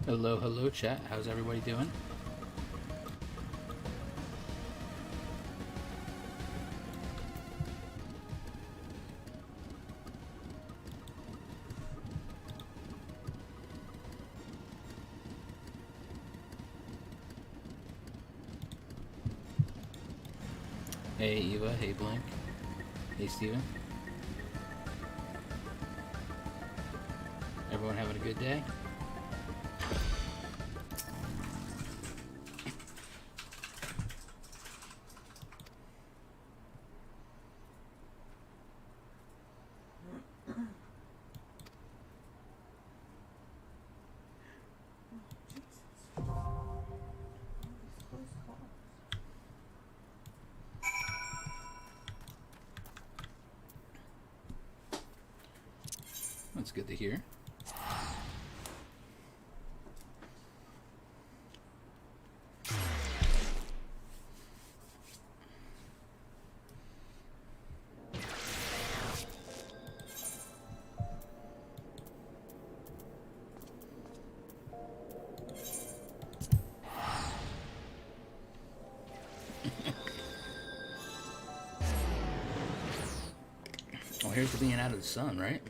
Hello, hello, chat. How's everybody doing? Hey, Eva. Hey, Blink. Hey, Steven. Everyone having a good day? That's good to hear. Well, here's to being out of the sun, right?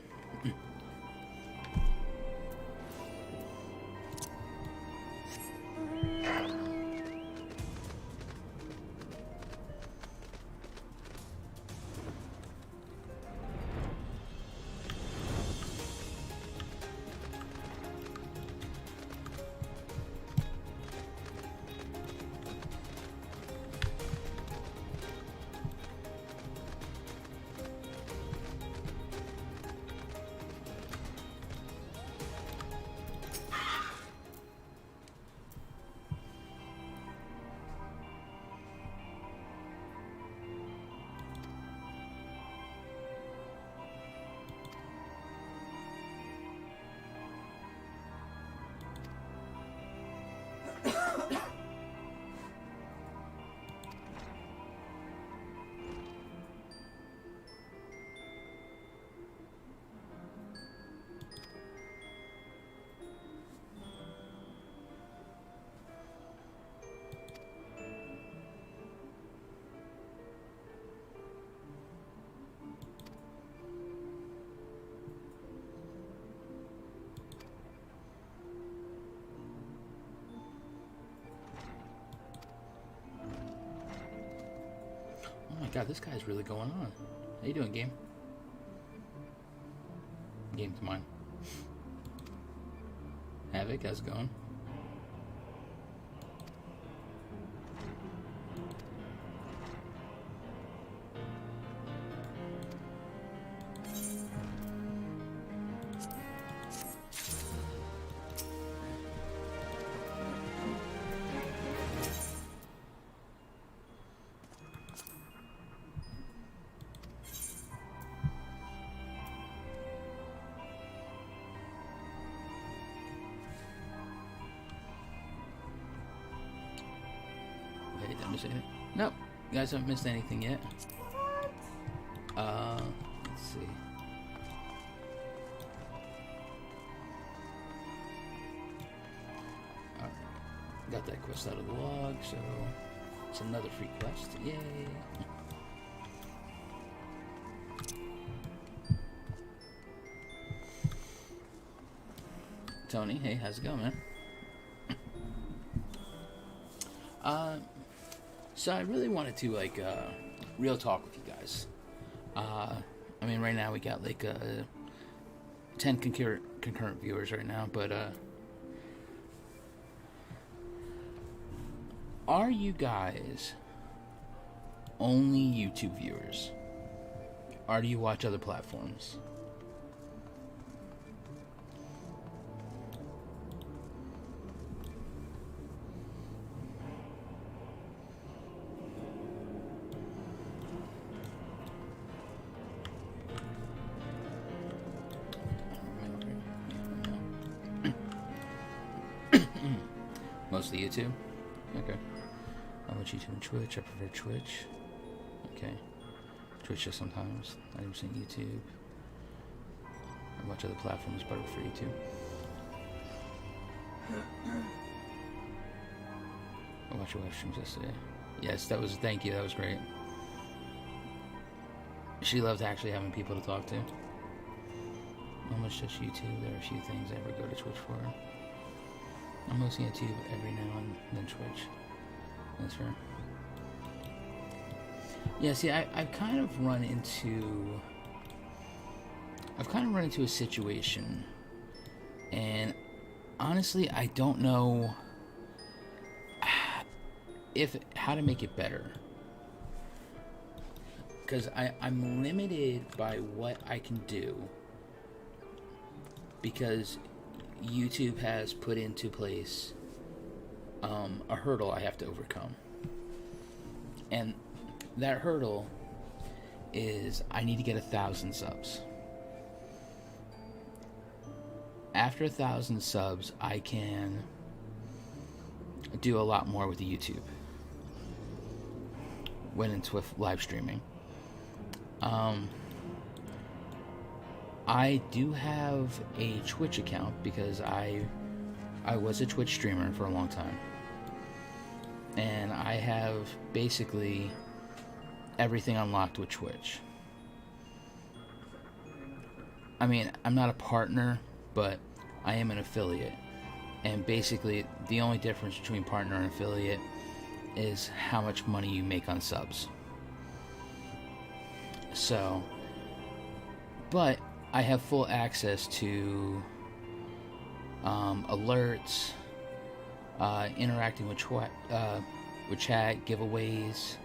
Oh my god, this guy's really going on. How you doing, game? Game's mine. Havoc, how's it going? Nope, you guys haven't missed anything yet. Let's see. Alright, got that quest out of the log, so it's another free quest. Yay! Tony, hey, how's it going, man? So I really wanted to, like, real talk with you guys. I mean, right now we got, like, 10 concurrent viewers right now, but, are you guys only YouTube viewers? Or do you watch other platforms? Mostly YouTube? Okay. I watch YouTube and Twitch. I prefer Twitch. Okay. Twitch just sometimes. 90% YouTube. I watch other platforms, but I prefer YouTube. I watched your live streams yesterday. Yes, that was, thank you, that was great. She loved actually having people to talk to. Almost just YouTube. There are a few things I ever go to Twitch for. I'm mostly YouTube every now and then Twitch. That's fair. Yeah, see, I've kind of run into a situation, and honestly, I don't know how to make it better, because I'm limited by what I can do, because YouTube has put into place a hurdle I have to overcome, and that hurdle is I need to get 1,000 subs. After 1,000 subs, I can do a lot more with the YouTube when it's with live streaming. I do have a Twitch account because I was a Twitch streamer for a long time, and I have basically everything unlocked with Twitch. I mean, I'm not a partner, but I am an affiliate, and basically the only difference between partner and affiliate is how much money you make on subs. So, but I have full access to alerts, interacting with chat, giveaways,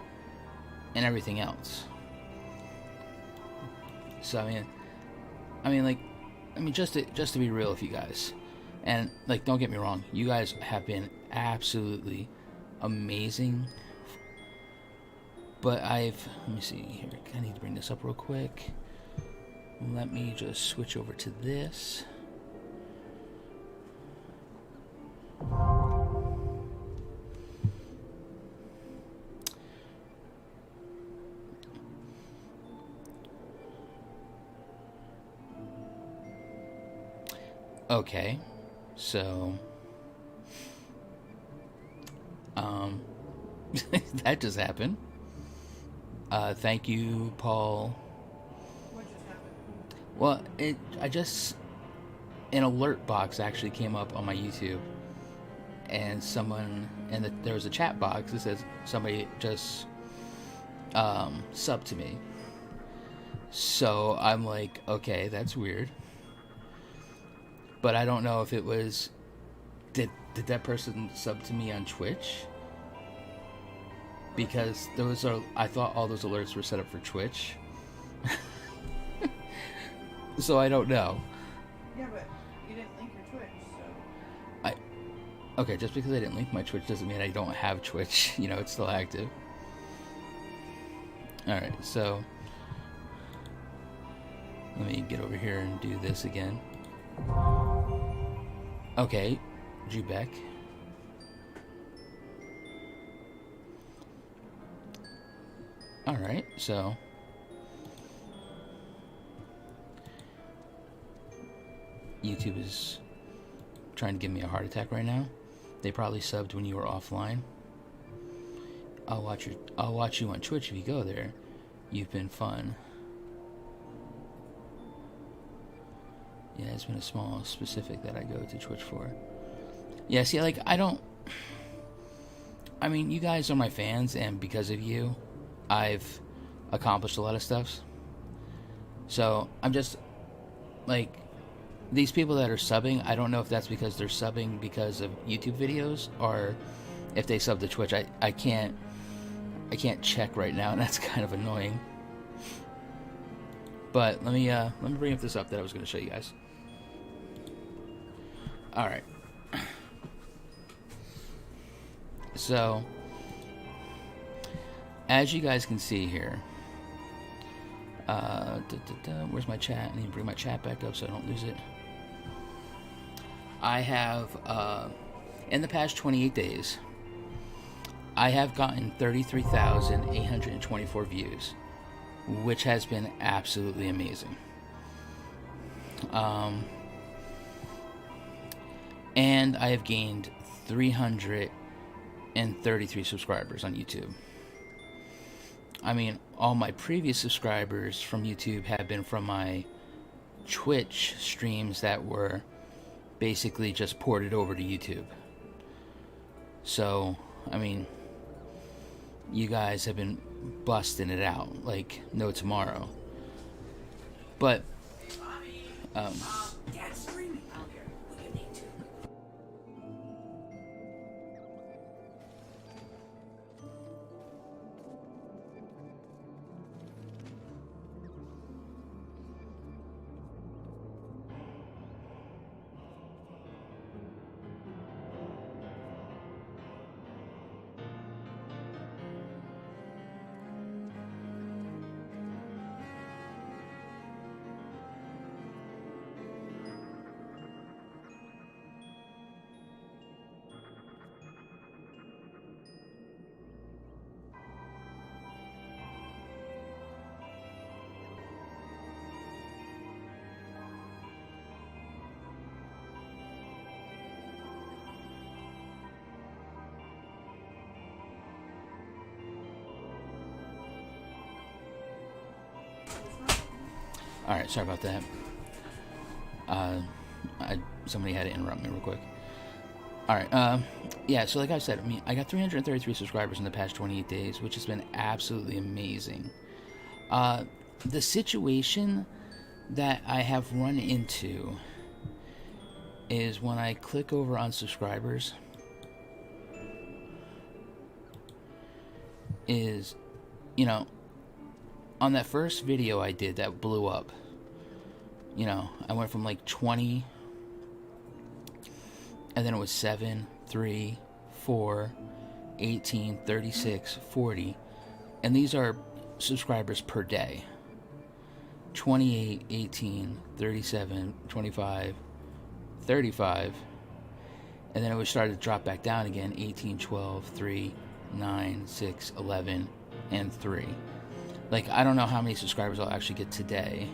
and everything else. So I mean, just to be real with you guys, and like, don't get me wrong, you guys have been absolutely amazing. But let me see here. I need to bring this up real quick. Let me just switch over to this. Okay, so that just happened. Thank you, Paul. What just happened? Well, an alert box actually came up on my YouTube, and there was a chat box that says somebody just subbed to me. So I'm like, okay, that's weird. But I don't know if it was, did that person sub to me on Twitch? Because I thought all those alerts were set up for Twitch. So I don't know. Yeah, but you didn't link your Twitch, so... Okay, just because I didn't link my Twitch doesn't mean I don't have Twitch. You know, it's still active. Alright, so let me get over here and do this again. Okay, Jubek. Alright, so YouTube is trying to give me a heart attack right now. They probably subbed when you were offline. I'll watch you on Twitch if you go there. You've been fun. Yeah, it's been a small specific that I go to Twitch for. Yeah, see, like, I mean, you guys are my fans, and because of you, I've accomplished a lot of stuff. So, I'm just, like, these people that are subbing, I don't know if that's because they're subbing because of YouTube videos, or if they sub to Twitch. I can't check right now, and that's kind of annoying. But let me bring up this up that I was going to show you guys. Alright. So, as you guys can see here, where's my chat? I need to bring my chat back up so I don't lose it. I have, in the past 28 days, I have gotten 33,824 views, which has been absolutely amazing. And I have gained 333 subscribers on YouTube. I mean, all my previous subscribers from YouTube have been from my Twitch streams that were basically just ported over to YouTube. So, I mean, you guys have been busting it out like no tomorrow. But, Dad's screaming out here. What do you need to? alright, sorry about that. Somebody had to interrupt me real quick. Alright, yeah, so like I said, I mean, I got 333 subscribers in the past 28 days, which has been absolutely amazing. The situation that I have run into is when I click over on subscribers, is, you know, on that first video I did that blew up, you know, I went from like 20, and then it was 7, 3, 4, 18, 36, 40, and these are subscribers per day. 28, 18, 37, 25, 35, and then it would start to drop back down again. 18, 12, 3, 9, 6, 11, and 3. Like, I don't know how many subscribers I'll actually get today.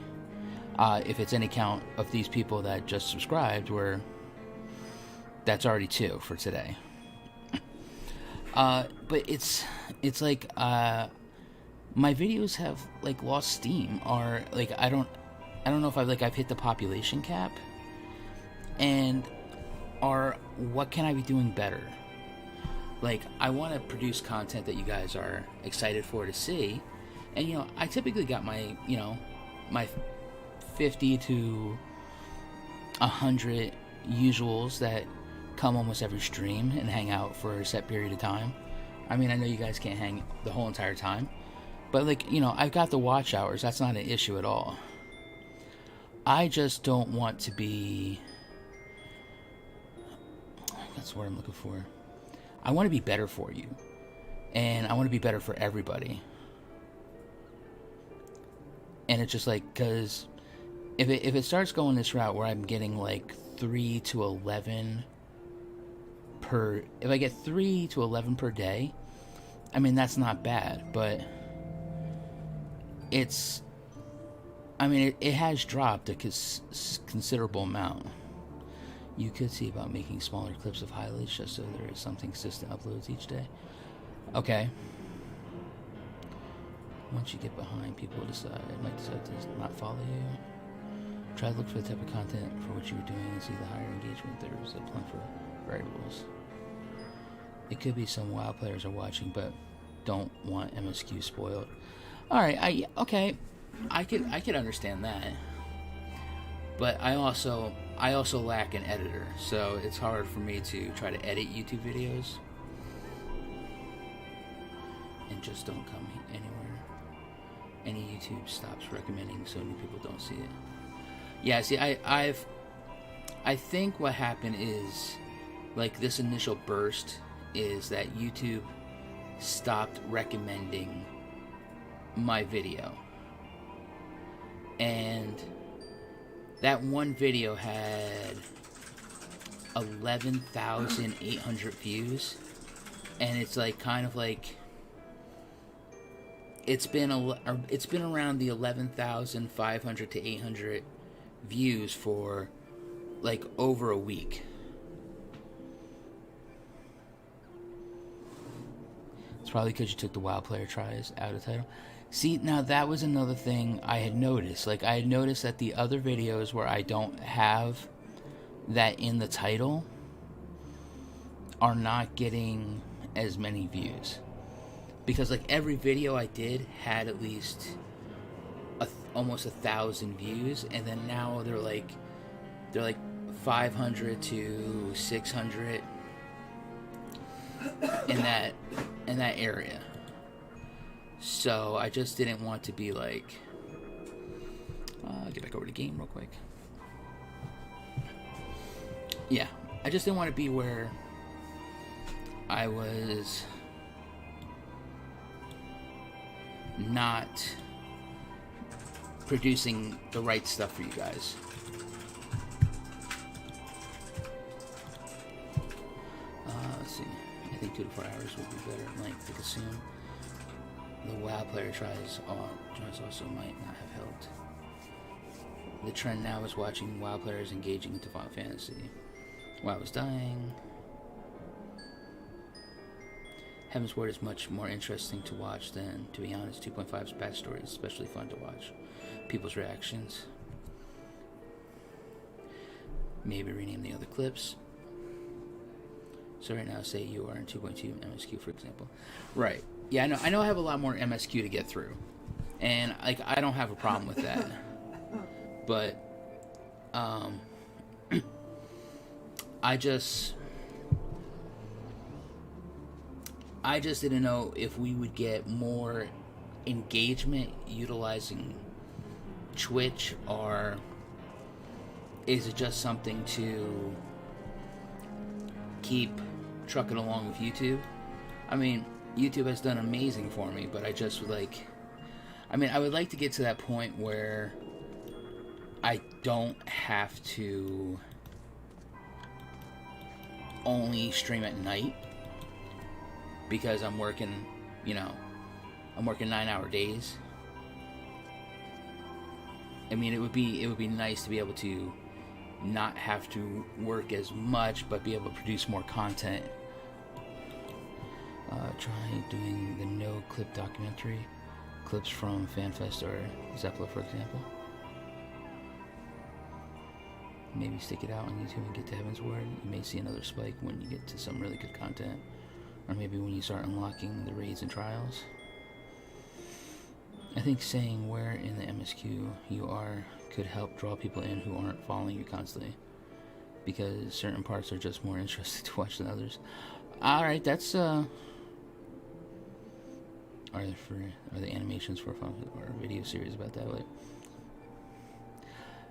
If it's any count of these people that just subscribed, where that's already 2 for today. But it's like, my videos have like lost steam, or like I don't know if I've hit the population cap, and or what can I be doing better? Like, I want to produce content that you guys are excited for to see, and you know, I typically got my, you know, my 50 to 100 usuals that come almost every stream and hang out for a set period of time. I mean, I know you guys can't hang the whole entire time, but like, you know, I've got the watch hours. That's not an issue at all. I just don't want to be, that's what I'm looking for. I want to be better for you, and I want to be better for everybody. And it's just like, because if it starts going this route where I'm getting like 3 to 11 per, if I get 3 to 11 per day, I mean, that's not bad, but it's, I mean, it has dropped a considerable amount. You could see about making smaller clips of highlights just so there is something consistent uploads each day. Okay. Once you get behind, people might decide to not follow you. Try to look for the type of content for what you were doing and see the higher engagement. There's a plenty for variables. It could be some WoW players are watching but don't want MSQ spoiled. Alright, okay. I could understand that. But I also lack an editor, so it's hard for me to try to edit YouTube videos. And just don't come anywhere. Any YouTube stops recommending so new people don't see it. Yeah, see, I think what happened is, like, this initial burst is that YouTube stopped recommending my video. And that one video had 11,800 views, and it's like kind of like it's been around the 11,500 to 800 views for like over a week. probably because you took the WoW player tries out of the title. See, now that was another thing I had noticed. Like, I had noticed that the other videos where I don't have that in the title are not getting as many views. Because, like, every video I did had at least almost 1,000 views, and then now they're like 500 to 600 in that area. So I just didn't want to be like, get back over to game real quick. Yeah, I just didn't want to be where I was not producing the right stuff for you guys. Let's see. I think 2 to 4 hours would be better in length to consume. The WoW player tries also might not have helped. The trend now is watching WoW players engaging into Final Fantasy. WoW is dying. Heaven's Word is much more interesting to watch than, to be honest, 2.5's backstory is especially fun to watch. People's reactions. Maybe rename the other clips. So right now, say you are in 2.2 MSQ, for example. Right. Yeah, I know I have a lot more MSQ to get through. And, like, I don't have a problem with that. But, I just didn't know if we would get more engagement utilizing Twitch, or is it just something to keep trucking along with YouTube? I mean, YouTube has done amazing for me, but I just would like, I would like to get to that point where I don't have to only stream at night because I'm working, I'm working 9-hour days. I mean, it would be nice to be able to not have to work as much, but be able to produce more content. Try doing the no-clip documentary, clips from FanFest or Zeppela, for example. Maybe stick it out on YouTube and get to Heaven's Word. You may see another spike when you get to some really good content, or maybe when you start unlocking the raids and trials. I think saying where in the MSQ you are could help draw people in who aren't following you constantly, because certain parts are just more interesting to watch than others. Alright, that's are the animations for fun or a video series about that? Like,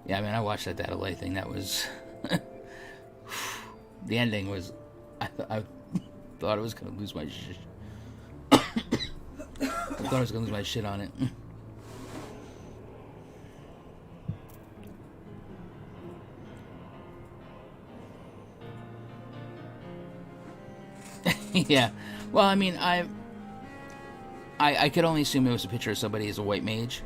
yeah, I watched that Data Light thing. That was the ending was I thought I was gonna lose my shit. I thought I was gonna lose my shit on it. Yeah. Well, I could only assume it was a picture of somebody as a white mage.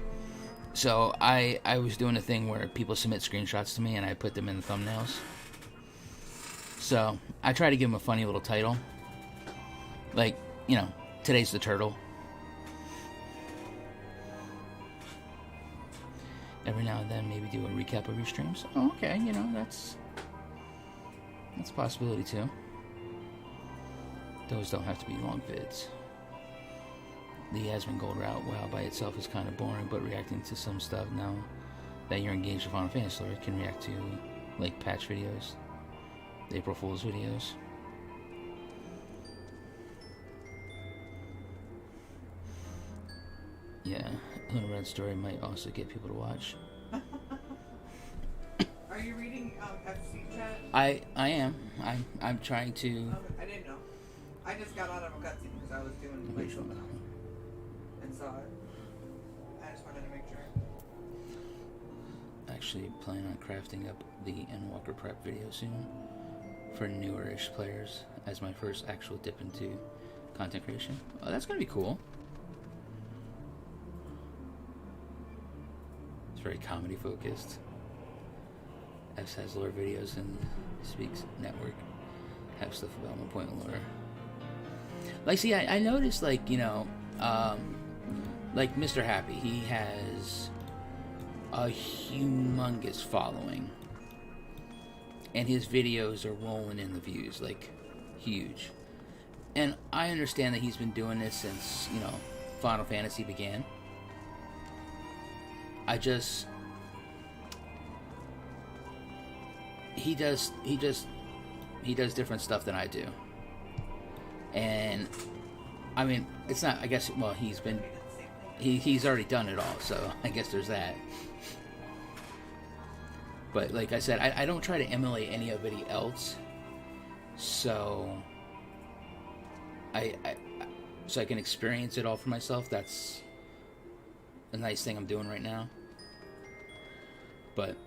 So I was doing a thing where people submit screenshots to me and I put them in the thumbnails. So I try to give them a funny little title. Like, today's the turtle. Every now and then maybe do a recap of your streams. Oh, okay, that's a possibility too. Those don't have to be long vids. The Yasmin Gold route, WoW by itself is kind of boring, but reacting to some stuff now that you're engaged with Final Fantasy lore can react to, like, patch videos, the April Fool's videos. Yeah, Lunar Red story might also get people to watch. Are you reading FC chat? I am. I'm trying to. Okay, I didn't know. I just got out of a cutscene because I was doing my show and saw it. I just wanted to make sure. Actually, plan on crafting up the Endwalker prep video soon for newer-ish players as my first actual dip into content creation. Oh, that's gonna be cool. It's very comedy focused. F has lore videos and Speaks Network have stuff about 1 point lore. Like, see, I noticed, like, you know, like Mr. Happy, he has a humongous following. And his videos are rolling in the views, like, huge. And I understand that he's been doing this since, you know, Final Fantasy began. I just... He does different stuff than I do. And, I mean, it's not, I guess, well, he's already done it all, so I guess there's that. But, like I said, I don't try to emulate anybody else, so so I can experience it all for myself. That's a nice thing I'm doing right now. But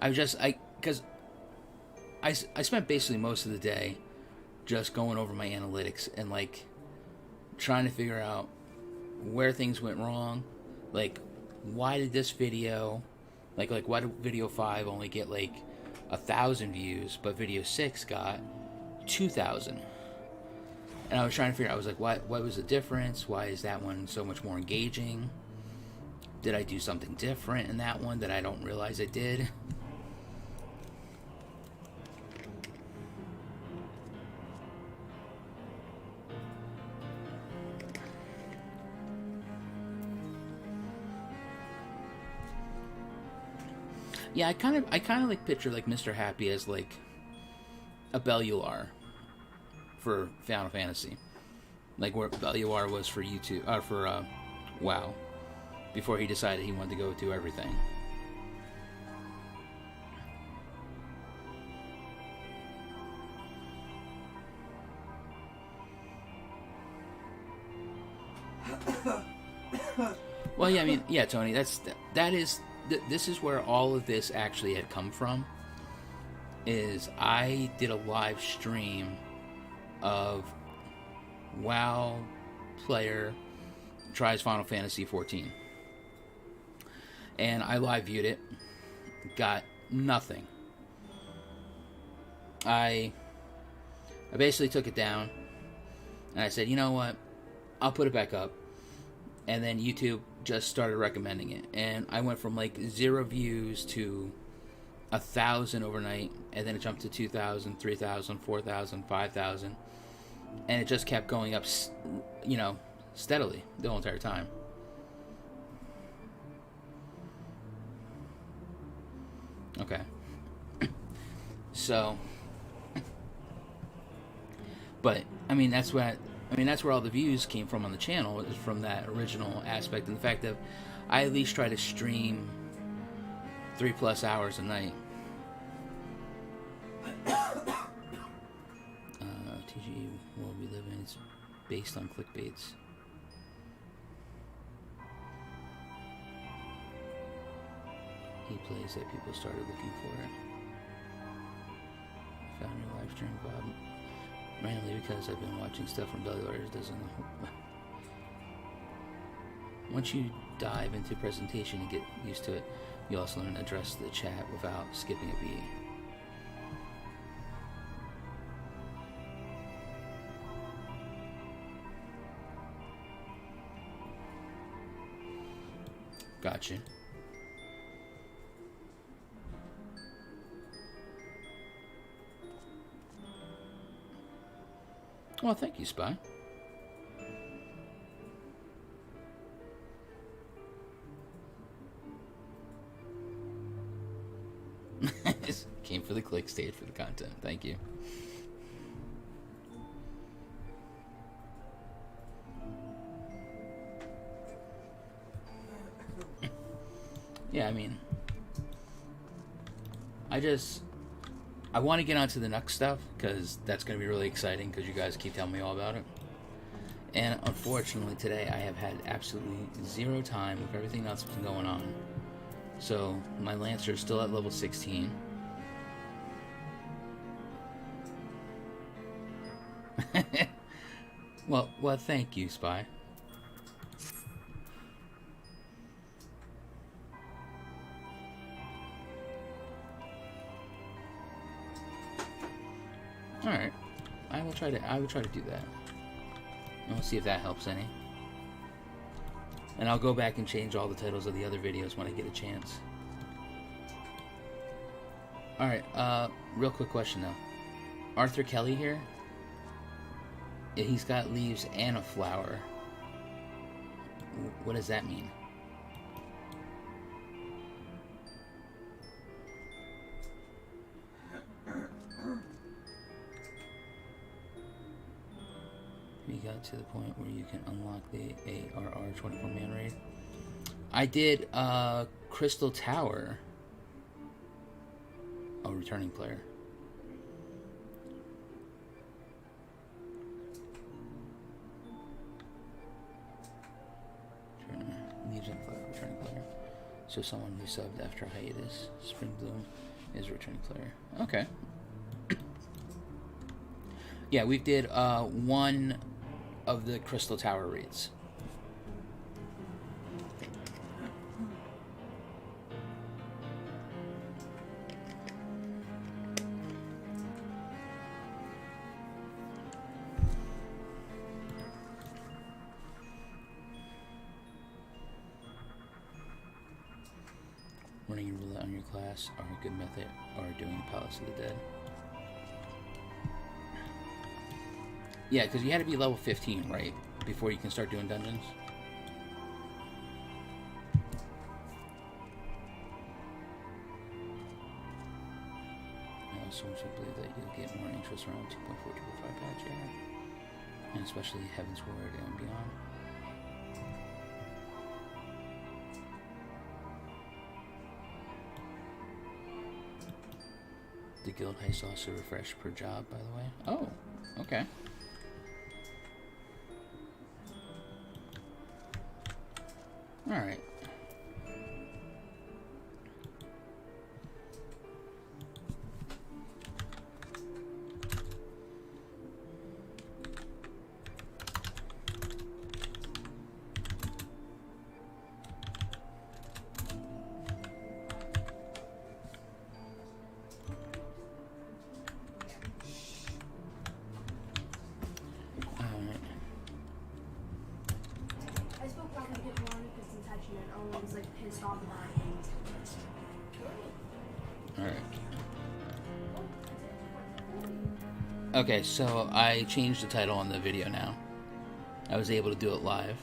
because I spent basically most of the day just going over my analytics and, like, trying to figure out where things went wrong. Like, why did this video, like why did video 5 only get, like, 1,000 views, but video 6 got 2,000? And I was trying to figure out, I was like, what was the difference? Why is that one so much more engaging? Did I do something different in that one that I don't realize I did? Yeah, I kind of like picture, like, Mr. Happy as, like, a Bellular for Final Fantasy, like where Bellular was for YouTube, for WoW, before he decided he wanted to go do everything. Well, yeah, I mean, yeah, Tony, this is where all of this actually had come from. Is I did a live stream of WoW player tries Final Fantasy XIV, and I live viewed it. Got nothing. I basically took it down, and I said, you know what, I'll put it back up. And then YouTube just started recommending it, and I went from, like, 0 views to 1,000 overnight, and then it jumped to 2,000, 3,000, 4,000, 5,000, and it just kept going up, you know, steadily the whole entire time. Okay. So, but I mean, that's where all the views came from on the channel, is from that original aspect, and the fact that I at least try to stream 3+ hours a night. TG world we live in, it's based on clickbaits. He plays that people started looking for it. Found your live stream, Bob. Randomly, because I've been watching stuff from Bellular. Doesn't. Once you dive into presentation and get used to it, you also learn to address the chat without skipping a beat. Gotcha. Well, thank you, Spy. Came for the click, stayed for the content. Thank you. Yeah, I mean, I want to get onto the next stuff, because that's going to be really exciting, because you guys keep telling me all about it. And unfortunately today I have had absolutely 0 time with everything else that's been going on. So my Lancer is still at level 16. Well, thank you, Spy. Alright. I I will try to do that. And we'll see if that helps any. And I'll go back and change all the titles of the other videos when I get a chance. Alright, real quick question though. Arthur Kelly here, he's got leaves and a flower. What does that mean? We got to the point where you can unlock the ARR 24-man raid. I did Crystal Tower. Oh, returning player. Leaves and flower, returning player. So someone who subbed after hiatus. Spring Bloom is a returning player. Okay. Yeah, we did one of the Crystal Tower raids. Running a roulette on your class are a good method, or doing Palace of the Dead. Yeah, because you had to be level 15, right? Before you can start doing dungeons. So much I believe that you'll get more interest around 2.4, 2.5 patch, yeah. And especially Heaven's Word and beyond. The guild heist also refresh per job, by the way. Oh, okay. Alright. Okay, so I changed the title on the video now. I was able to do it live.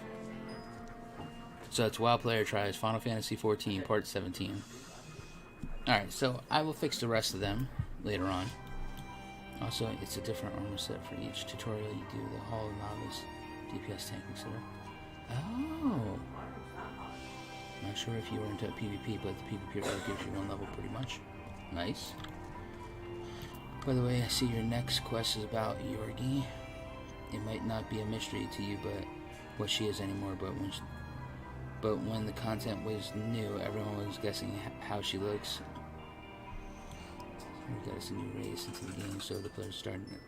So it's WoW Player Tries Final Fantasy XIV Part 17. Alright, so I will fix the rest of them later on. Also, it's a different armor set for each tutorial you do. The Hall of Novice, DPS tank, etc. Oh! Not sure if you were into PvP, but the PvP already gives you one level pretty much. Nice. By the way, I see your next quest is about Eorzea. It might not be a mystery to you, but what she is anymore. But when the content was new, everyone was guessing how she looks. We got us a new race into the game, so the players starting it.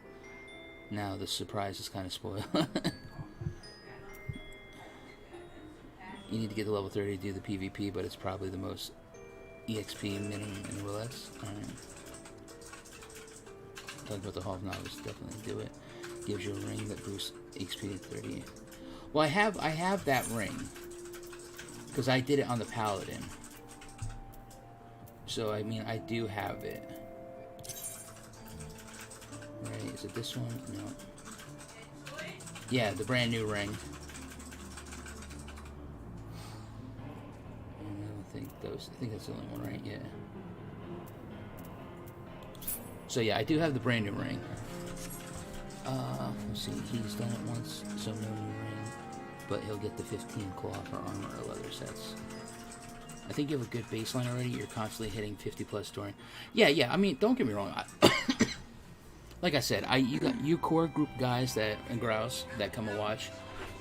Now the surprise is kind of spoiled. You need to get to level 30 to do the PvP, but it's probably the most EXP minimum in roulettes. Alright. Talking about the Hall of Novice, definitely do it. Gives you a ring that boosts XP to 30. Well, I have that ring because I did it on the Paladin. So I mean, I do have it. Right? Is it this one? No. Yeah, the brand new ring. I think that's the only one, right? Yeah. So yeah, I do have the brand new ring. Let's see, he's done it once, so no new ring. But he'll get the 15 cloth or armor or leather sets. I think you have a good baseline already. You're constantly hitting 50 plus during. Yeah. I mean, don't get me wrong. Like I said, you core group guys and grouse that come and watch.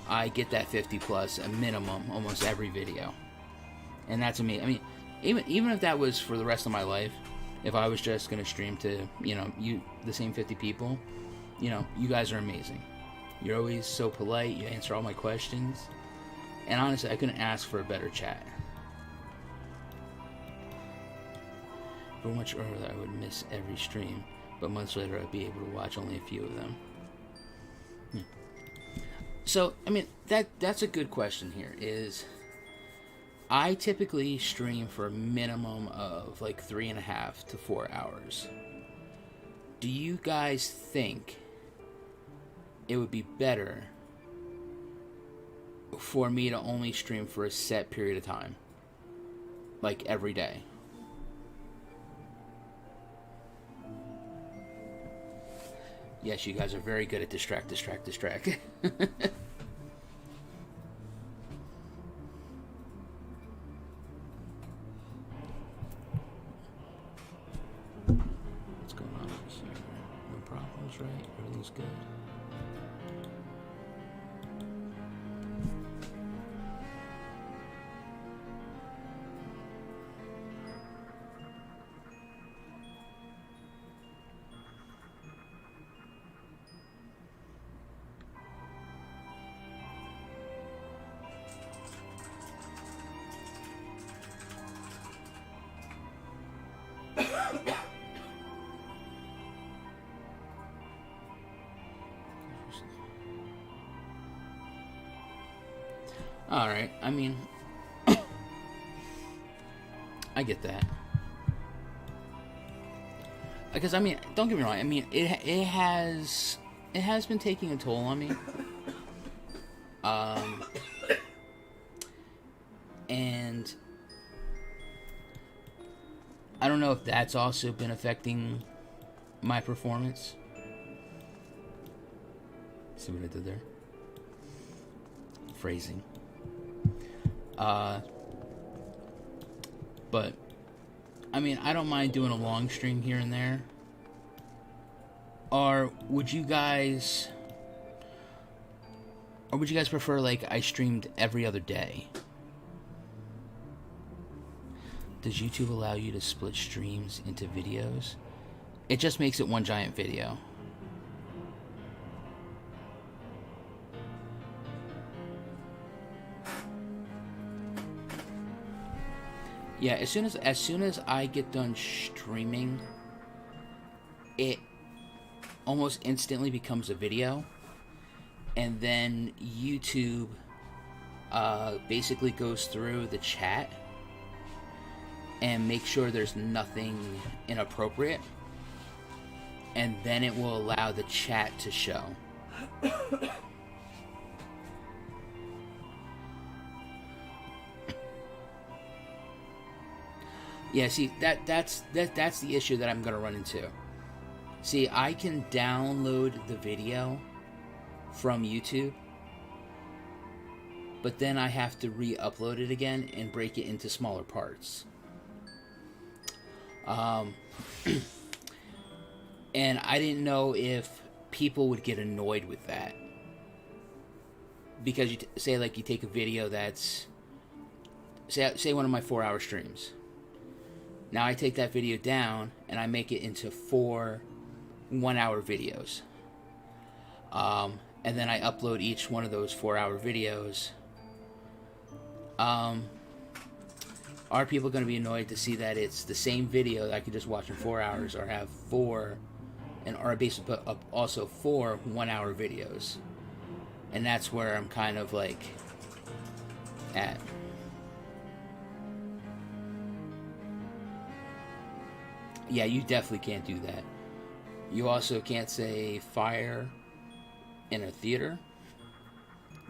I get that 50 plus a minimum almost every video, and that's amazing. I mean, even if that was for the rest of my life. If I was just going to stream to, the same 50 people, you guys are amazing. You're always so polite. You answer all my questions. And honestly, I couldn't ask for a better chat. For much earlier, I would miss every stream. But months later, I'd be able to watch only a few of them. So, I mean, that's a good question here, is I typically stream for a minimum of like 3.5 to 4 hours. Do you guys think it would be better for me to only stream for a set period of time? Like every day? Yes, you guys are very good at distract. What's going on here? No problems, right? Everything's good. Alright, I mean, I get that. Because, I mean, don't get me wrong, I mean, it has been taking a toll on me. And I don't know if that's also been affecting my performance. See what I did there? Phrasing. But I mean, I don't mind doing a long stream here and there. Or would you guys prefer like I streamed every other day? Does YouTube allow you to split streams into videos? It just makes it one giant video. Yeah, as soon as I get done streaming, it almost instantly becomes a video, and then YouTube basically goes through the chat and makes sure there's nothing inappropriate, and then it will allow the chat to show. Yeah, see, that's the issue that I'm going to run into. See, I can download the video from YouTube, but then I have to re-upload it again and break it into smaller parts. And I didn't know if people would get annoyed with that. Because you say, like, you take a video that's... Say one of my 4-hour streams. Now I take that video down and I make it into 4 1-hour videos. And then I upload each one of those 4-hour videos. Are people going to be annoyed to see that it's the same video that I could just watch in 4 hours, or have 4, or basically put up also 4 1-hour videos? And that's where I'm kind of like at. Yeah, you definitely can't do that. You also can't say fire in a theater.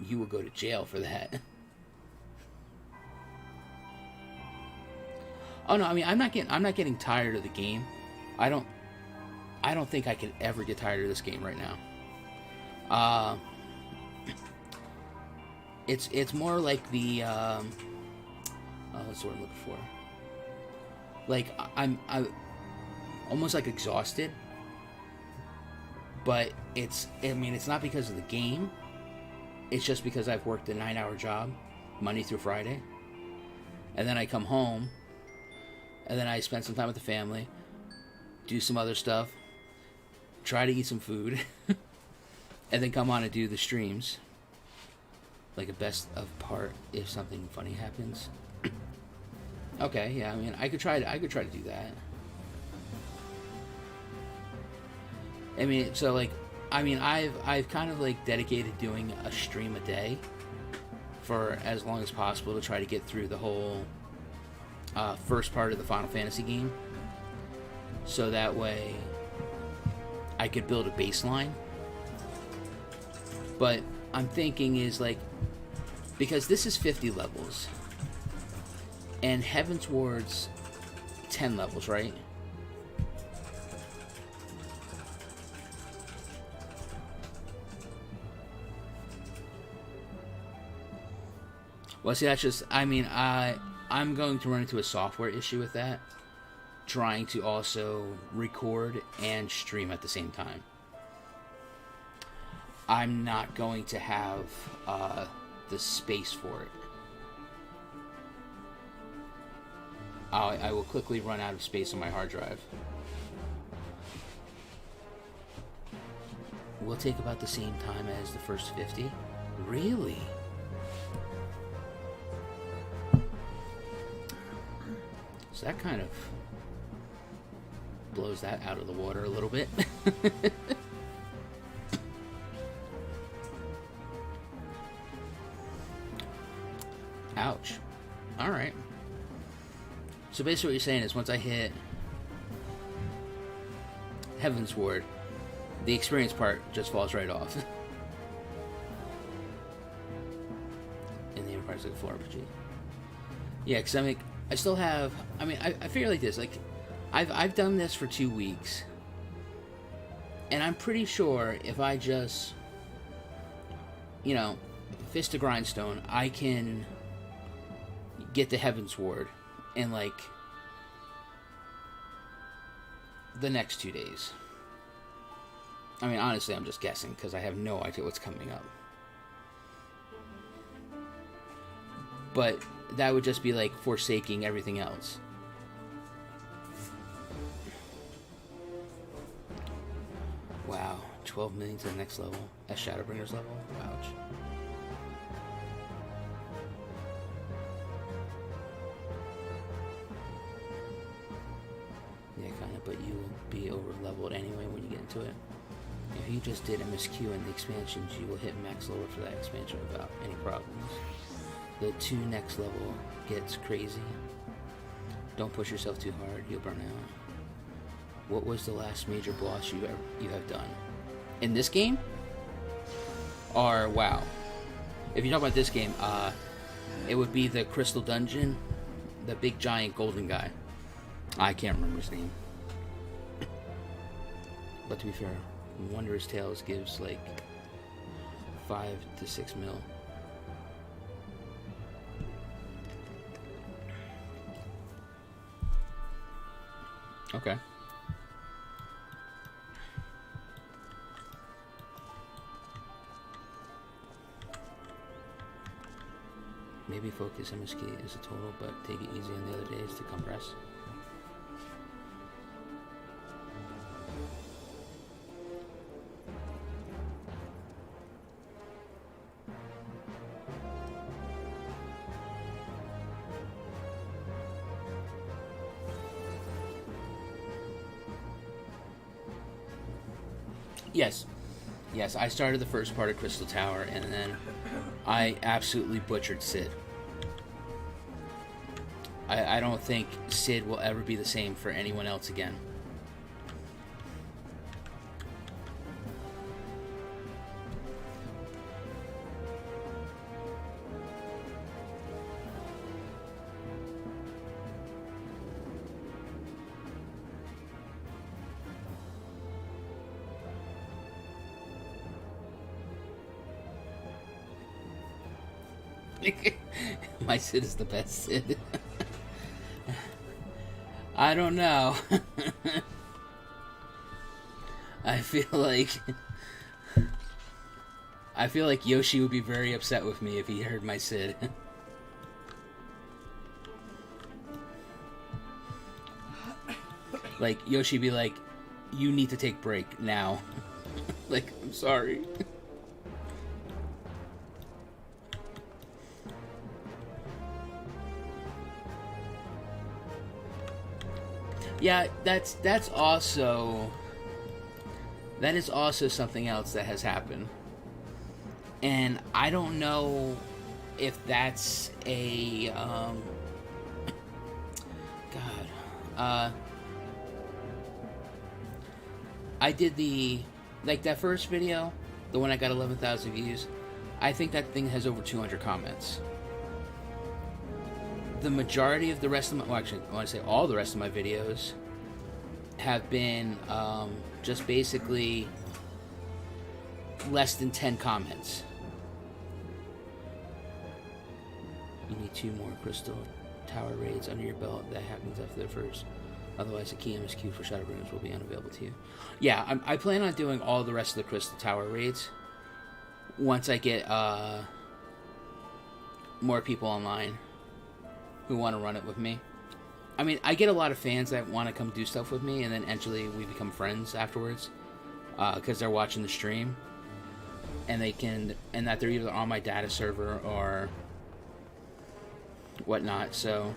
You will go to jail for that. Oh no, I mean, I'm not getting tired of the game. I don't think I could ever get tired of this game right now. It's more like the what's the word I'm looking for? Like I'm almost like exhausted, but it's not because of the game. It's just because I've worked a 9-hour job Monday through Friday, and then I come home, and then I spend some time with the family, do some other stuff, try to eat some food, and then come on and do the streams, like a best of part if something funny happens. Okay, yeah, I mean, I could try to do that. I mean, so like, I mean, I've kind of like dedicated doing a stream a day for as long as possible to try to get through the whole first part of the Final Fantasy game, so that way I could build a baseline. But I'm thinking is like, because this is 50 levels and Heaven's Ward's 10 levels, right? Well, see, that's just, I mean, I'm going to run into a software issue with that, trying to also record and stream at the same time. I'm not going to have the space for it. I will quickly run out of space on my hard drive. Will take about the same time as the first 50. Really? So that kind of blows that out of the water a little bit. Ouch. Alright. So basically what you're saying is once I hit Heaven's Ward, the experience part just falls right off. And the Empire's like a full RPG. Yeah, because I mean, I still have, I mean, I figure like this, like, I've done this for 2 weeks, and I'm pretty sure if I just, you know, fist to grindstone, I can get to Heaven's Ward in, like, the next 2 days. I mean, honestly, I'm just guessing, because I have no idea what's coming up. But that would just be like forsaking everything else. Wow, 12 million to the next level. At Shadowbringer's level? Ouch. Yeah, kinda, but you will be over leveled anyway when you get into it. If you just did MSQ in the expansions, you will hit max level for that expansion without any problems. The 2 next level gets crazy. Don't push yourself too hard, you'll burn out. What was the last major boss you have done? In this game? Or WoW? If you talk about this game, it would be the Crystal Dungeon, the big giant golden guy. I can't remember his name. But to be fair, Wondrous Tales gives like 5 to 6 mil. Okay. Maybe focus MSK as a total, but take it easy on the other days to compress. Yes, I started the first part of Crystal Tower, and then I absolutely butchered Sid. I don't think Sid will ever be the same for anyone else again. My Sid is the best Sid. I don't know. I feel like Yoshi would be very upset with me if he heard my Sid. Like, Yoshi be like, you need to take break now. Like, I'm sorry. Yeah, that's also That is also something else that has happened. And I don't know if that's a... God. I did the... Like, that first video, the one I got 11,000 views, I think that thing has over 200 comments. The majority of the rest of my... Well, actually, I want to say all the rest of my videos have been just basically less than 10 comments. You need 2 more crystal tower raids under your belt. That happens after the first. Otherwise, the key MSQ for shadow rooms will be unavailable to you. Yeah, I plan on doing all the rest of the crystal tower raids once I get more people online who want to run it with me. I mean, I get a lot of fans that want to come do stuff with me, and then eventually we become friends afterwards because they're watching the stream, and that they're either on my data server or whatnot, so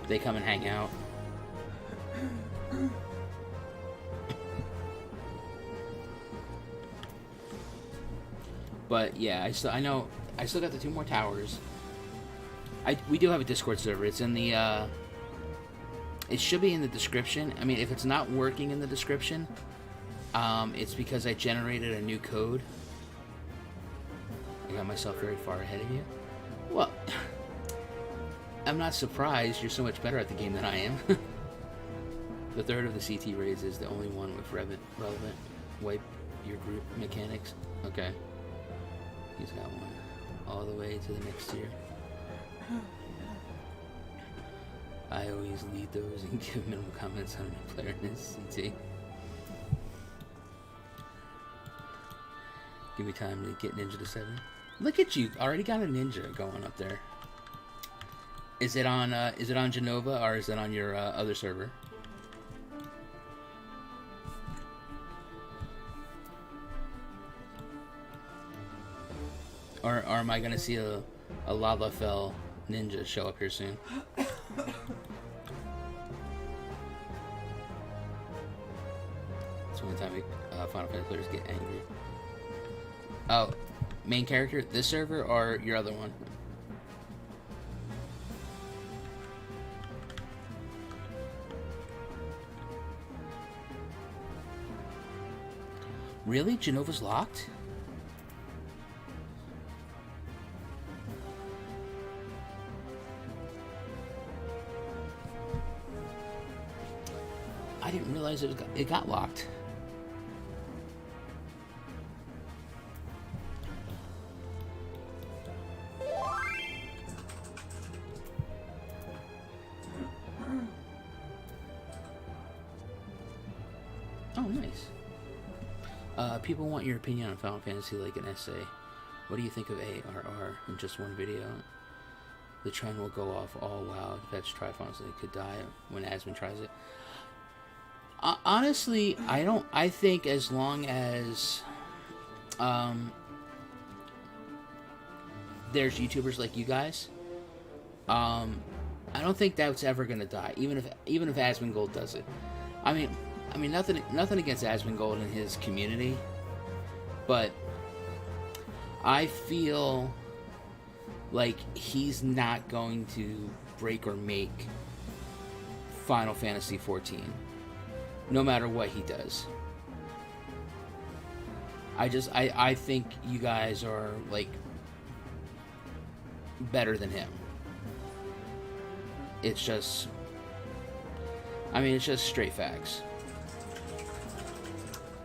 they come and hang out. But yeah, I still got the 2 more towers. We do have a Discord server. It's in the it should be in the description. I mean, if it's not working in the description, it's because I generated a new code. I got myself very far ahead of you. Well, I'm not surprised. You're so much better at the game than I am. The third of the CT raids is the only one with relevant wipe your group mechanics. Okay. He's got one. All the way to the next tier. I always lead those and give minimal comments on the player in his CT. Give me time to get Ninja to 7. Look at you, already got a Ninja going up there. Is it on Genova or is it on your other server? Or am I gonna see a Lalafell Ninja show up here soon? It's the only time Final Fantasy players get angry. Oh, main character, this server or your other one? Really? Genova's locked? I didn't realize it got locked. Oh, nice. People want your opinion on Final Fantasy like an essay. What do you think of ARR in just one video? The trend will go off all WoW. Fetch Trifonds that could die when Asmon tries it. Honestly, I think as long as there's YouTubers like you guys, I don't think that's ever gonna die. Even if Asmongold does it. I mean nothing against Asmongold and his community, but I feel like he's not going to break or make Final Fantasy XIV. No matter what he does. I think you guys are, like, better than him. It's just... it's just straight facts.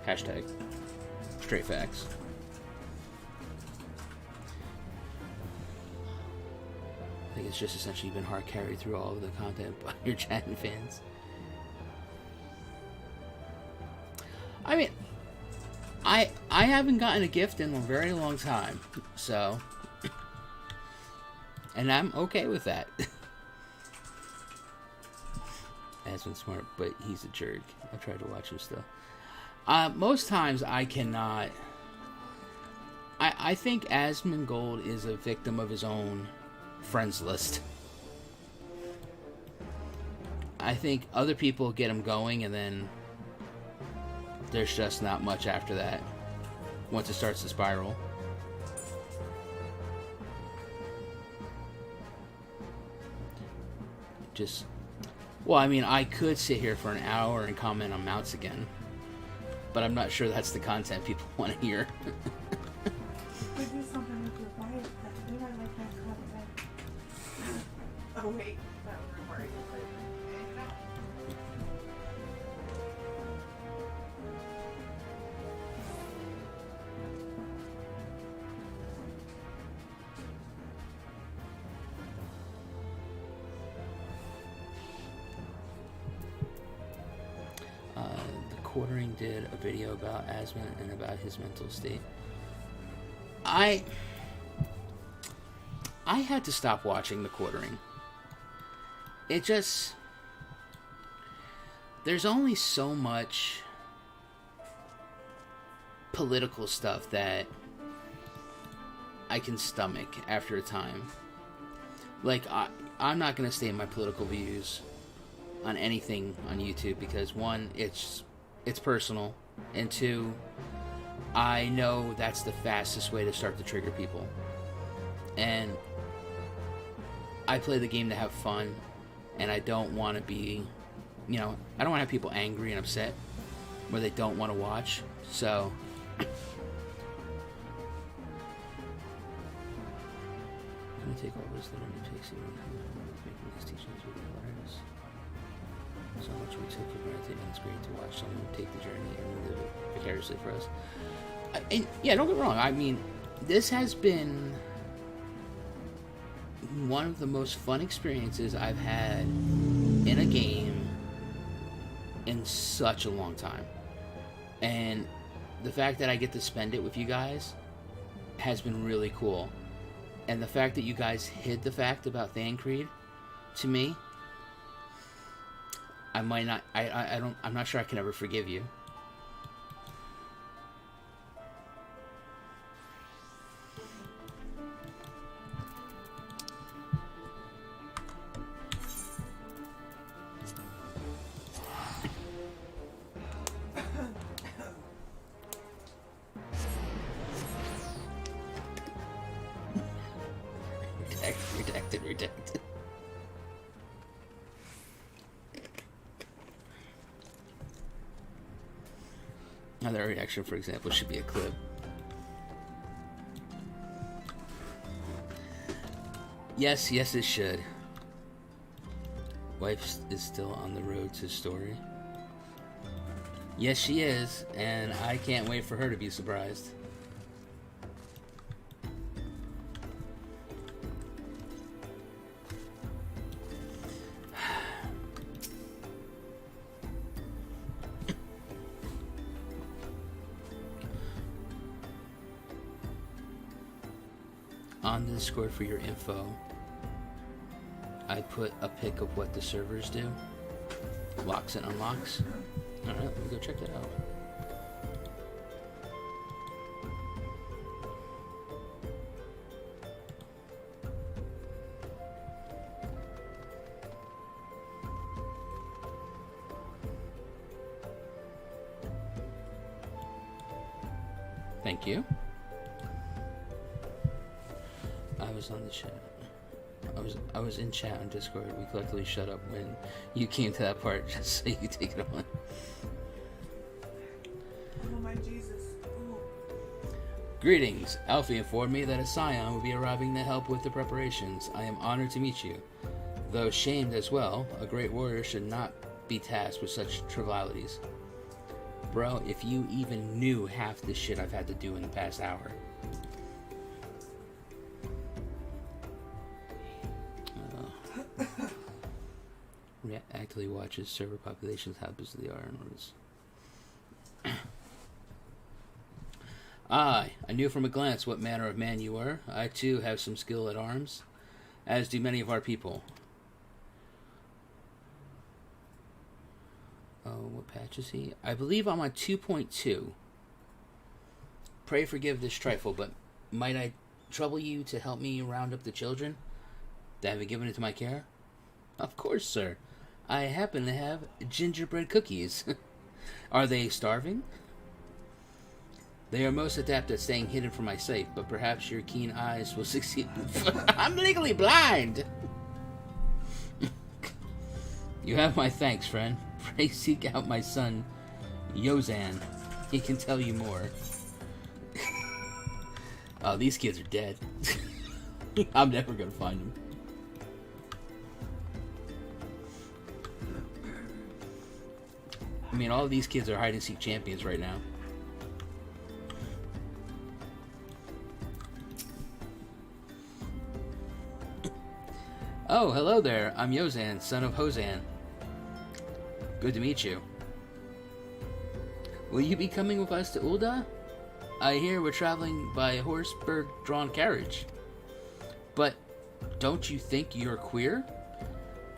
Hashtag straight facts. I think it's just essentially been hard carried through all of the content by your chatting fans. I haven't gotten a gift in a very long time, so, and I'm okay with that. Asmon's smart, but he's a jerk. I tried to watch him still. Most times I cannot. I think Asmongold is a victim of his own friends list. I think other people get him going, and then there's just not much after that once it starts to spiral. Just, well, I mean, I could sit here for an hour and comment on mounts again, but I'm not sure that's the content people want to hear. We do something with your wife that we might like that content. Oh wait, that was recording. The Quartering did a video about asthma and about his mental state. I had to stop watching The Quartering. It just... There's only so much political stuff that I can stomach after a time. Like, I'm not going to state my political views on anything on YouTube because, one, it's personal, and two, I know that's the fastest way to start to trigger people. And I play the game to have fun, and I don't want to be, I don't want to have people angry and upset where they don't want to watch. So let me take all this that it takes you making these teachings with hilarious. So much we took for granted, and it's great to watch someone take the journey and live it vicariously for us. And yeah, don't get me wrong. I mean, this has been one of the most fun experiences I've had in a game in such a long time. And the fact that I get to spend it with you guys has been really cool. And the fact that you guys hid the fact about Thancred to me, I might not, I'm not sure I can ever forgive you. Redacted. Now their reaction, for example, should be a clip. Yes, it should. Wife is still on the road to story. Yes, she is, and I can't wait for her to be surprised. On the Discord for your info, I put a pic of what the servers do. Locks and unlocks. Alright, let me go check that out. Thank you. I was on the chat. I was in chat on Discord. We collectively shut up when you came to that part just so you could take it on. Oh my Jesus. Ooh. Greetings. Alfie informed me that a scion will be arriving to help with the preparations. I am honored to meet you. Though shamed as well, a great warrior should not be tasked with such trivialities. Bro, if you even knew half the shit I've had to do in the past hour. Actively watches server populations, how busy they are, and orders. I knew from a glance what manner of man you were. I too have some skill at arms, as do many of our people. Oh, what patch is he? I believe I'm on 2.2. Pray forgive this trifle, but might I trouble you to help me round up the children that have been given into my care? Of course, sir. I happen to have gingerbread cookies. Are they starving? They are most adept at staying hidden from my sight, but perhaps your keen eyes will succeed. I'm legally blind! You have my thanks, friend. Pray seek out my son, Yozan. He can tell you more. Oh, these kids are dead. I'm never gonna find them. I mean, all of these kids are hide-and-seek champions right now. Oh, hello there. I'm Yozan, son of Hozan. Good to meet you. Will you be coming with us to Ul'dah? I hear we're traveling by horse-bird-drawn carriage. But don't you think you're queer?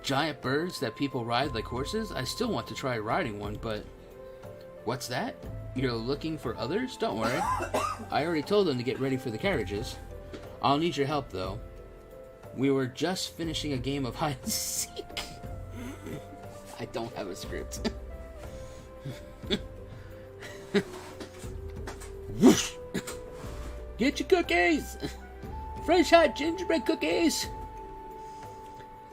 Giant birds that people ride like horses? I still want to try riding one, but... What's that? You're looking for others? Don't worry. I already told them to get ready for the carriages. I'll need your help, though. We were just finishing a game of hide and seek. I don't have a script. Whoosh! Get your cookies! Fresh hot gingerbread cookies!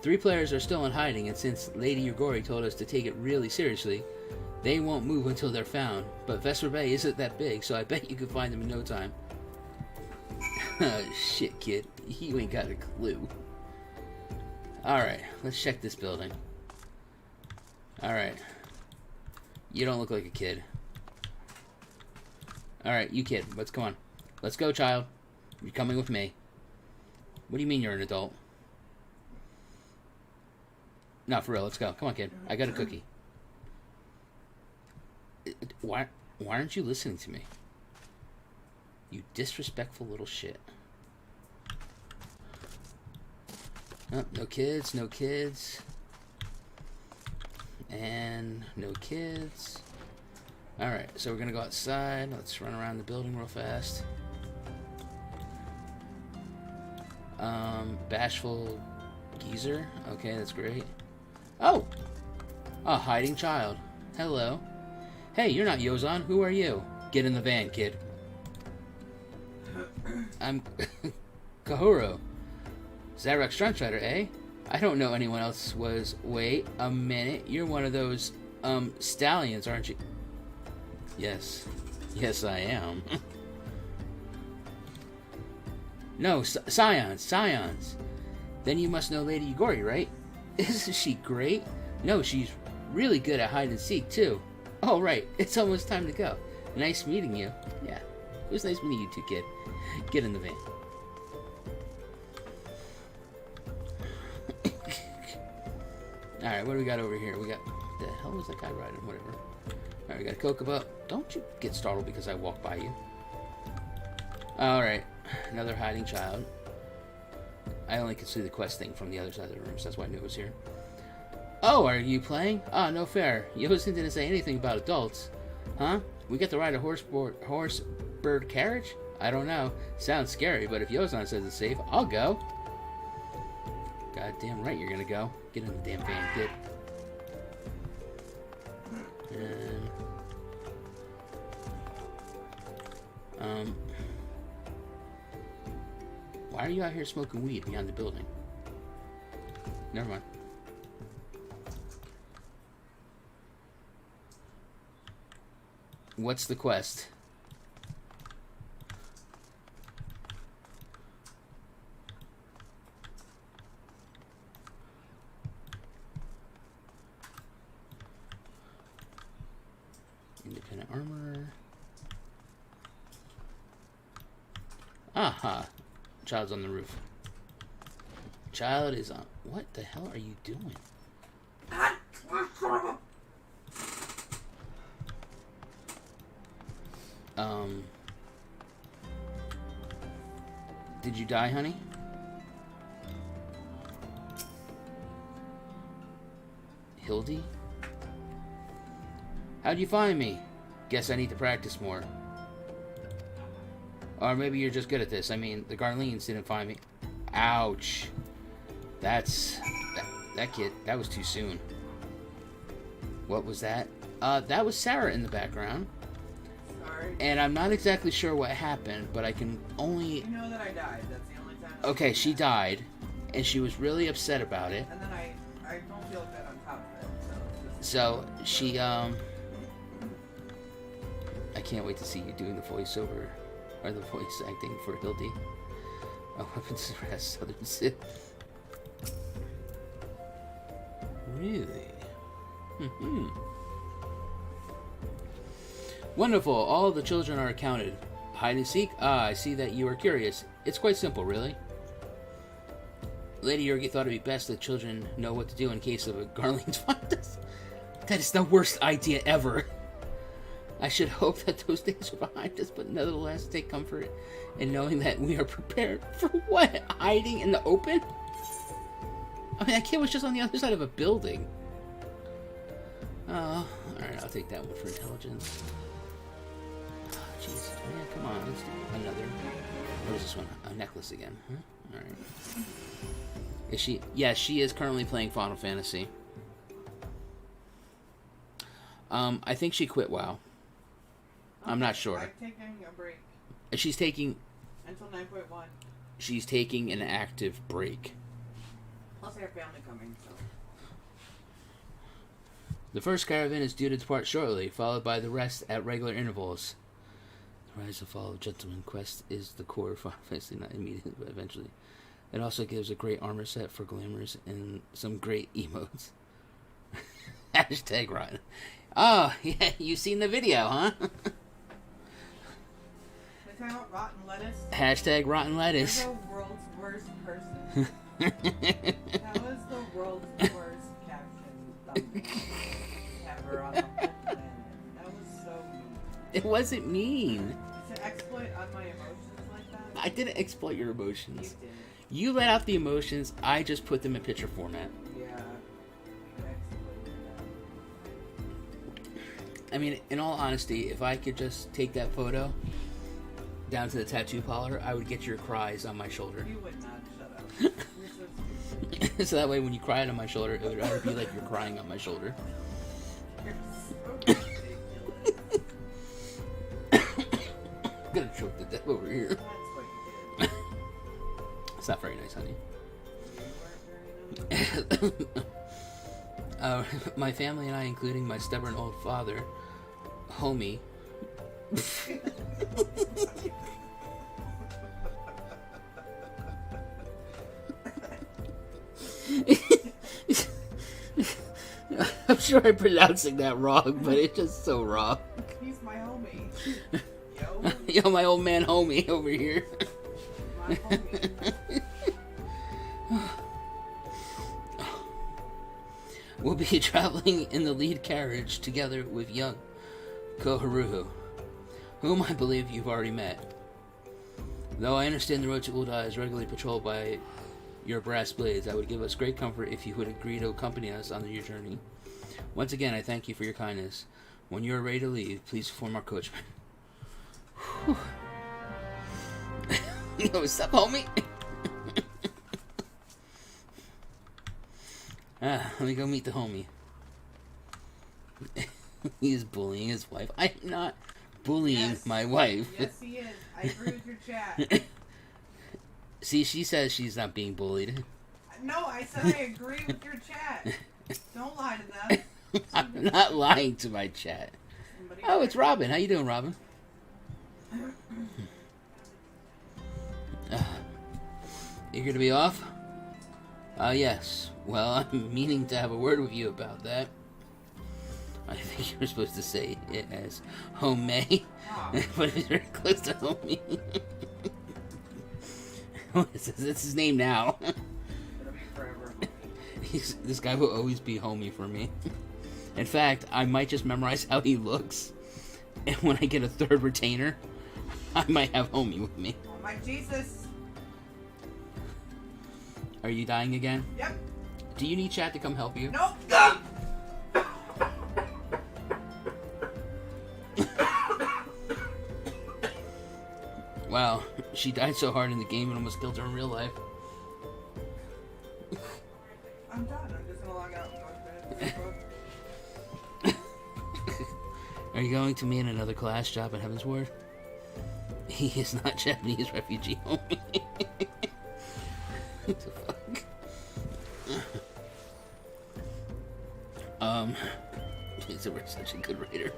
3 players are still in hiding, and since Lady Yugori told us to take it really seriously, they won't move until they're found. But Vesper Bay isn't that big, so I bet you can find them in no time. Shit, kid. You ain't got a clue. Alright, let's check this building. Alright. You don't look like a kid. Alright, you kid, let's come on. Let's go, child. You're coming with me. What do you mean you're an adult? No, for real, let's go. Come on, kid. I got a cookie. Why aren't you listening to me? You disrespectful little shit. Oh, no kids, no kids. And no kids. Alright, so we're gonna go outside. Let's run around the building real fast. Bashful geezer. Okay, that's great. Oh! A hiding child. Hello. Hey, you're not Yozan. Who are you? Get in the van, kid. I'm Kahuro. Zaverax Strunstrider, eh? I don't know anyone else was... Wait a minute. You're one of those, stallions, aren't you? Yes. Yes, I am. No, Scions. Then you must know Lady Yugori, right? Isn't she great? No, she's really good at hide and seek, too. Oh, right. It's almost time to go. Nice meeting you. Yeah. It was nice meeting you too, kid. Get in the van. Alright, what do we got over here? We got... The hell was that guy riding? Whatever. Alright, we got a Copperbell. Don't you get startled because I walk by you. Alright. Another hiding child. I only could see the quest thing from the other side of the room, so that's why I knew it was here. Oh, are you playing? Ah, no fair. Yosin didn't say anything about adults. Huh? We get to ride a horse-bird carriage? I don't know. Sounds scary, but if Yosan says it's safe, I'll go. Goddamn right you're gonna go. Get in the damn van, kid. And... Why are you out here smoking weed behind the building? Never mind. What's the quest? Independent armor. Aha! Child's on the roof. Child is on... What the hell are you doing? Did you die, honey? Hildy? How'd you find me? Guess I need to practice more. Or maybe you're just good at this. I mean, the Garleans didn't find me. Ouch. That kid, that was too soon. What was that? That was Sarah in the background. Sorry. right? And I'm not exactly sure what happened, but I can only... You know that I died. That's the only time. Okay, she died, and she was really upset about it. And then I don't feel good on top of it. So she, I can't wait to see you doing the voiceover, or the voice acting for Hildy. A weapons rest, Southern Sith. Really? Mm-hmm. Wonderful. All the children are accounted. Hide and seek? Ah, I see that you are curious. It's quite simple, really. Lady Yorgi thought it would be best that children know what to do in case of a Garlean's find us. That is the worst idea ever. I should hope that those days are behind us, but nevertheless take comfort in knowing that we are prepared for what? Hiding in the open? I mean, that kid was just on the other side of a building. Oh, alright, I'll take that one for intelligence. Oh, jeez, man, come on, let's do another. What is this one? A necklace again, huh? Alright. Is she? Yeah, she is currently playing Final Fantasy. I think she quit WoW. I'm not sure. I'm taking a break. She's taking... Until 9.1. She's taking an active break. Plus I have family coming, so... The first caravan is due to depart shortly, followed by the rest at regular intervals. The rise and fall of Gentleman Quest is the core of Final Fantasy, not immediately, but eventually. It also gives a great armor set for glamours and some great emotes. Hashtag rotten. Oh, yeah, you've seen the video, huh? Rotten lettuce. Hashtag rotten lettuce. You're the world's worst person. That was the world's worst caption ever on the whole planet. That was so mean. It wasn't mean. To exploit on my emotions like that? I didn't exploit your emotions. You did. You let out the emotions, I just put them in picture format. Yeah. You exploited that. I mean, in all honesty, if I could just take that photo down to the tattoo parlor, I would get your cries on my shoulder. You would not. Shut up. You're so stupid. So that way when you cried on my shoulder, it would either be like you're crying on my shoulder. You're so ridiculous. I'm gonna choke to death over here. That's what you did. It's not very nice, honey. You weren't very nice. My family and I, including my stubborn old father, homie. I'm sure I'm pronouncing that wrong, but it's just so wrong. He's my homie. Yo. Yo, my old man homie over here. My homie. We'll be traveling in the lead carriage together with young Koharuhu, whom I believe you've already met. Though I understand the road to Ul'dah is regularly patrolled by your brass blades, I would give us great comfort if you would agree to accompany us on your journey. Once again, I thank you for your kindness. When you are ready to leave, please inform our coachman. Yo, what's up, homie? Let me go meet the homie. He's bullying his wife. I'm not bullying my wife. Yes, he is. I agree with your chat. See, she says she's not being bullied. No, I said I agree with your chat. Don't lie to them. I'm not lying to my chat. Oh, it's Robin. How you doing, Robin? Eager to be off? Yes. Well, I'm meaning to have a word with you about that. I think you were supposed to say it as Home May, but it's very close to Homie. It's his name now. It'll be forever homie. This guy will always be Homie for me. In fact, I might just memorize how he looks, and when I get a third retainer, I might have Homie with me. Oh my Jesus. Are you dying again? Yep. Do you need chat to come help you? Nope. Wow, she died so hard in the game and almost killed her in real life. I'm done. I'm just gonna log out and go to bed. Are you going to me in another class job at Heaven's Ward? He is not Japanese refugee homie. What the fuck? He's such a good raider.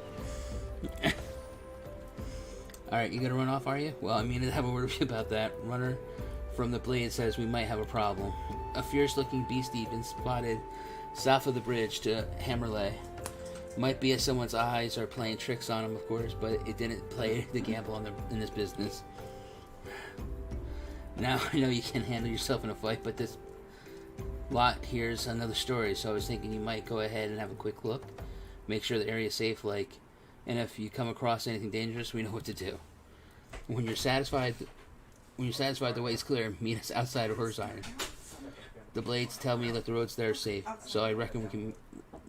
Alright, you gonna run off, are you? Well, I mean, I have a word with you about that. Runner from the Blade says we might have a problem. A fierce-looking beastie been spotted south of the bridge to Hammerley. Might be as someone's eyes are playing tricks on him, of course, but it didn't play the gamble in this business. Now, I know you can't handle yourself in a fight, but this lot here's another story, so I was thinking you might go ahead and have a quick look. Make sure the area's safe, and if you come across anything dangerous, we know what to do. When you're satisfied the way is clear, meet us outside of Eorzea. The Blades tell me that the roads there are safe, so I reckon we can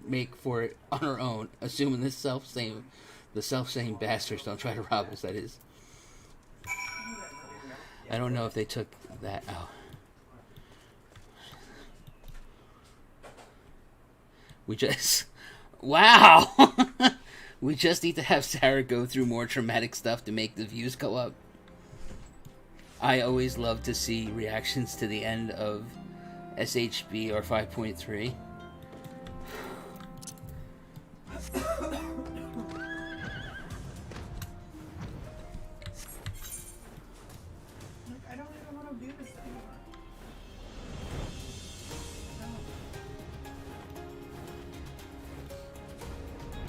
make for it on our own, assuming the self-same bastards don't try to rob us, that is. I don't know if they took that out. Wow! We just need to have Sarah go through more traumatic stuff to make the views go up. I always love to see reactions to the end of SHB or 5.3. I don't even want to do this anymore.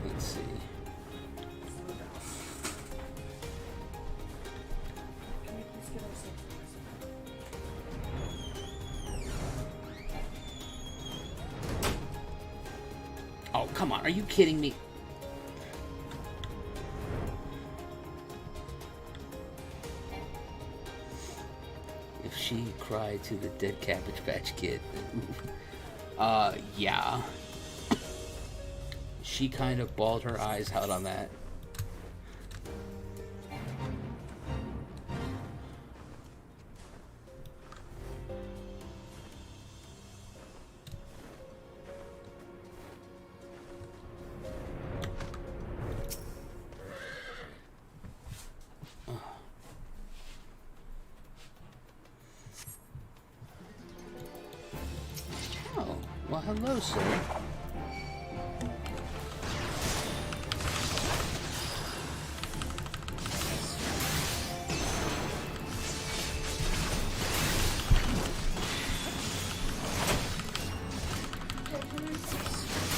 Let's see. Can we please get ourselves Oh, come on. Are you kidding me? If she cried to the dead Cabbage Patch Kid. Yeah. She kind of bawled her eyes out on that. Oh, well, hello, sir.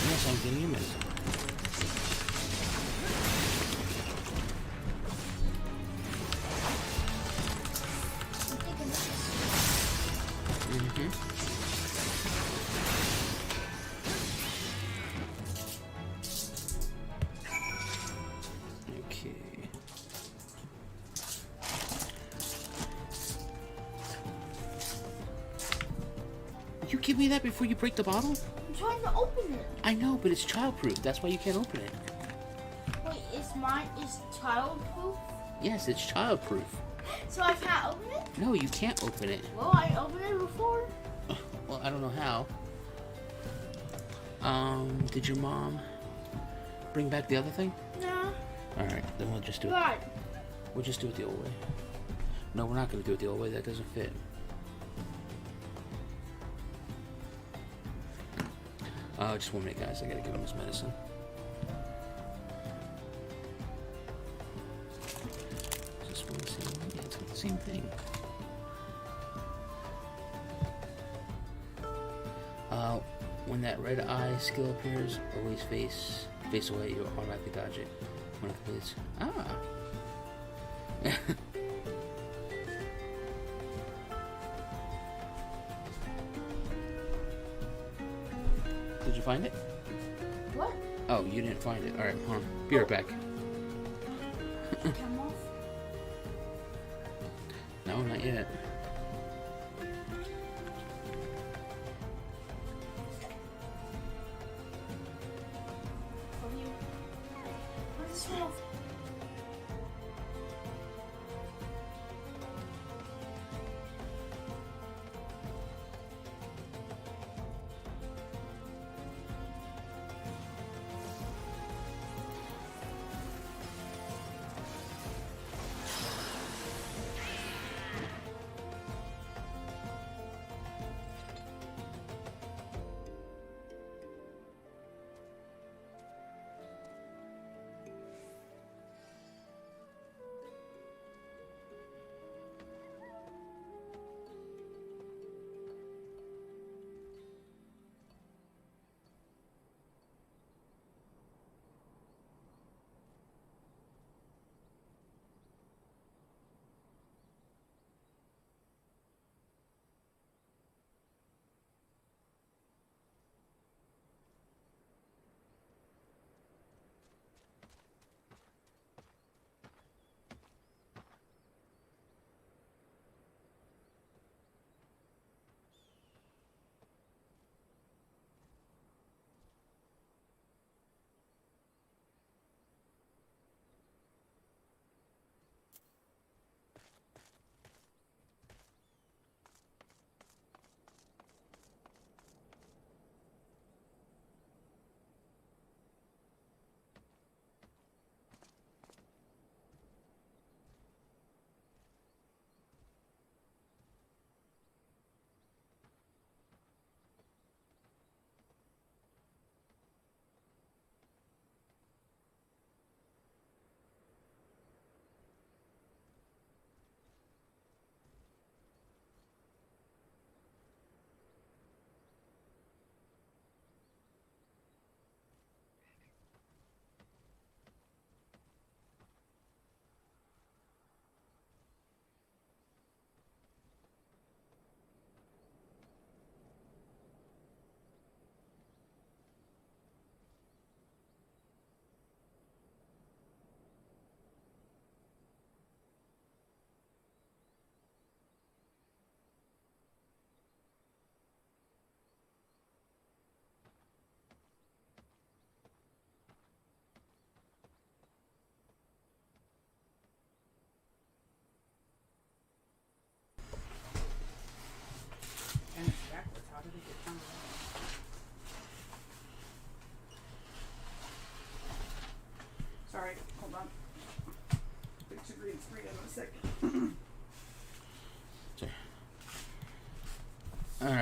Yes, I'm getting you medicine. Okay. You give me that before you break the bottle? I'm trying to open it. I know, but it's childproof. That's why you can't open it. Wait, is childproof? Yes, it's childproof. So I can't open it? No, you can't open it. Well, I opened it before. Well, I don't know how. Did your mom bring back the other thing? No. Alright, then we'll just do it. God. We'll just do it the old way. No, we're not going to do it the old way. That doesn't fit. Just 1 minute, guys. I gotta give him his medicine. Just want to see. Yeah, it's the same thing. When that red eye skill appears, always face away. You'll automatically dodge it. When it completes. Ah. Did you find it? What? Oh, you didn't find it. Alright, hold on. Be right back. Come off. No, not yet. For you. What is this?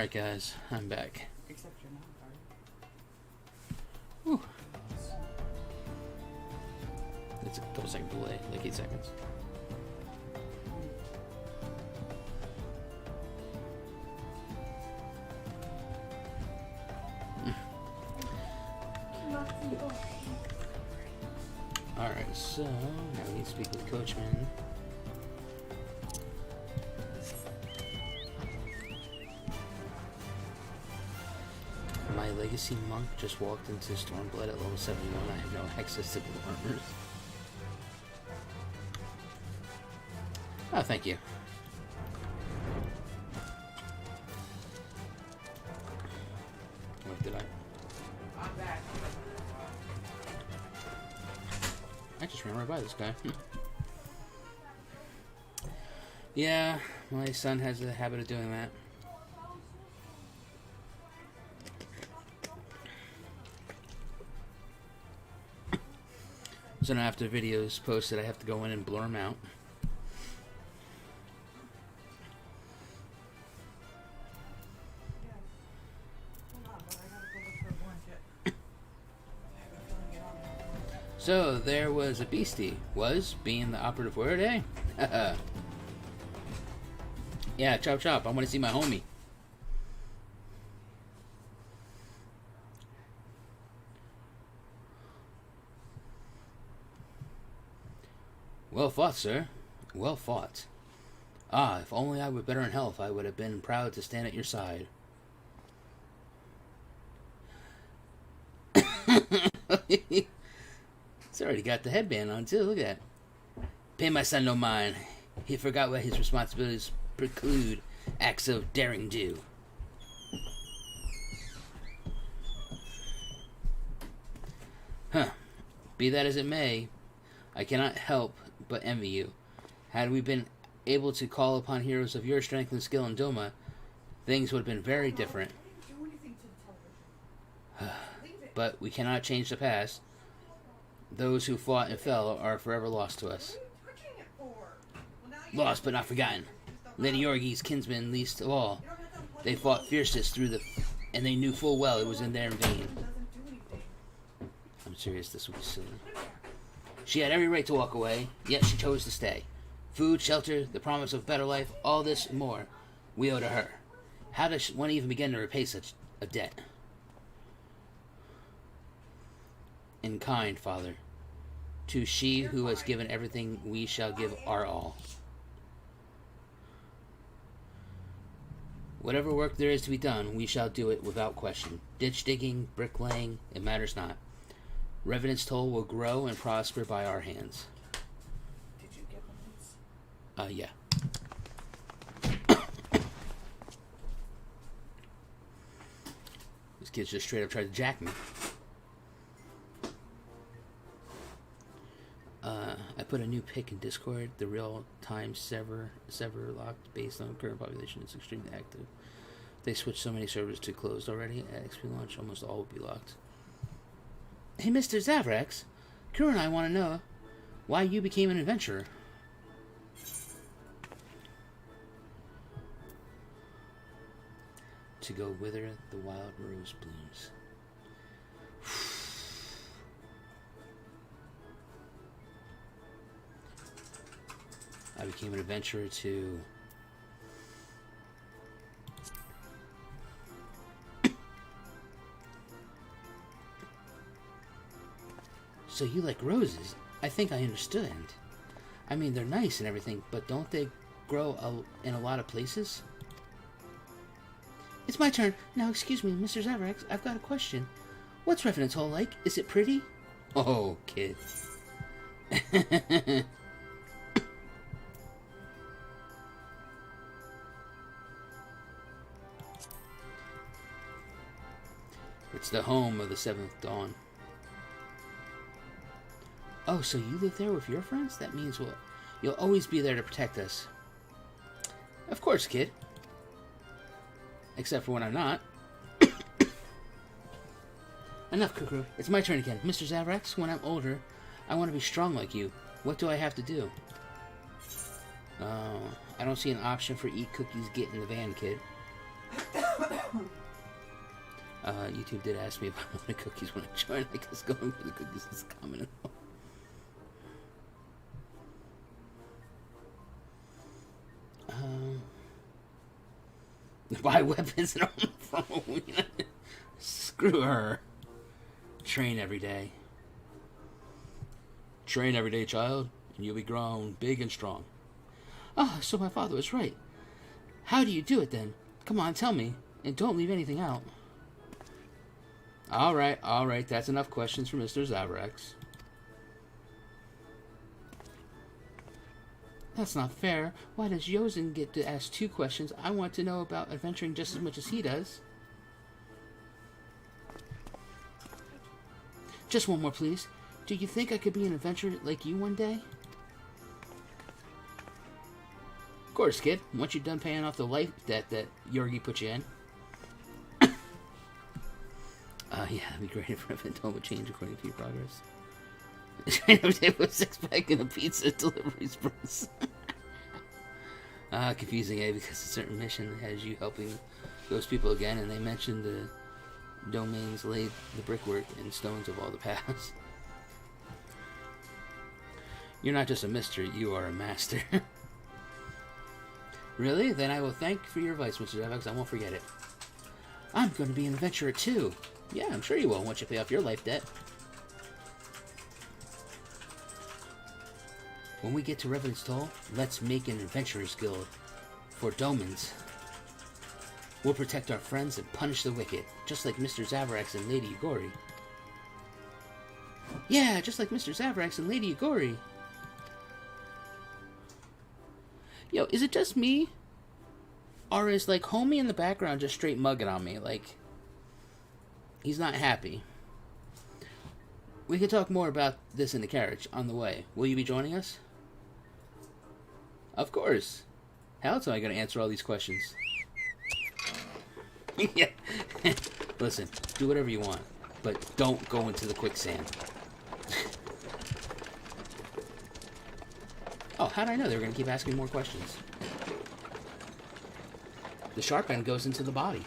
Alright guys, I'm back. Except you're not, are you? Whew. It's a couple second delay, like 8 seconds. Alright, so now we need to speak with Coachman. My legacy monk just walked into Stormblood at level 71. I have no access to blue armors. Oh, thank you. What did I? I'm back. I just ran right by this guy. Yeah, my son has a habit of doing that. So now after the video's posted, I have to go in and blur them out. So there was a beastie. Was being the operative word, eh? Yeah, chop chop. I want to see my homie. Well fought, sir. Well fought. Ah, if only I were better in health, I would have been proud to stand at your side. It's already got the headband on, too. Look at that. Pay my son no mind. He forgot what his responsibilities preclude acts of daring do. Huh. Be that as it may, I cannot help but envy you. Had we been able to call upon heroes of your strength and skill in Doma, things would have been very different. But we cannot change the past. Those who fought and fell are forever lost to us. Lost but not forgotten. Lady Yorgi's kinsmen least of all. They fought fiercest through the... and they knew full well it was in their vein. I'm serious, this would be silly. She had every right to walk away, yet she chose to stay. Food, shelter, the promise of better life, all this and more, we owe to her. How does one even begin to repay such a debt? In kind, Father. To she who has given everything, we shall give our all. Whatever work there is to be done, we shall do it without question. Ditch digging, bricklaying, it matters not. Revenant's toll will grow and prosper by our hands. Did you get one? Yeah. This kid's just straight up tried to jack me. I put a new pick in Discord. The real-time server locked based on current population is extremely active. They switched so many servers to closed already. At XP launch, almost all will be locked. Hey, Mr. Zaverax, Kura and I want to know why you became an adventurer. To go wither the wild rose blooms. I became an adventurer to... So you like roses? I think I understand. I mean, they're nice and everything, but don't they grow in a lot of places? It's my turn. Now, excuse me, Mr. Zaverax, I've got a question. What's Revenant's Hall like? Is it pretty? Oh, kid. It's the home of the Seventh Dawn. Oh, so you live there with your friends? That means you'll always be there to protect us. Of course, kid. Except for when I'm not. Enough, Kukru. It's my turn again. Mr. Zaverax, when I'm older, I want to be strong like you. What do I have to do? I don't see an option for eat cookies, get in the van, kid. YouTube did ask me about how many cookies when I joined. I guess going for the cookies is common enough. Buy weapons and on the phone. Screw her. Train every day. Train every day, child, and you'll be grown big and strong. Ah, so my father was right. How do you do it then? Come on, tell me, and don't leave anything out. All right, that's enough questions for Mr. Zaverax. That's not fair. Why does Yozen get to ask 2 questions? I want to know about adventuring just as much as he does. Just one more, please. Do you think I could be an adventurer like you one day? Of course, kid. Once you're done paying off the life debt that Yorgi put you in. Yeah, it'd be great if Reventon would change according to your progress. Train every day with a 6-pack and a pizza delivery express. Confusing, eh? Because a certain mission has you helping those people again, and they mentioned the domains laid the brickwork and stones of all the past. You're not just a mystery, you are a master. Really? Then I will thank you for your advice, Mr. Zaverax. I won't forget it. I'm going to be an adventurer too. Yeah, I'm sure you will once you pay off your life debt. When we get to Revenant's Toll, let's make an adventurer's guild for Domans. We'll protect our friends and punish the wicked, just like Mr. Zaverax and Lady Yugori. Yeah, just like Mr. Zaverax and Lady Yugori. Yo, is it just me? Or is, like, homie in the background just straight mugging on me? Like, he's not happy. We can talk more about this in the carriage on the way. Will you be joining us? Of course. How else am I going to answer all these questions? Yeah. Listen, do whatever you want, but don't go into the quicksand. Oh, how did I know they were going to keep asking more questions? The sharp end goes into the body.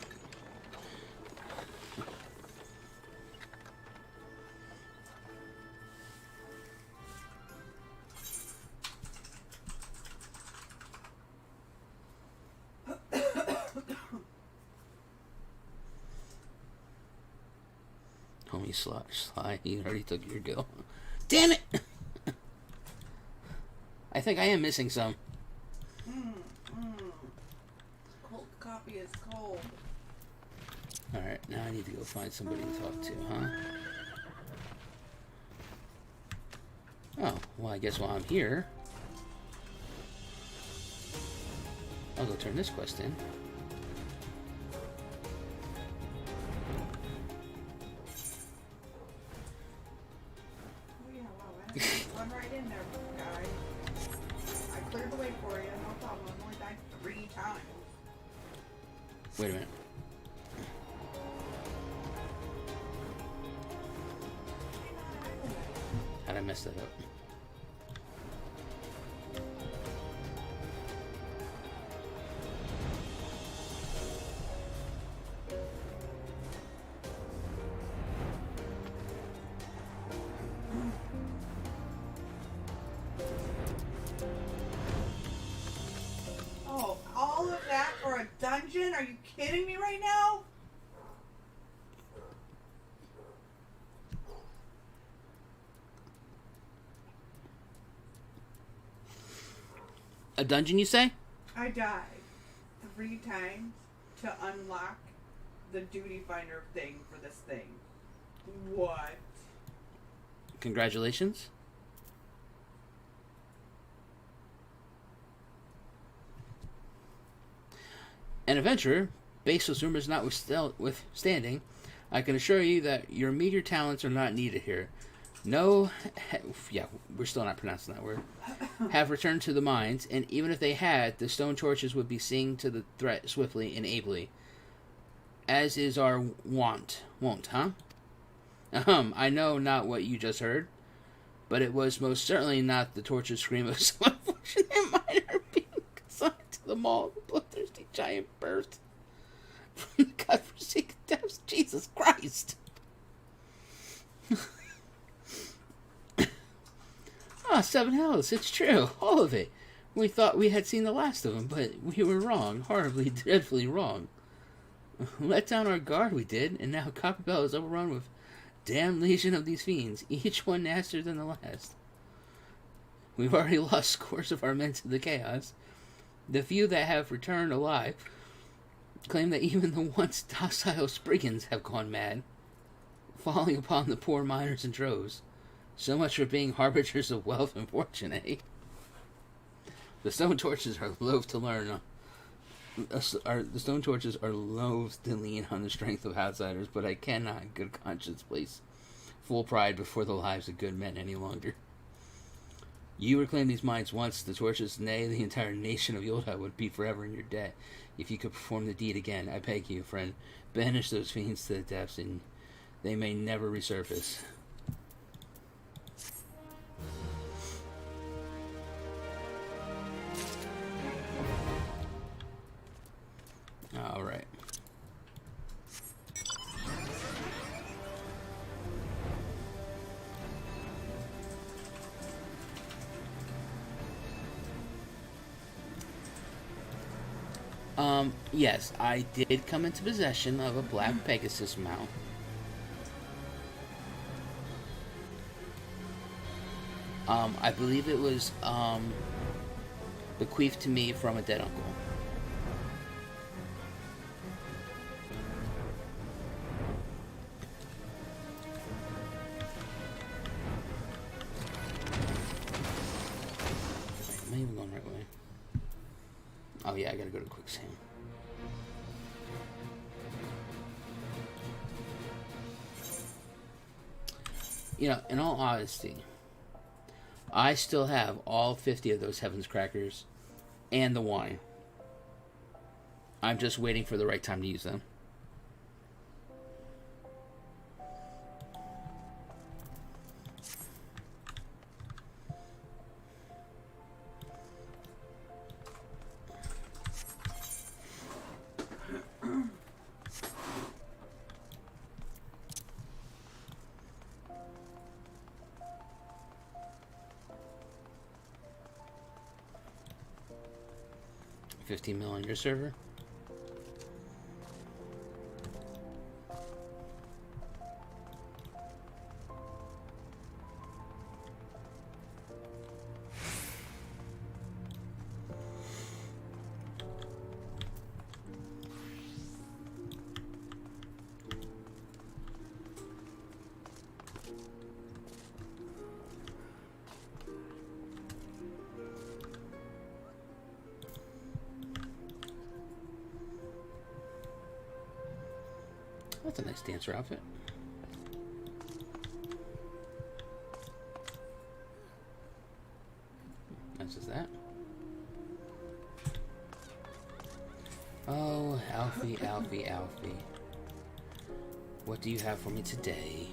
Homie Sly, he already took your go. Damn it! I think I am missing some. Cold copy is cold. Alright, now I need to go find somebody to talk to, huh? Oh, well, I guess while I'm here, I'll go turn this quest in. Oh yeah, wow, run right in there, guy. I cleared the way for you, no problem. I've only died 3 times. Wait a minute. How'd I mess that up? Oh, all of that for a dungeon? Are you kidding me right now? A dungeon, you say? I died 3 times to unlock the duty finder thing for this thing. What? Congratulations. An adventurer, baseless rumors notwithstanding, I can assure you that your meager talents are not needed here. No, yeah, we're still not pronouncing that word, have returned to the mines, and even if they had, the stone torches would be seeing to the threat swiftly and ably. As is our wont, huh? I know not what you just heard, but it was most certainly not the tortured scream of some unfortunate miner being consigned to the maw of a bloodthirsty giant burst from the godforsaken depths. Jesus Christ. Ah, 7 hells. It's true. All of it. We thought we had seen the last of them, but we were wrong. Horribly, dreadfully wrong. Let down our guard, we did, and now Copperbell is overrun with damn legion of these fiends, each one nastier than the last. We've already lost scores of our men to the chaos. The few that have returned alive claim that even the once docile Spriggans have gone mad, falling upon the poor miners in droves. So much for being harbingers of wealth and fortune, eh? The stone torches are loath to learn. The stone torches are loath to lean on the strength of outsiders, but I cannot, in good conscience, place full pride before the lives of good men any longer. You reclaimed these mines once, the torches, nay, the entire nation of Yolda would be forever in your debt. If you could perform the deed again, I beg you, friend, banish those fiends to the depths, and they may never resurface. All right. Yes, I did come into possession of a black Pegasus mount. I believe it was, bequeathed to me from a dead uncle. Am I even going the right way? Oh yeah, I gotta go to quicksand. You know, in all honesty, I still have all 50 of those Heaven's Crackers and the wine. I'm just waiting for the right time to use them. $15 million on your server. That's a nice dancer outfit. That's just that. Oh, Alfie, Alfie, Alfie. What do you have for me today?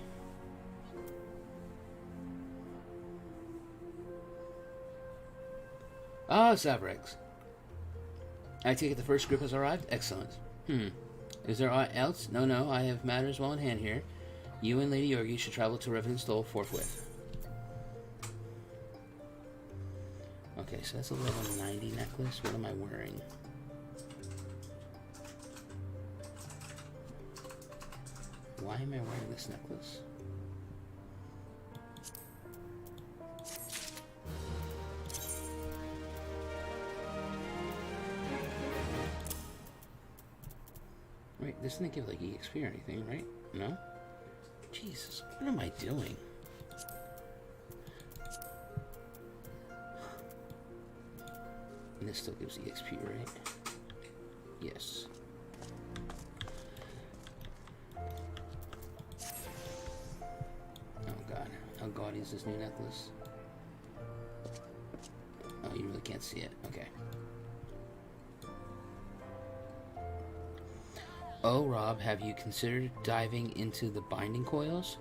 Ah, Zaverax. I take it the first group has arrived? Excellent. Is there aught else? No, I have matters well in hand here. You and Lady Yorgi should travel to Revenant Stole forthwith. Okay, so that's a level 90 necklace. What am I wearing? Why am I wearing this necklace? Wait, this doesn't give like EXP or anything, right? No? Jesus, what am I doing? And this still gives EXP, right? Yes. Oh god, how gaudy is this new necklace? Oh, you really can't see it. Okay. Oh, Rob, have you considered diving into the binding coils?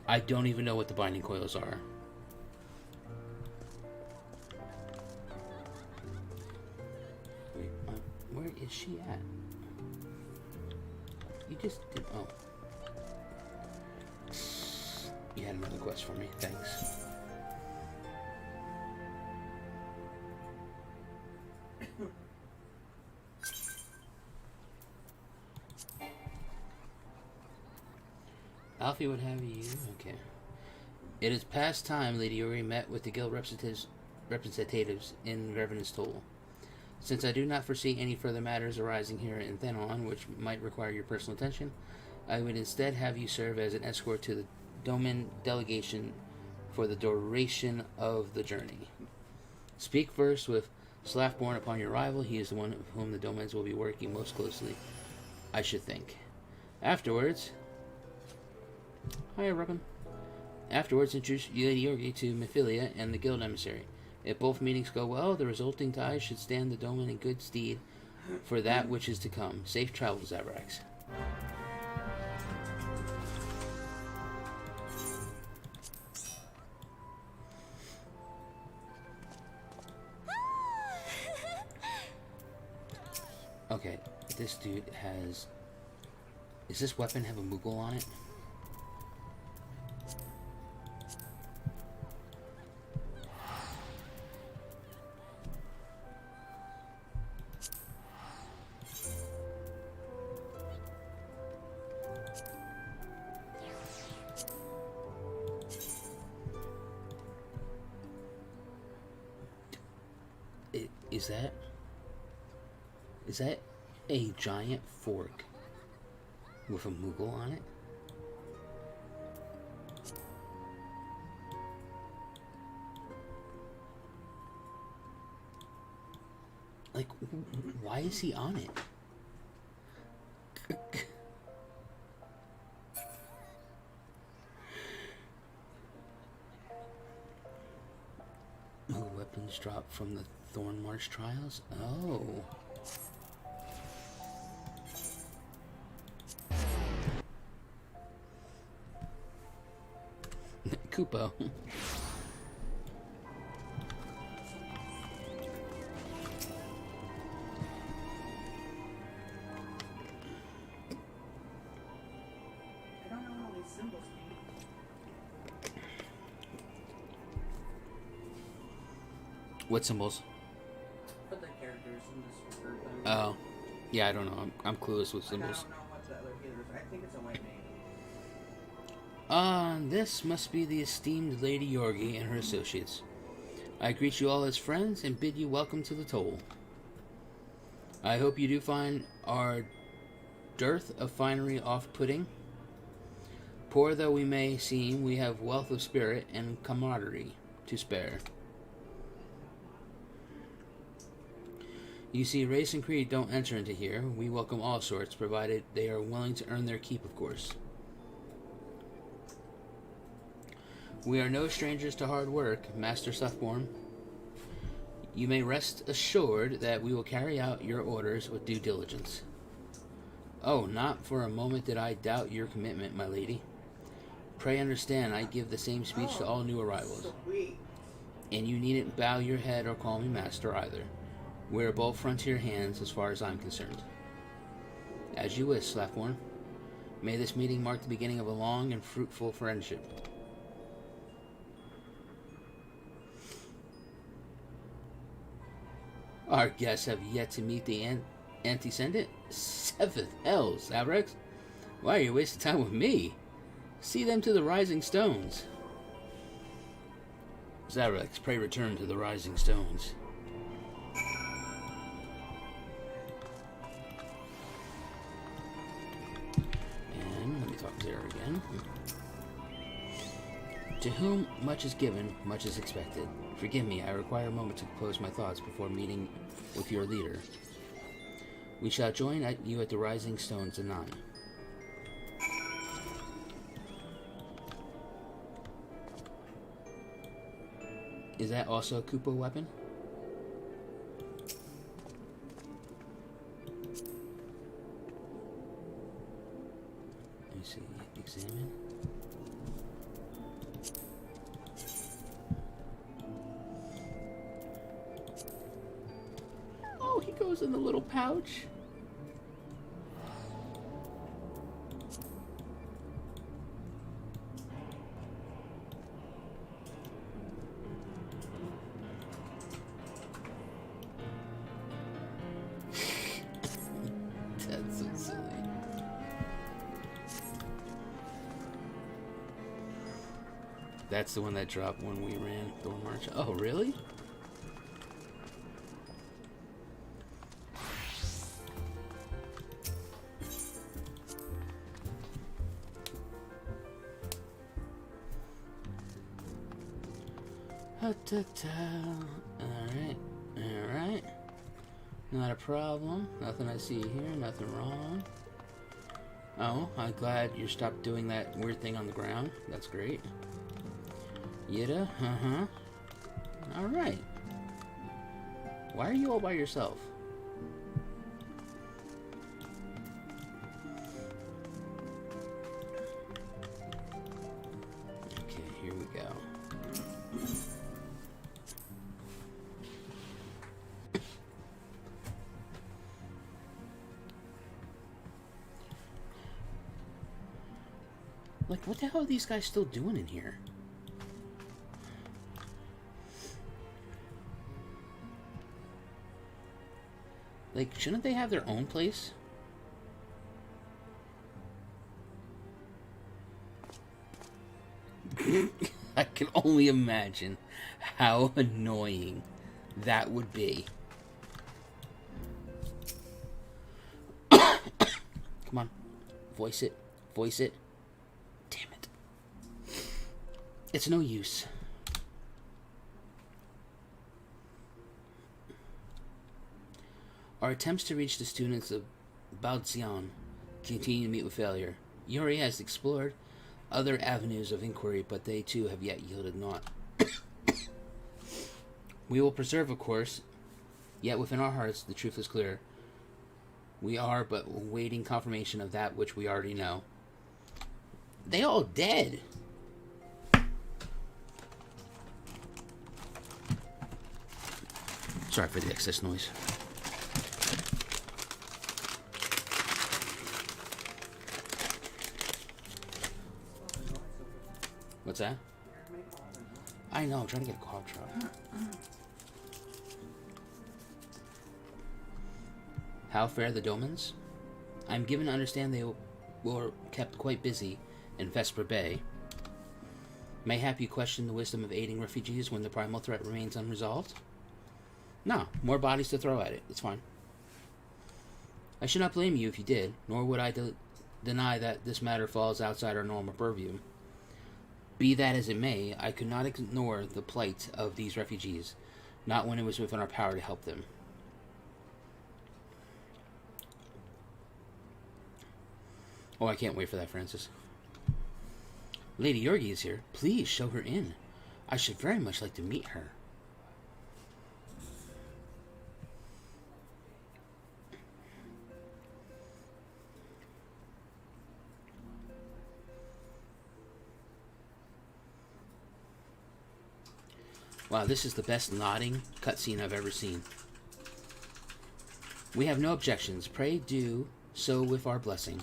I don't even know what the binding coils are. Wait, where is she at? You just did. Oh. You had another quest for me. Thanks. Alfie would have you. Okay. It is past time Lady Ori met with the guild representatives in Revenant's Toll. Since I do not foresee any further matters arising here in Thenon which might require your personal attention, I would instead have you serve as an escort to the Doman delegation for the duration of the journey. Speak first with Slafborn upon your arrival. He is the one with whom the Domans will be working most closely, I should think. Afterwards... Hiya, Robin. Afterwards, introduce Lady Yorgi to Mephilia and the guild emissary. If both meetings go well, the resulting ties should stand the Doman in good stead for that which is to come. Safe travels, Zaverax. Okay, this dude has... Does this weapon have a Moogle on it? Is that a giant fork with a Moogle on it? Like, why is he on it? Weapons dropped from the Thorn March trials? Oh. Kupo. I don't know all these symbols mean. What symbols? For the characters in this group. Oh. Yeah, I don't know. I'm clueless with symbols. I don't know what the other healers. I think it's a white name. This must be the esteemed Lady Yorgi and her associates. I greet you all as friends and bid you welcome to the Toll. I hope you do find our dearth of finery off-putting. Poor though we may seem, we have wealth of spirit and camaraderie to spare. You see, race and creed don't enter into here. We welcome all sorts, provided they are willing to earn their keep, of course. We are no strangers to hard work, Master Slafborn. You may rest assured that we will carry out your orders with due diligence. Oh, not for a moment did I doubt your commitment, my lady. Pray understand, I give the same speech to all new arrivals. Sweet. And you needn't bow your head or call me master either. We're both frontier hands as far as I'm concerned. As you wish, Slafborn. May this meeting mark the beginning of a long and fruitful friendship. Our guests have yet to meet the antecedent. Seventh hells, Zaverax. Why are you wasting time with me? See them to the Rising Stones. Zaverax, pray return to the Rising Stones. And let me talk to her again. To whom much is given, much is expected. Forgive me, I require a moment to compose my thoughts before meeting with your leader. We shall join you at the Rising Stones anon. Is that also a Kupo weapon? Let me see. Examine. Oh, he goes in the little pouch. That's the one that dropped when we ran Thorn March. Oh, really? Alright. Alright. Not a problem. Nothing I see here. Nothing wrong. Oh, I'm glad you stopped doing that weird thing on the ground. That's great. Yida? Uh-huh. Alright. Why are you all by yourself? Okay, here we go. Like, what the hell are these guys still doing in here? Like, shouldn't they have their own place? I can only imagine how annoying that would be. Come on. Voice it. Voice it. Damn it. It's no use. Our attempts to reach the students of Baozian continue to meet with failure. Yuri has explored other avenues of inquiry, but they too have yet yielded naught. We will preserve, of course, yet within our hearts the truth is clear. We are but awaiting confirmation of that which we already know. They all dead. Sorry for the excess noise. What's that? I know, I'm trying to get a cough drop. How fare the Domans? I'm given to understand they were kept quite busy in Vesper Bay. Mayhap you question the wisdom of aiding refugees when the primal threat remains unresolved? No, more bodies to throw at it. It's fine. I should not blame you if you did, nor would I deny that this matter falls outside our normal purview. Be that as it may, I could not ignore the plight of these refugees, not when it was within our power to help them. Oh, I can't wait for that, Francis. Lady Yorgi is here. Please show her in. I should very much like to meet her. Wow, this is the best nodding cutscene I've ever seen. We have no objections. Pray do so with our blessing.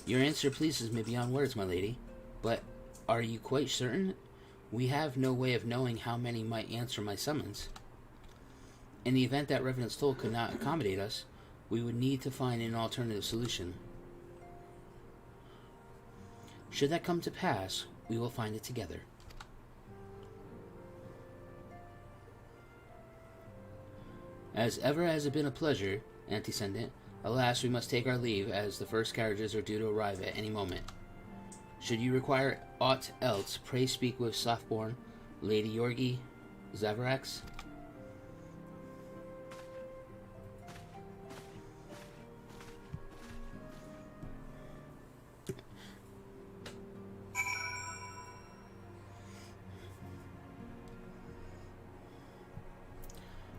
Your answer pleases me beyond words, my lady. But are you quite certain? We have no way of knowing how many might answer my summons. In the event that Revenant Soul could not accommodate us, we would need to find an alternative solution. Should that come to pass, we will find it together. As ever has it been a pleasure, Antecedent. Alas, we must take our leave, as the first carriages are due to arrive at any moment. Should you require aught else, pray speak with Softborn, Lady Yorgi, Zaverax.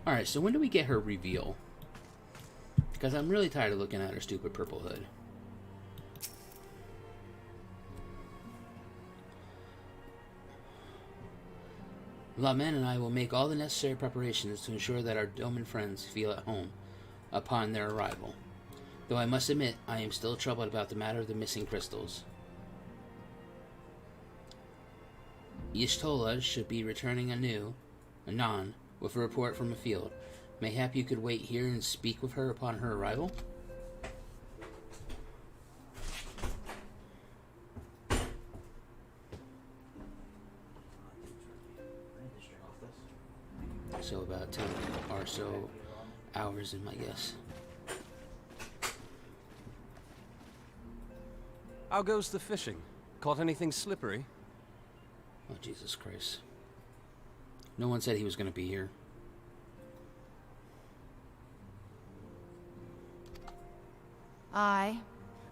Alright, so when do we get her reveal? Because I'm really tired of looking at her stupid purple hood. Lamen and I will make all the necessary preparations to ensure that our Doman friends feel at home upon their arrival. Though I must admit, I am still troubled about the matter of the missing crystals. Y'shtola should be returning anon, with a report from the field. Mayhap you could wait here and speak with her upon her arrival? so about 10 or so hours in my guess. How goes the fishing? Caught anything slippery? Oh, Jesus Christ. No one said he was going to be here. Aye,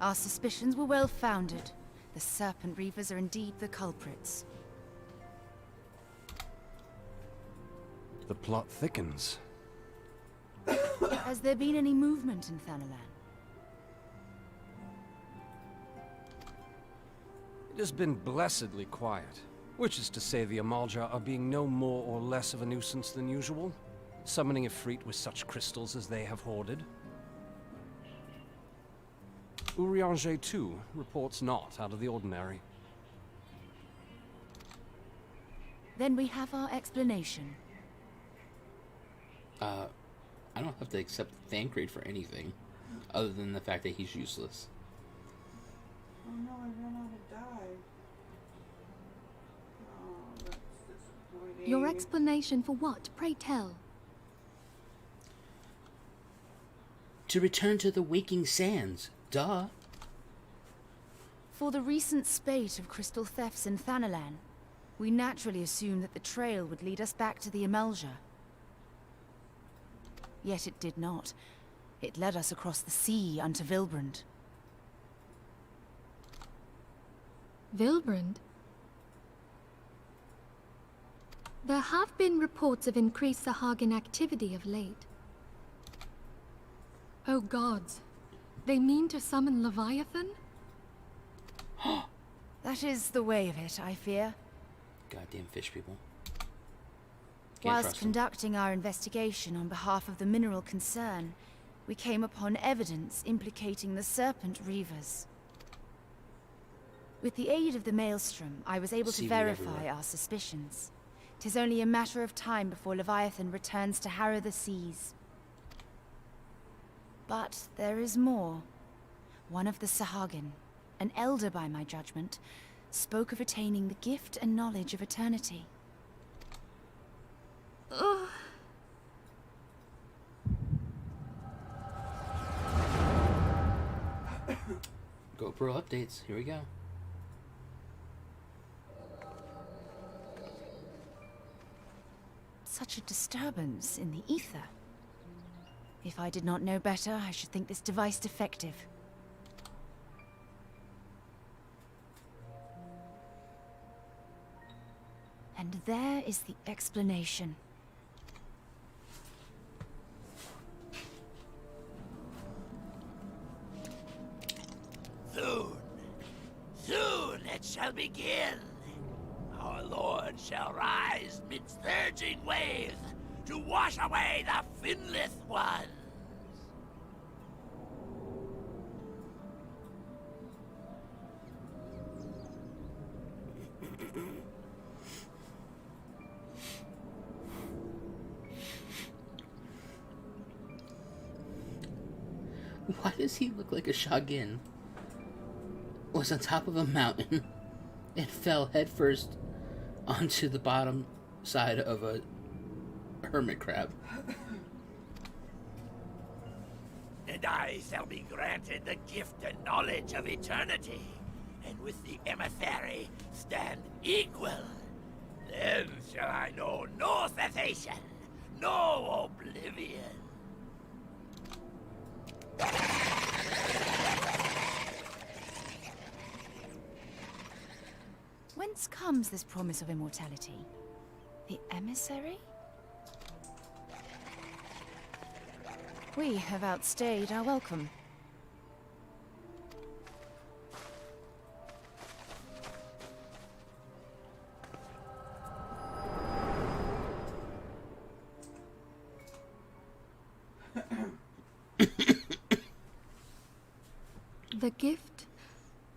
our suspicions were well founded. The Serpent Reavers are indeed the culprits. The plot thickens. Has there been any movement in Thanalan? It has been blessedly quiet, which is to say the Amalja are being no more or less of a nuisance than usual, summoning Ifrit with such crystals as they have hoarded. Urianger, too, reports not out of the ordinary. Then we have our explanation. I don't have to accept Thancred for anything, other than the fact that he's useless. Oh no, I ran out of dye. Oh, that's disappointing. Your explanation for what, pray tell? To return to the waking sands, duh. For the recent spate of crystal thefts in Thanalan, we naturally assumed that the trail would lead us back to the Amalja. Yet it did not. It led us across the sea unto Vilbrand. Vilbrand? There have been reports of increased Sahagin activity of late. Oh gods, they mean to summon Leviathan? That is the way of it, I fear. Goddamn fish people. Can't Whilst trust them. conducting our investigation on behalf of the mineral concern, we came upon evidence implicating the Serpent Reavers. With the aid of the Maelstrom, I was able to Seaweed verify everywhere. our suspicions. 'Tis only a matter of time before Leviathan returns to harrow the seas. But there is more. One of the Sahagin, an elder by my judgment, spoke of attaining the gift and knowledge of eternity. GoPro updates. Here we go. Such a disturbance in the ether. If I did not know better, I should think this device defective. And there is the explanation. Soon, soon it shall begin. Our Lord shall rise midst surging waves to wash away the finless ones. Why does he look like a Shagin? Was on top of a mountain and fell headfirst onto the bottom side of a hermit crab. And I shall be granted the gift and knowledge of eternity, and with the emissary stand equal. Then shall I know no cessation, no oblivion. Whence comes this promise of immortality? The emissary? We have outstayed our welcome. The gift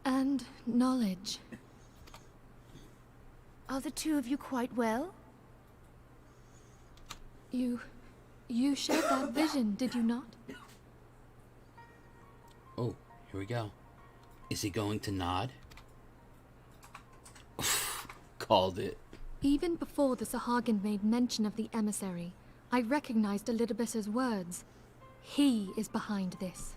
and knowledge. Are the two of you quite well? You shared that vision, did you not? Oh, here we go. Is he going to nod? Called it. Even before the Sahagin made mention of the emissary, I recognized Elidibus's words. He is behind this.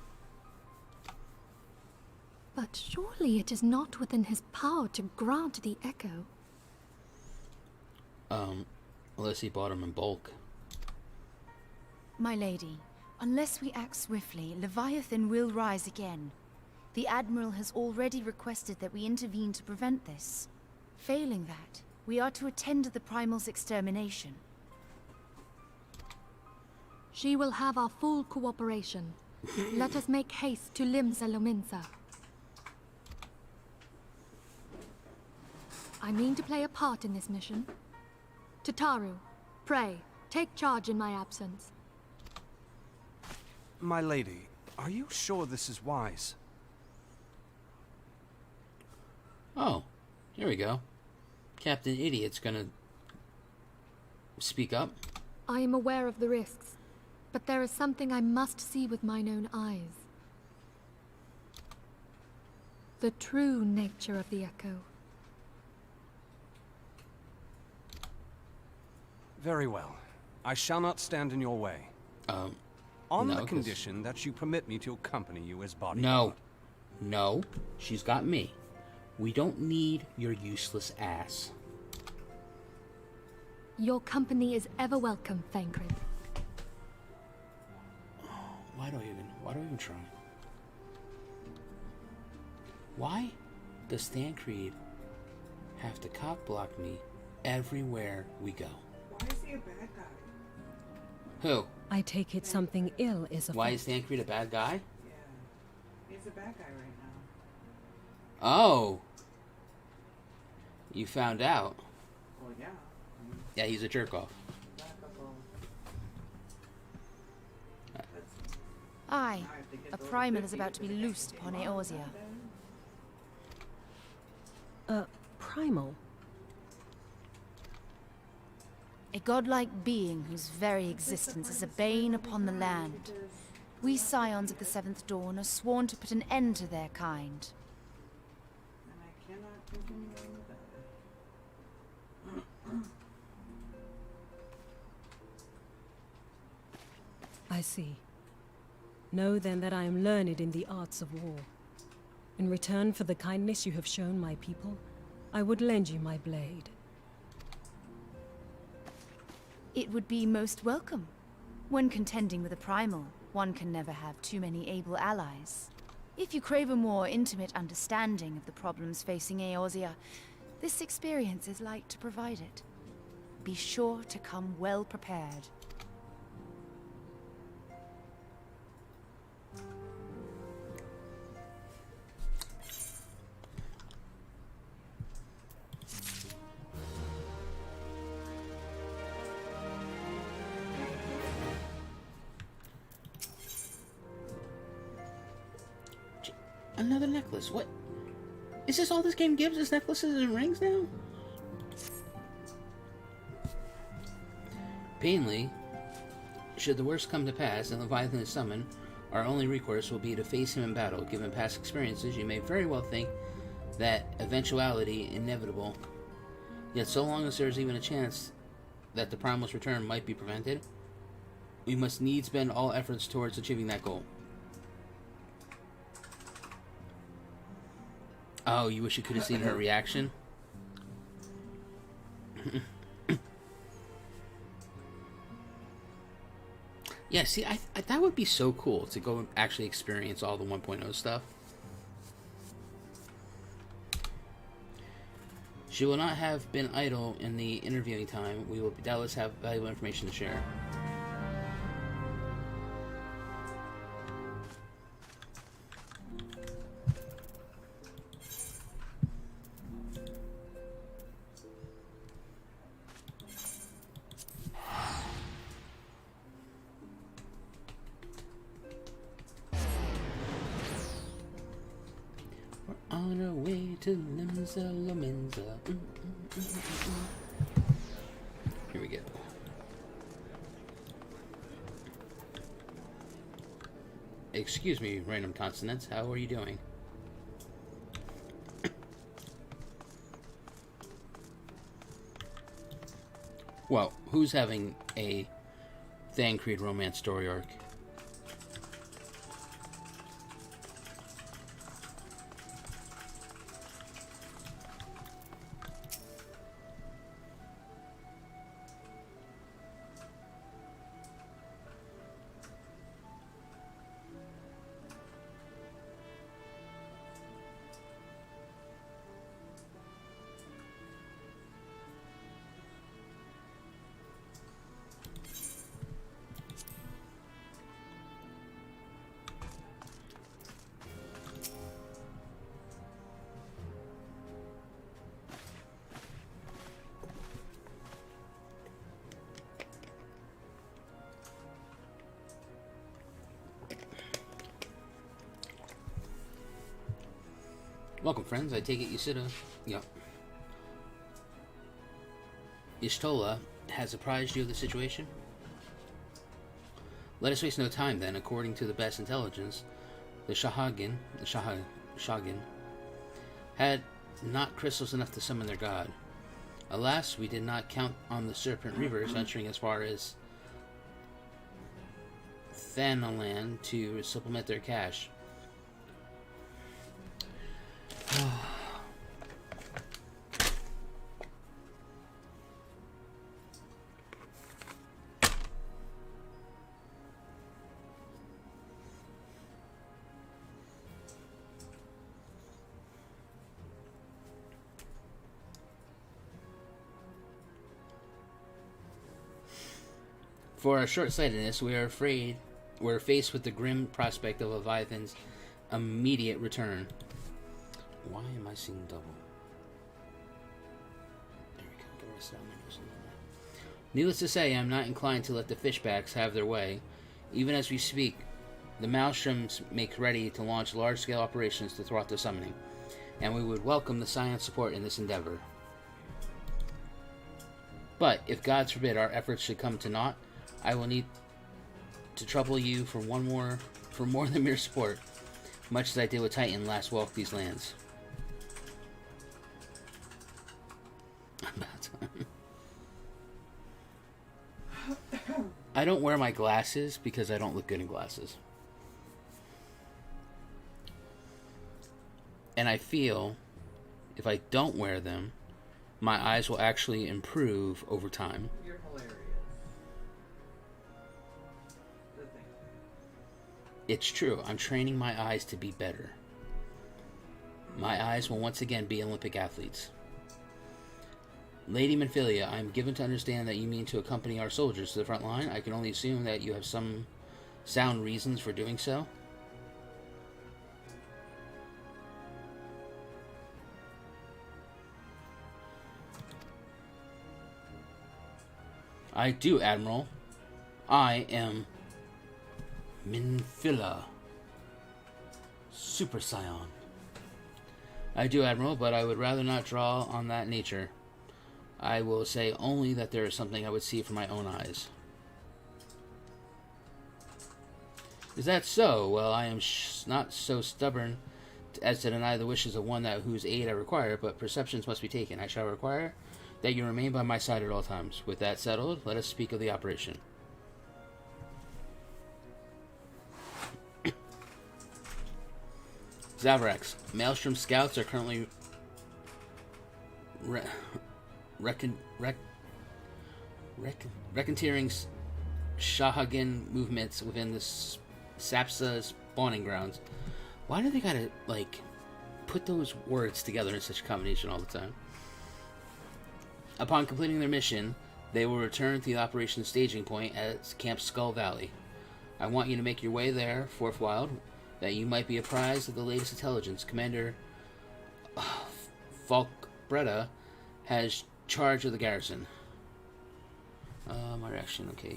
But surely it is not within his power to grant the echo. Unless he bought him in bulk. My lady, unless we act swiftly, Leviathan will rise again. The Admiral has already requested that we intervene to prevent this. Failing that, we are to attend to the primal's extermination. She will have our full cooperation. Let us make haste to Limsa Lominsa. I mean to play a part in this mission. Tataru, pray, take charge in my absence. My lady, are you sure this is wise? Oh, here we go. Captain Idiot's gonna speak up. I am aware of the risks, but there is something I must see with mine own eyes. The true nature of the echo. Very well. I shall not stand in your way. On no, the condition that you permit me to accompany you as bodyguard. No. No, she's got me. We don't need your useless ass. Your company is ever welcome, Thancred. Why do I even try? Why does Thancred have to cock block me everywhere we go? Why is he a bad guy? Who? I take it something ill is afoot. Why is Thancred a bad guy? Yeah. He's a bad guy right now. Oh. You found out. Well, yeah. Yeah, he's a jerk-off. Aye, a primal is about to be loosed upon Eorzea. Primal? A godlike being whose very existence is a bane upon the land. We scions of the Seventh Dawn are sworn to put an end to their kind. And I cannot continue on with that. I see. Know then that I am learned in the arts of war. In return for the kindness you have shown my people, I would lend you my blade. It would be most welcome. When contending with a primal, one can never have too many able allies. If you crave a more intimate understanding of the problems facing Eorzea, this experience is like to provide it. Be sure to come well prepared. Another necklace. What? Is this all this game gives us? Necklaces and rings now? Painly, should the worst come to pass and Leviathan is summoned, our only recourse will be to face him in battle. Given past experiences, you may very well think that eventuality inevitable. Yet so long as there is even a chance that the primal's return might be prevented, we must needs bend all efforts towards achieving that goal. Oh, you wish you could have seen her reaction? Yeah, see, I that would be so cool to go actually experience all the 1.0 stuff. She will not have been idle in the interviewing time. We will doubtless have valuable information to share. On our way to Limsa Lominsa. Here we go. Excuse me, random consonants. How are you doing? Well, who's having a Thancred romance story arc. Welcome, friends. I take it Yoshida. Yep. Y'shtola has apprised you of the situation? Let us waste no time, then. According to the best intelligence, the Shahagin had not crystals enough to summon their god. Alas, we did not count on the Serpent Reavers venturing as far as Thanalan to supplement their cache. For our short-sightedness, we're faced with the grim prospect of Leviathan's immediate return. Why am I seeing double? There we go. Get the rest out of my nose a little bit. Needless to say, I'm not inclined to let the fishbacks have their way. Even as we speak, the Maelstroms make ready to launch large-scale operations to thwart the summoning, and we would welcome the Scion's support in this endeavor. But, if God forbid our efforts should come to naught, I will need to trouble you for more than mere support, much as I did with Titan last walk these lands. About time. I don't wear my glasses because I don't look good in glasses. And I feel if I don't wear them, my eyes will actually improve over time. You're hilarious. The thing. It's true. I'm training my eyes to be better. My eyes will once again be Olympic athletes. Lady Manphilia, I am given to understand that you mean to accompany our soldiers to the front line. I can only assume that you have some sound reasons for doing so. I do, Admiral. I am Minphila, Super Scion. I do, Admiral, but I would rather not draw on that nature. I will say only that there is something I would see from my own eyes. Is that so? Well, I am not so stubborn as to deny the wishes of one whose aid I require, but perceptions must be taken. I shall require that you remain by my side at all times. With that settled, let us speak of the operation. Zaverax. Maelstrom scouts are currently reconnoitering Shahagin movements within the Sapsa spawning grounds. Why do they gotta, like, put those words together in such a combination all the time? Upon completing their mission, they will return to the operation staging point at Camp Skull Valley. I want you to make your way there, Fourth Wild, that you might be apprised of the latest intelligence. Commander Falkbretta has charge of the garrison. My reaction, okay,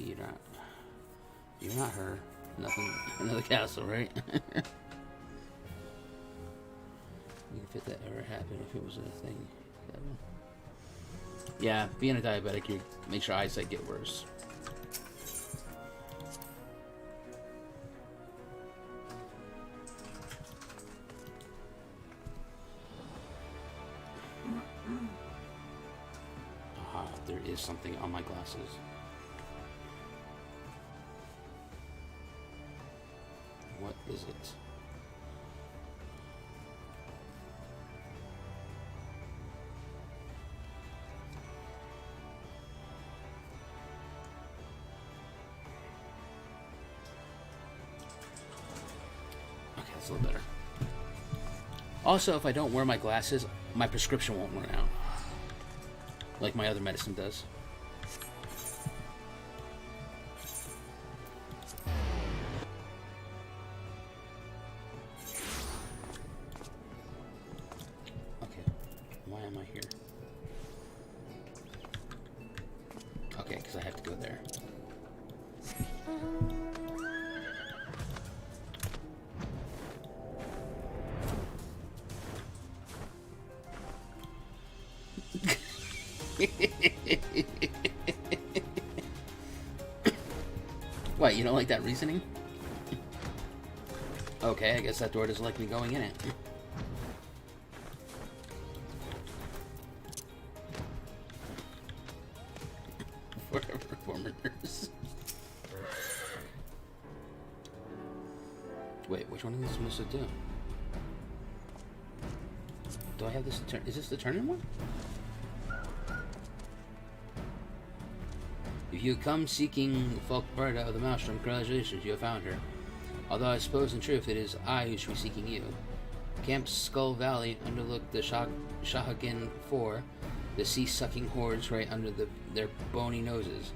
you're not her. Nothing, another castle, right? You can fit that ever happen if it was a thing. Yeah, being a diabetic, you makes your eyesight get worse. Aha, there is something on my glasses. is it? Okay, that's a little better. Also, if I don't wear my glasses, my prescription won't run out. Like my other medicine does. Okay, why am I here? Okay, because I have to go there. What, you don't like that reasoning? Okay, I guess that door doesn't like me going in it. Forever foreigners. Wait, which one is this supposed to do? Do I have this turn? Is this the turn-in one? If you come seeking Folkbarda of the Maelstrom, congratulations, you have found her. Although I suppose in truth it is I who should be seeking you. Camp Skull Valley underlook the Shahagin 4, the sea-sucking hordes right under their bony noses.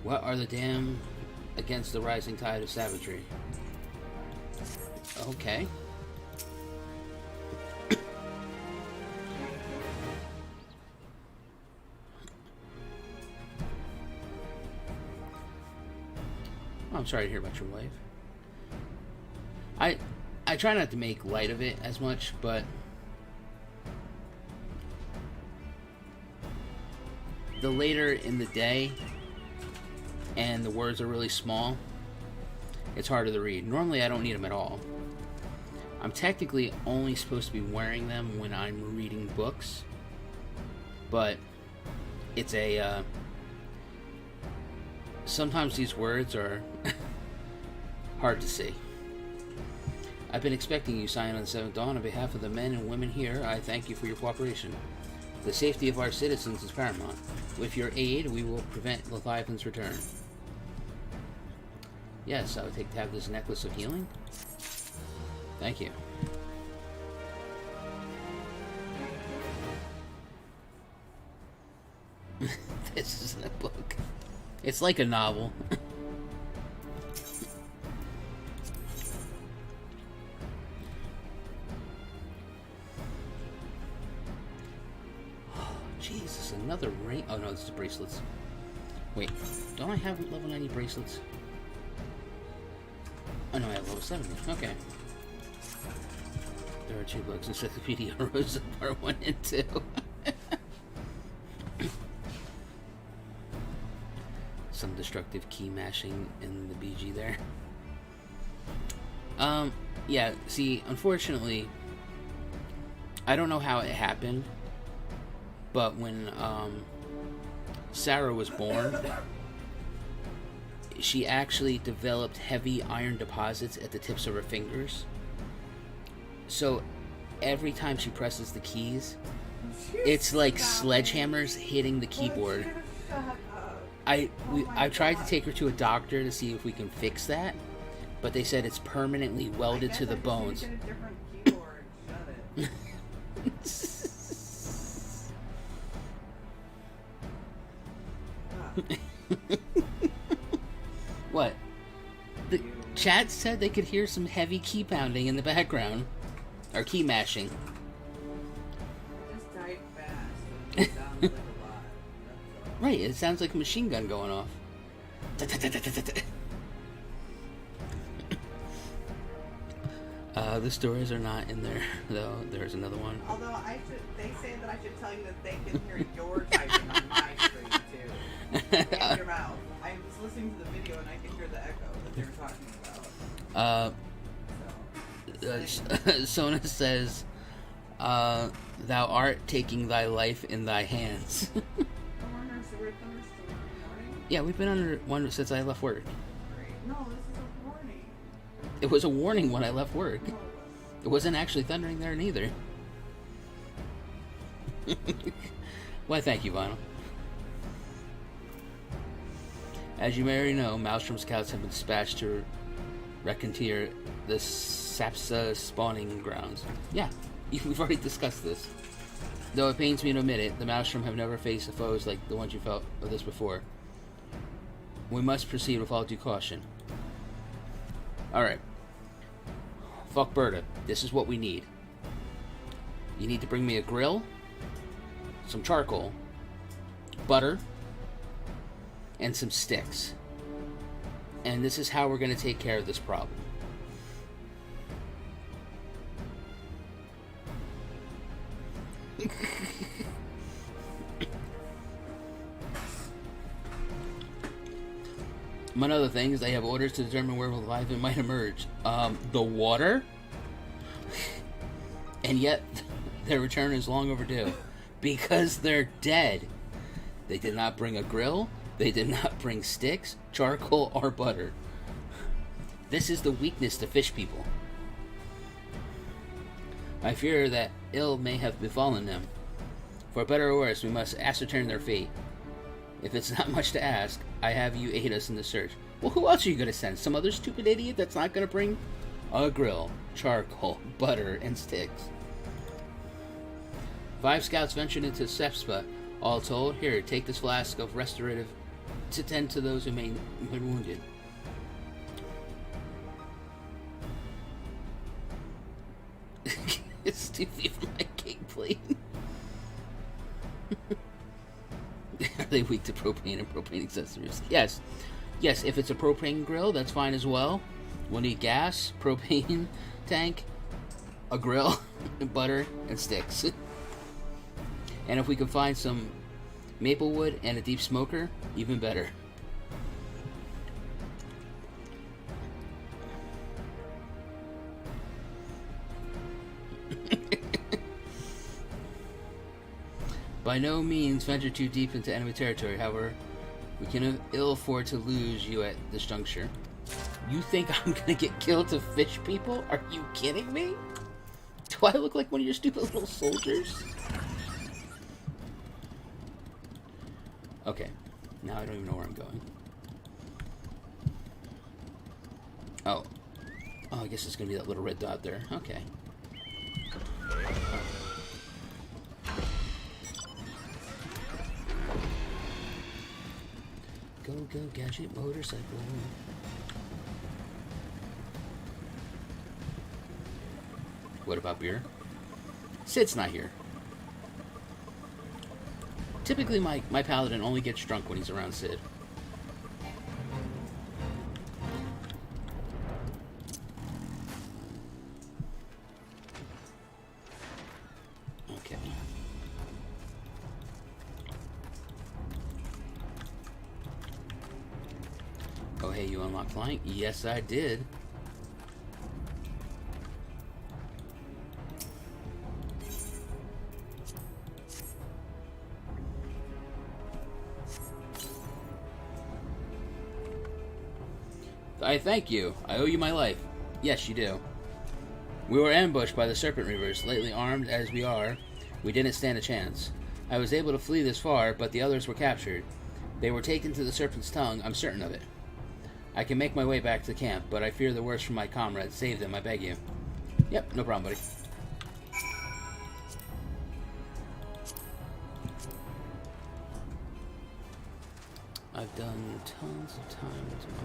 What are the dam against the rising tide of savagery? Okay. I'm sorry to hear about your wife. I try not to make light of it as much, but the later in the day and the words are really small, it's harder to read. Normally I don't need them at all. I'm technically only supposed to be wearing them when I'm reading books, but it's a sometimes these words are hard to see. I've been expecting you, Scion on the Seventh Dawn. On behalf of the men and women here, I thank you for your cooperation. The safety of our citizens is paramount. With your aid, we will prevent Leviathan's return. Yes, I would take to have this necklace of healing. Thank you. This isn't a book. It's like a novel. Jesus, another ring. Oh no, this is bracelets. Wait, don't I have level 90 bracelets? Oh no, I have level 70. Okay. There are 2 books. Encyclopedia Eorzea Part 1 and 2. Some destructive key mashing in the BG there. Yeah, see, unfortunately, I don't know how it happened, but when Sarah was born, she actually developed heavy iron deposits at the tips of her fingers. So every time she presses the keys, it's like sledgehammers hitting the keyboard. I tried to take her to a doctor to see if we can fix that, but they said it's permanently welded to the bones. Get a different keyboard. Shut it. What? The chat said they could hear some heavy key pounding in the background. Or key mashing. Just type fast. It sounds like a lot. That's all. Right, it sounds like a machine gun going off. The stories are not in there, though. There's another one. Although they say that I should tell you that they can hear your typing on my screen too. And your mouth. I was listening to the video and I can hear the echo that they were talking about. Sona says, thou art taking thy life in thy hands. Yeah, we've been under one since I left work. No, this is a warning. It was a warning when I left work. It wasn't actually thundering there neither. Why, thank you, Vinyl. As you may already know, Maelstrom scouts have been dispatched to Recontier, the Sapsa spawning grounds. Yeah, we've already discussed this. Though it pains me to admit it, the Maelstrom have never faced foes like the ones you felt of this before. We must proceed with all due caution. Alright. Fuck Berta. This is what we need. You need to bring me a grill, some charcoal, butter, and some sticks. And this is how we're going to take care of this problem. Among other things, they have orders to determine where Leviathan might emerge. The water? And yet, their return is long overdue. Because they're dead. They did not bring a grill. They did not bring sticks, charcoal, or butter. This is the weakness to fish people. I fear that ill may have befallen them. For better or worse, we must ascertain their fate. If it's not much to ask, I have you aid us in the search. Well, who else are you going to send? Some other stupid idiot that's not going to bring a grill, charcoal, butter, and sticks. 5 scouts ventured into Sepspa. All told, here, take this flask of restorative to tend to those who may have been wounded. It's 2 feet from my cake plate. Are they weak to propane and propane accessories? Yes. Yes, if it's a propane grill, that's fine as well. We'll need gas, propane tank, a grill, butter, and sticks. And if we can find some maple wood and a deep smoker, even better. By no means venture too deep into enemy territory, however, we can ill afford to lose you at this juncture. You think I'm gonna get killed to fish people? Are you kidding me? Do I look like one of your stupid little soldiers? Okay, now I don't even know where I'm going. Oh, I guess it's gonna be that little red dot there. Okay. Go, go, gadget motorcycle. What about beer? Sid's not here. Typically, my paladin only gets drunk when he's around Sid. Okay. Oh, hey, you unlocked flying? Yes, I did. I thank you. I owe you my life. Yes, you do. We were ambushed by the Serpent Reavers. Lately armed as we are, we didn't stand a chance. I was able to flee this far, but the others were captured. They were taken to the Serpent's Tongue, I'm certain of it. I can make my way back to camp, but I fear the worst for my comrades. Save them, I beg you. Yep, no problem, buddy. I've done tons of time with my...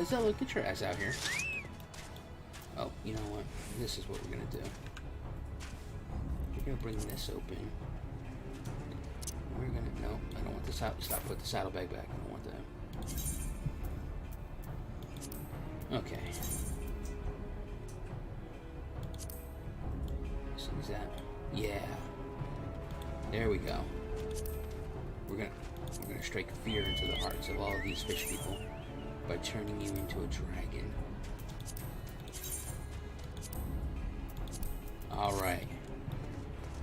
Zella, get your ass out here. Oh, you know what? This is what we're gonna do. We're gonna bring this open. We're gonna... No, I don't want this out. Stop, put the saddlebag back. I don't want that. Okay. So is that... Yeah. There we go. We're gonna strike fear into the hearts of all of these fish people by turning you into a dragon. Alright.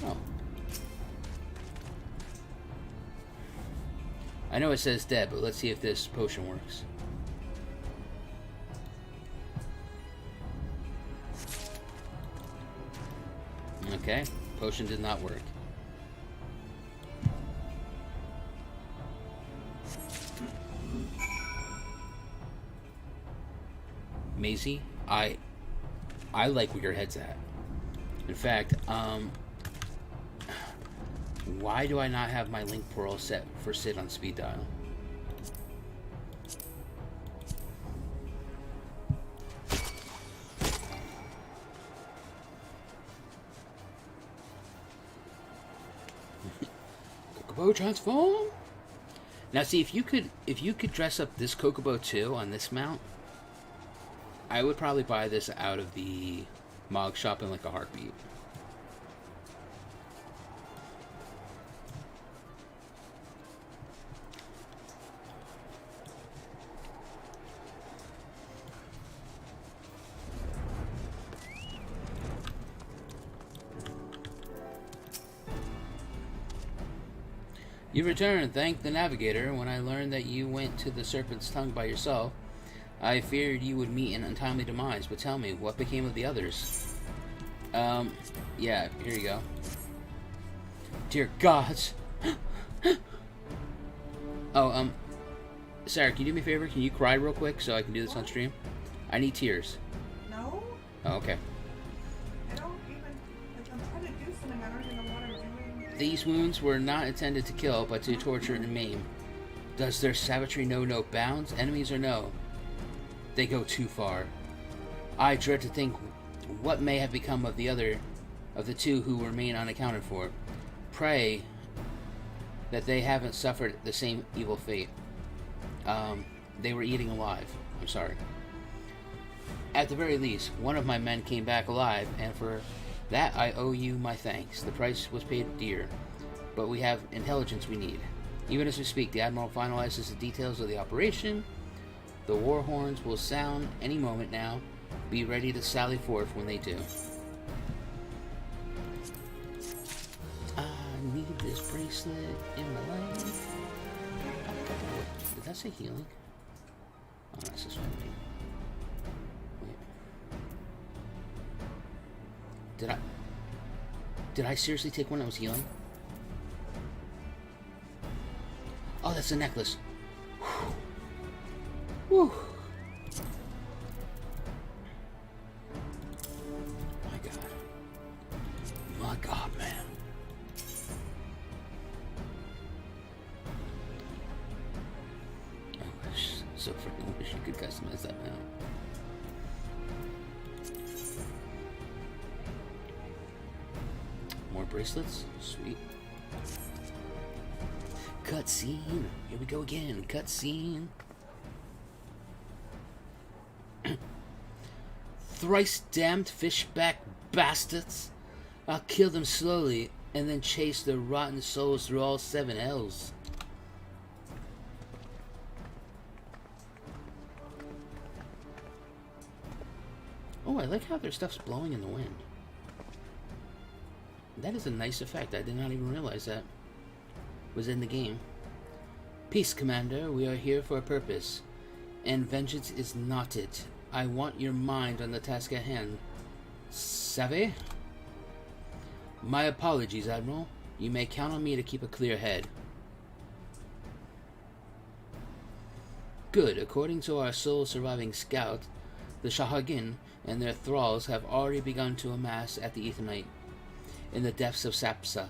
Oh. I know it says dead, but let's see if this potion works. Okay, potion did not work. Maisie, I like where your head's at. In fact, why do I not have my link pearl set for Sid on speed dial? Kokobo transform. Now, see, if you could dress up this Kokobo too on this mount, I would probably buy this out of the Mog shop in like a heartbeat. You returned. Thank the navigator. When I learned that you went to the Serpent's Tongue by yourself, I feared you would meet an untimely demise, but tell me, what became of the others? Yeah, here you go. Dear gods! Oh, Sarah, can you do me a favor? Can you cry real quick so I can do this on stream? I need tears. No? Oh, okay. I don't even... Like, I'm trying to do something, I don't even know what I'm doing. These wounds were not intended to kill, but to torture and maim. Does their savagery know no bounds? Enemies or no? They go too far. I dread to think what may have become of the two who remain unaccounted for. Pray that they haven't suffered the same evil fate. They were eating alive. I'm sorry. At the very least, one of my men came back alive, and for that I owe you my thanks. The price was paid dear, but we have intelligence we need. Even as we speak, the Admiral finalizes the details of the operation. The war horns will sound any moment now. Be ready to sally forth when they do. I need this bracelet in my life. Did that say healing? Oh, that's just funny. Wait. Did I seriously take one that was healing? Oh, that's a necklace. Whew. My God, man. I freaking wish you could customize that now. More bracelets? Sweet. Cutscene. Here we go again. Cutscene. Thrice damned fishback bastards. I'll kill them slowly and then chase their rotten souls through all 7 hells. Oh, I like how their stuff's blowing in the wind. That is a nice effect. I did not even realize that was in the game. Peace, Commander. We are here for a purpose, and vengeance is not it. I want your mind on the task at hand. Savvy? My apologies, Admiral. You may count on me to keep a clear head. Good. According to our sole surviving scout, the Shahagin and their thralls have already begun to amass at the Ethanite in the depths of Sapsa.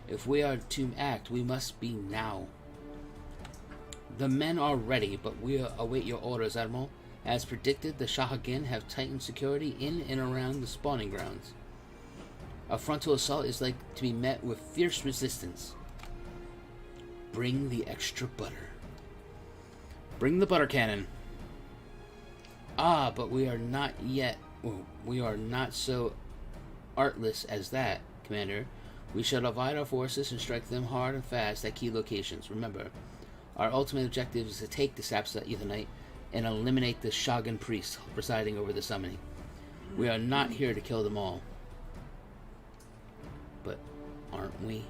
If we are to act, we must be now. The men are ready, but we await your orders, Admiral. As predicted, the Shahagin have tightened security in and around the spawning grounds. A frontal assault is like to be met with fierce resistance. Bring the extra butter. Bring the butter cannon. Ah, but we are not so artless as that, Commander. We shall divide our forces and strike them hard and fast at key locations. Remember, our ultimate objective is to take the Sapsa Ethanite and eliminate the Shogun priests presiding over the summoning. We are not here to kill them all. But aren't we?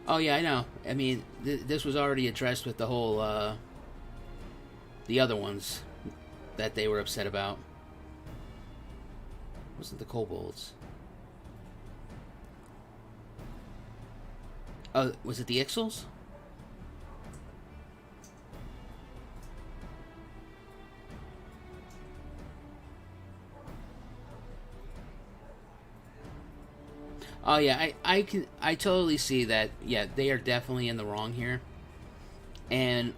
Oh yeah, I know. I mean, this was already addressed with the whole, the other ones that they were upset about. Wasn't the kobolds? Oh, was it the Ixals? Oh yeah, I totally see that. Yeah, they are definitely in the wrong here. And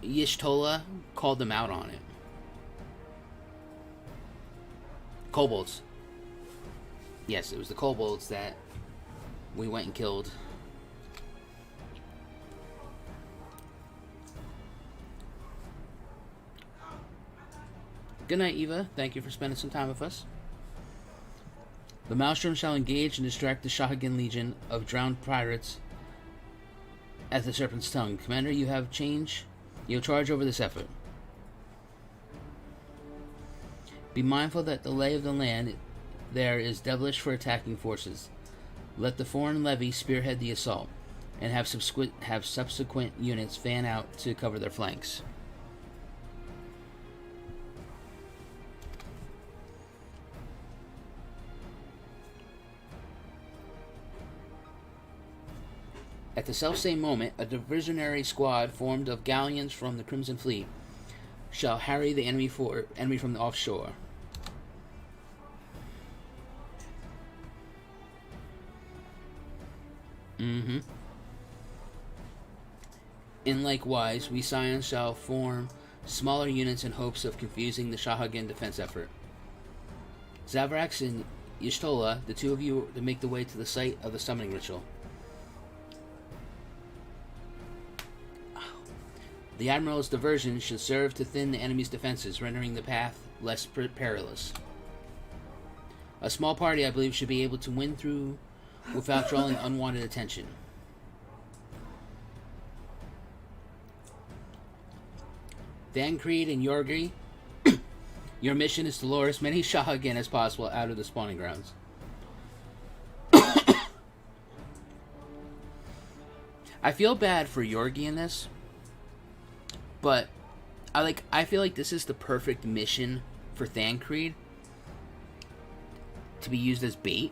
Y'shtola called them out on it. Kobolds. Yes, it was the kobolds that we went and killed. Good night, Eva. Thank you for spending some time with us. The Maelstrom shall engage and distract the Shahagin Legion of drowned pirates at the Serpent's Tongue. Commander, you have charge over this effort. Be mindful that the lay of the land there is devilish for attacking forces. Let the foreign levy spearhead the assault, and have subsequent units fan out to cover their flanks. At the selfsame moment, a diversionary squad formed of galleons from the Crimson Fleet shall harry the enemy from the offshore. In likewise, we Scions shall form smaller units in hopes of confusing the Shahagin defense effort. Zaverax and Y'shtola, the two of you, to make the way to the site of the summoning ritual. The Admiral's diversion should serve to thin the enemy's defenses, rendering the path less perilous. A small party, I believe, should be able to win through without drawing unwanted attention. Thancred and Yorgi, your mission is to lure as many Shahagin as possible out of the spawning grounds. I feel bad for Yorgi in this, but I feel like this is the perfect mission for Thancred to be used as bait,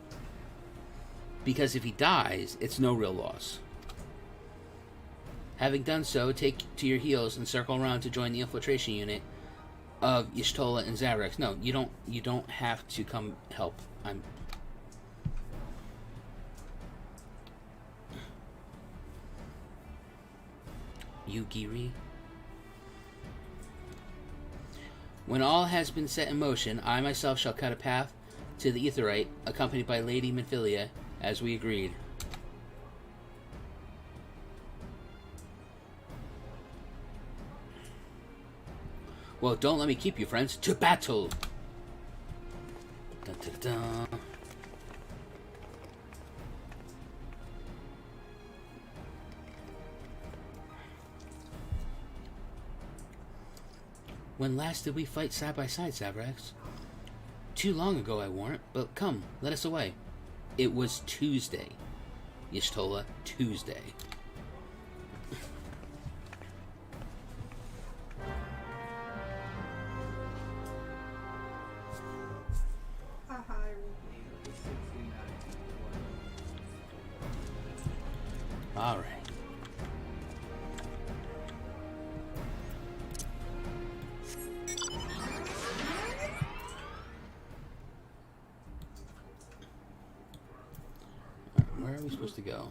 because if he dies, it's no real loss. Having done so, take to your heels and circle around to join the infiltration unit of Y'shtola and Zaverax. No, you don't have to come help. Yugiri. When all has been set in motion, I myself shall cut a path to the Aetheryte, accompanied by Lady Minfilia, as we agreed. Well, don't let me keep you, friends. To battle! Dun, dun, dun. When last did we fight side by side, Zaverax? Too long ago, I warrant, but come, let us away. It was Tuesday. Y'shtola, Tuesday. Alright. are we supposed to go?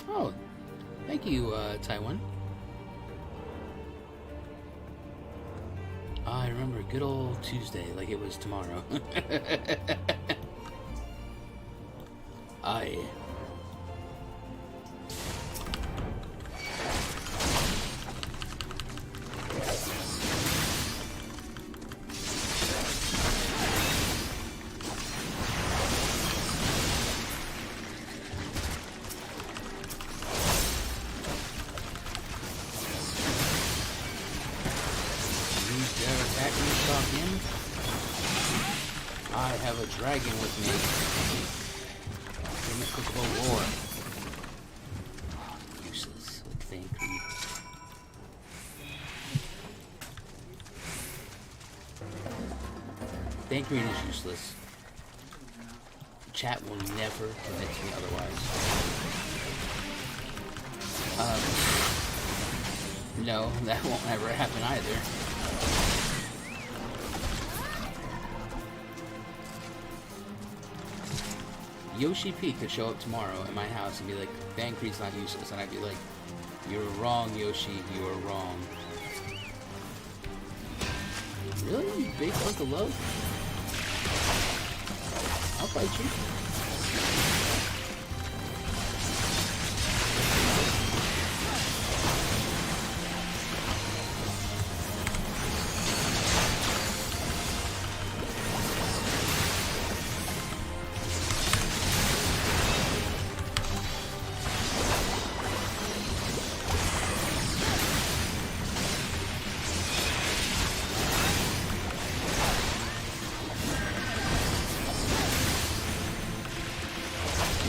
Oh, thank you, Taiwan. I remember good old Tuesday like it was tomorrow. Aye. I have a dragon with me. In the Copperbell War. Oh, useless. Like Thancred. Thancred is useless. Chat will never convince me otherwise. No, that won't ever happen either. Yoshi P could show up tomorrow at my house and be like, Thancred's not useless, and I'd be like, you're wrong, Yoshi, you are wrong. Really? You big hunk of love? I'll fight you.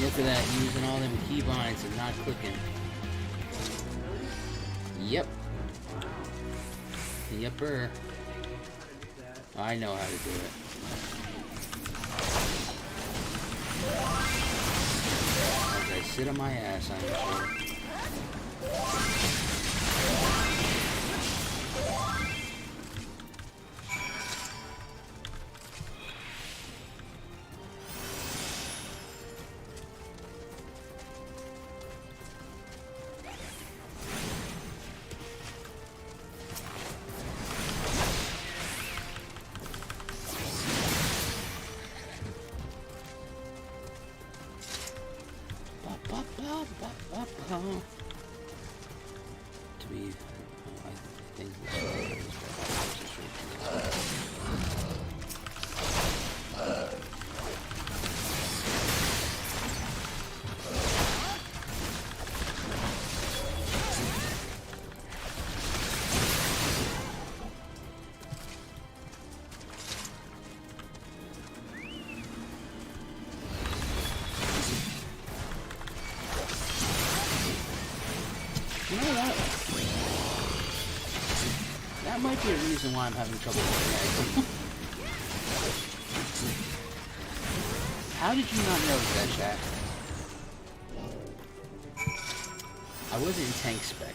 Look at that, using all them keybinds and not clicking. Yep. Yepper. I know how to do it. As I sit on my ass, I'm sure. To be, I think you know what? That might be a reason why I'm having trouble with that. How did you not notice that, chat? I wasn't in tank spec.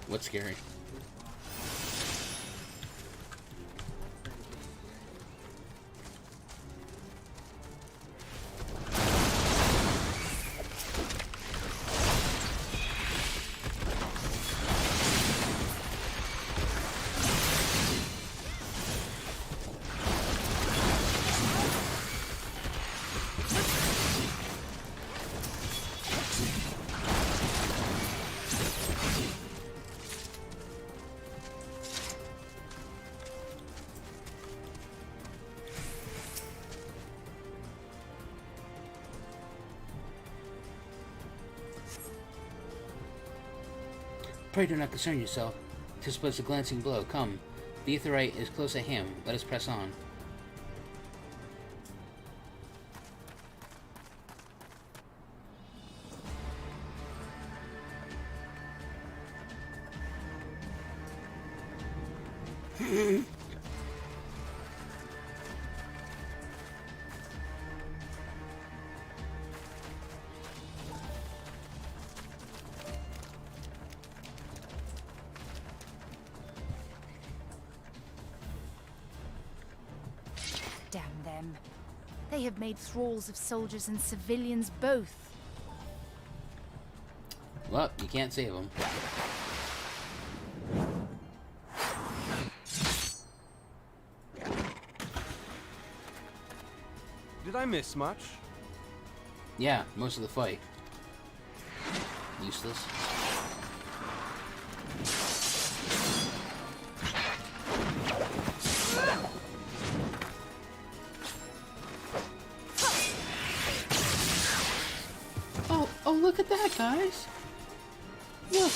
What's scary? Pray do not concern yourself. 'Tis but a glancing blow. Come. The Aetheryte is close at hand. Let us press on. Damn them. They have made thralls of soldiers and civilians both. Well, you can't save them. Did I miss much? Yeah, most of the fight. Useless. Oh, look at that, guys! Look!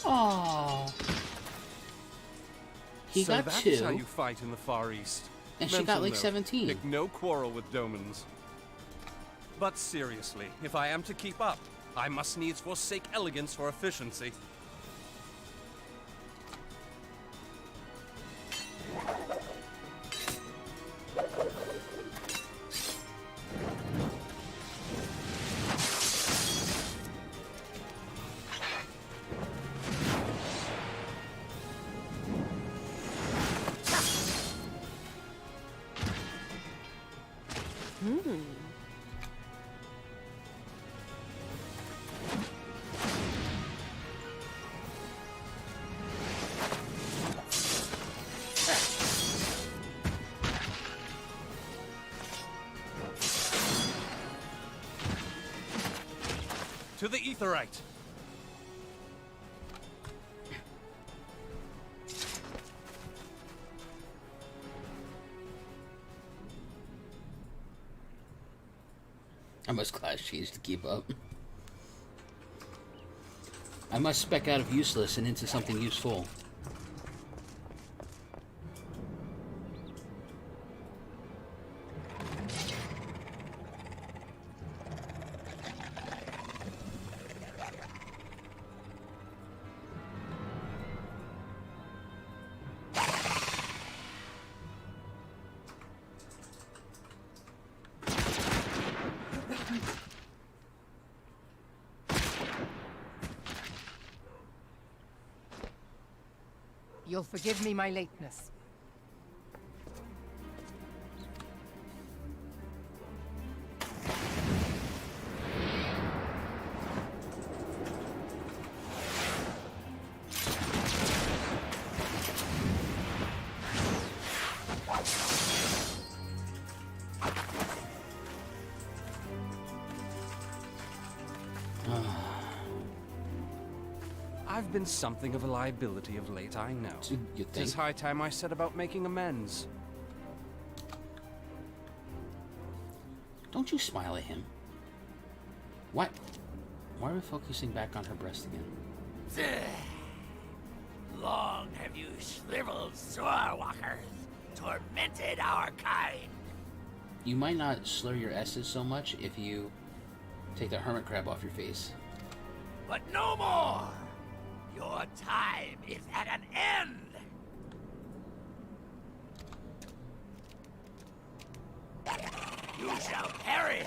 Oh, he So got that's 2, how you fight in the Far East. and she Mental got like note, 17. Pick no quarrel with Domans. But seriously, if I am to keep up, I must needs forsake elegance for efficiency. To the Aetheryte! I must clash cheese to keep up. I must spec out of useless and into something useful. You'll forgive me my lateness. I've been something of a liability of late, I know. You Tis think? high time I set about making amends. Don't you smile at him. What? Why are we focusing back on her breast again? Long have you shriveled swordwalkers tormented our kind. You might not slur your S's so much if you take the hermit crab off your face. But no more! Your time is at an end! You shall perish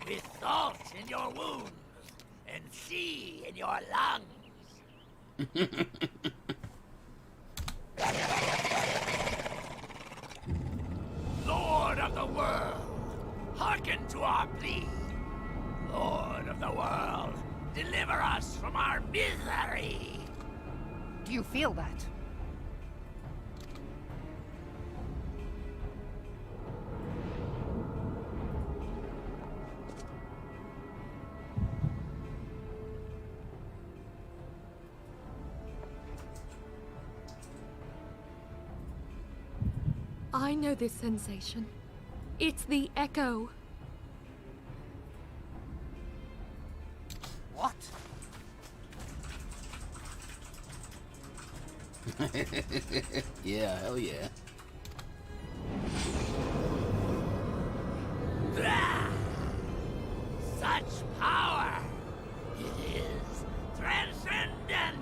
with salt in your wounds and sea in your lungs. Lord of the world, hearken to our plea. Lord of the world, deliver us from our misery. Do you feel that? I know this sensation. It's the echo. What? Yeah, hell yeah. Such power! It is transcendent!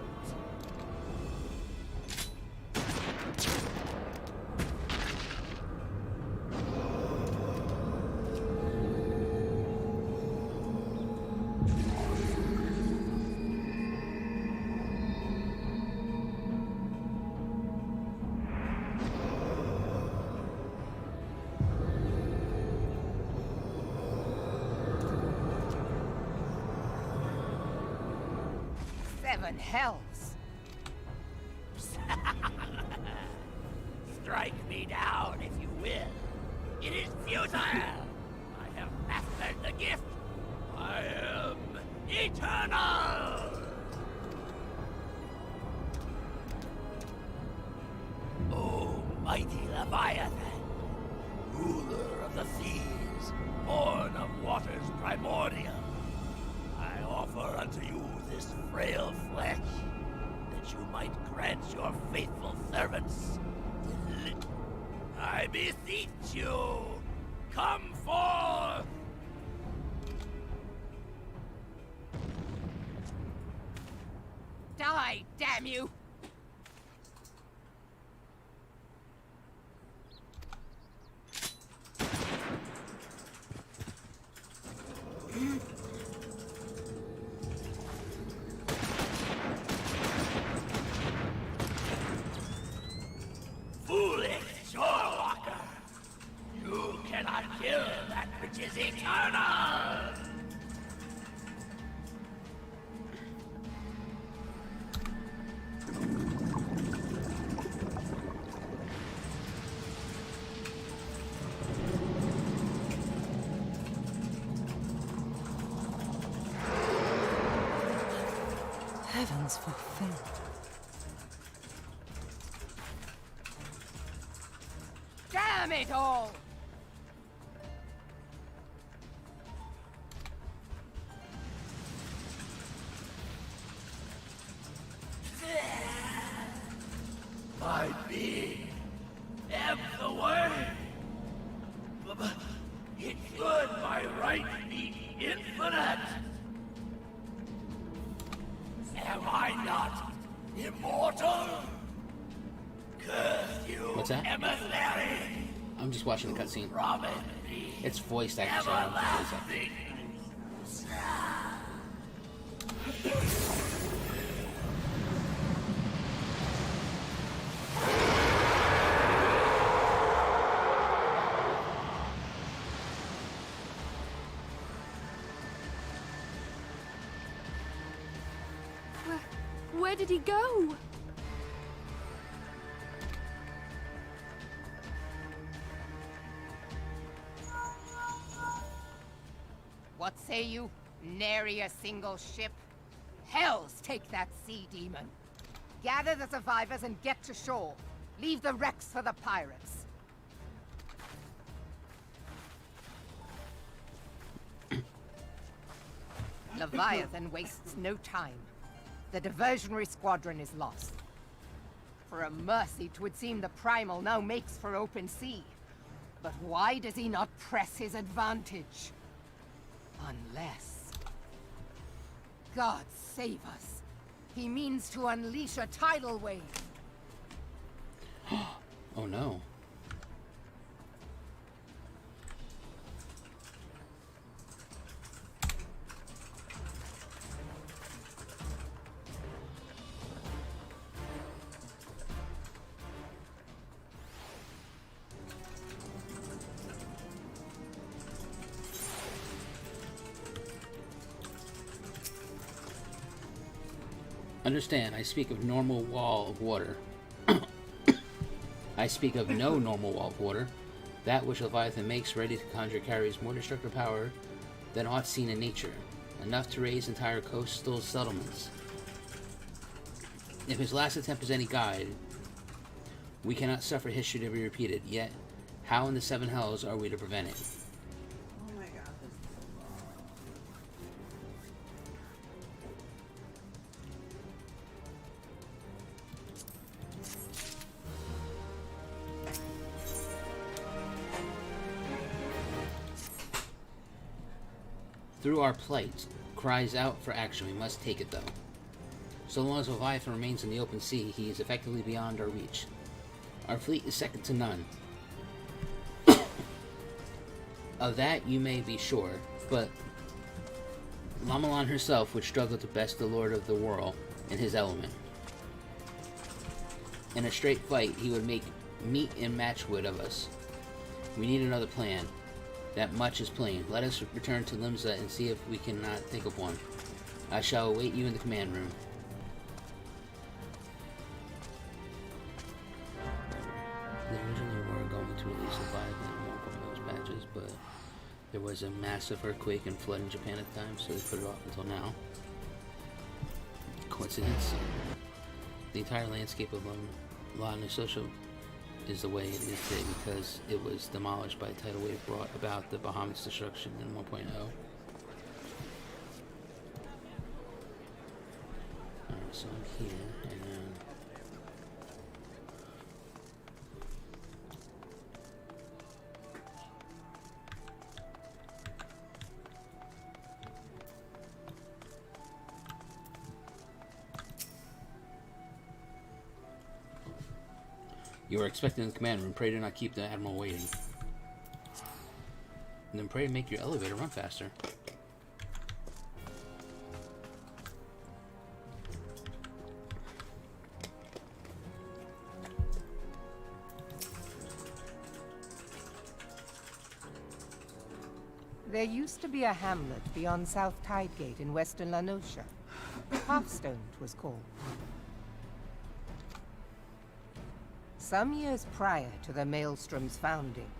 Seven hells. Strike me down if you will. It is futile. I have mastered the gift. I am eternal. Oh, mighty Leviathan, ruler of the seas, born of waters primordial, I offer unto you this frail flesh, that you might grant your faithful servants. I beseech you, come forth! Die, damn you! Foolish shorewalker! You cannot kill that which is eternal! Heavens fulfilled. Damn it all! My being ebb the way. But it should by right be infinite. Am I not immortal? Curse you, What's that? emissary! I'm just watching the cutscene. Promise me It's voiced acting, so I don't know what it is. everlasting. Where did he go? What say you? Nary a single ship? Hells take that sea demon. Gather the survivors and get to shore. Leave the wrecks for the pirates. Leviathan wastes no time. The diversionary squadron is lost. For a mercy, 'twould seem the primal now makes for open sea. But why does he not press his advantage? Unless... God save us. He means to unleash a tidal wave. Oh no. Understand, I speak of normal wall of water. I speak of no normal wall of water. That which Leviathan makes ready to conjure carries more destructive power than aught seen in nature, enough to raise entire coastal settlements. If his last attempt is any guide, we cannot suffer history to be repeated, yet how in the seven hells are we to prevent it? Oh my god, this is so long. Through our plight, cries out for action. We must take it, though. So long as Leviathan remains in the open sea, he is effectively beyond our reach. Our fleet is second to none. Of that you may be sure, but Lamalan herself would struggle to best the Lord of the Whirl in his element. In a straight fight, he would make meat and matchwood of us. We need another plan. That much is plain. Let us return to Limsa and see if we cannot think of one. I shall await you in the command room. They originally were going to release Leviathan in one of those patches, but there was a massive earthquake and flood in Japan at the time, so they put it off until now. Coincidence? The entire landscape of Lana Social is the way it is today because it was demolished by a tidal wave brought about the Bahamut's destruction in 1.0. Alright, so I'm here, and you are expected in the command room. Pray to not keep the Admiral waiting. And then pray to make your elevator run faster. There used to be a hamlet beyond South Tidegate in western Lanosha. Hearthstone, it was called. Some years prior to the Maelstrom's founding,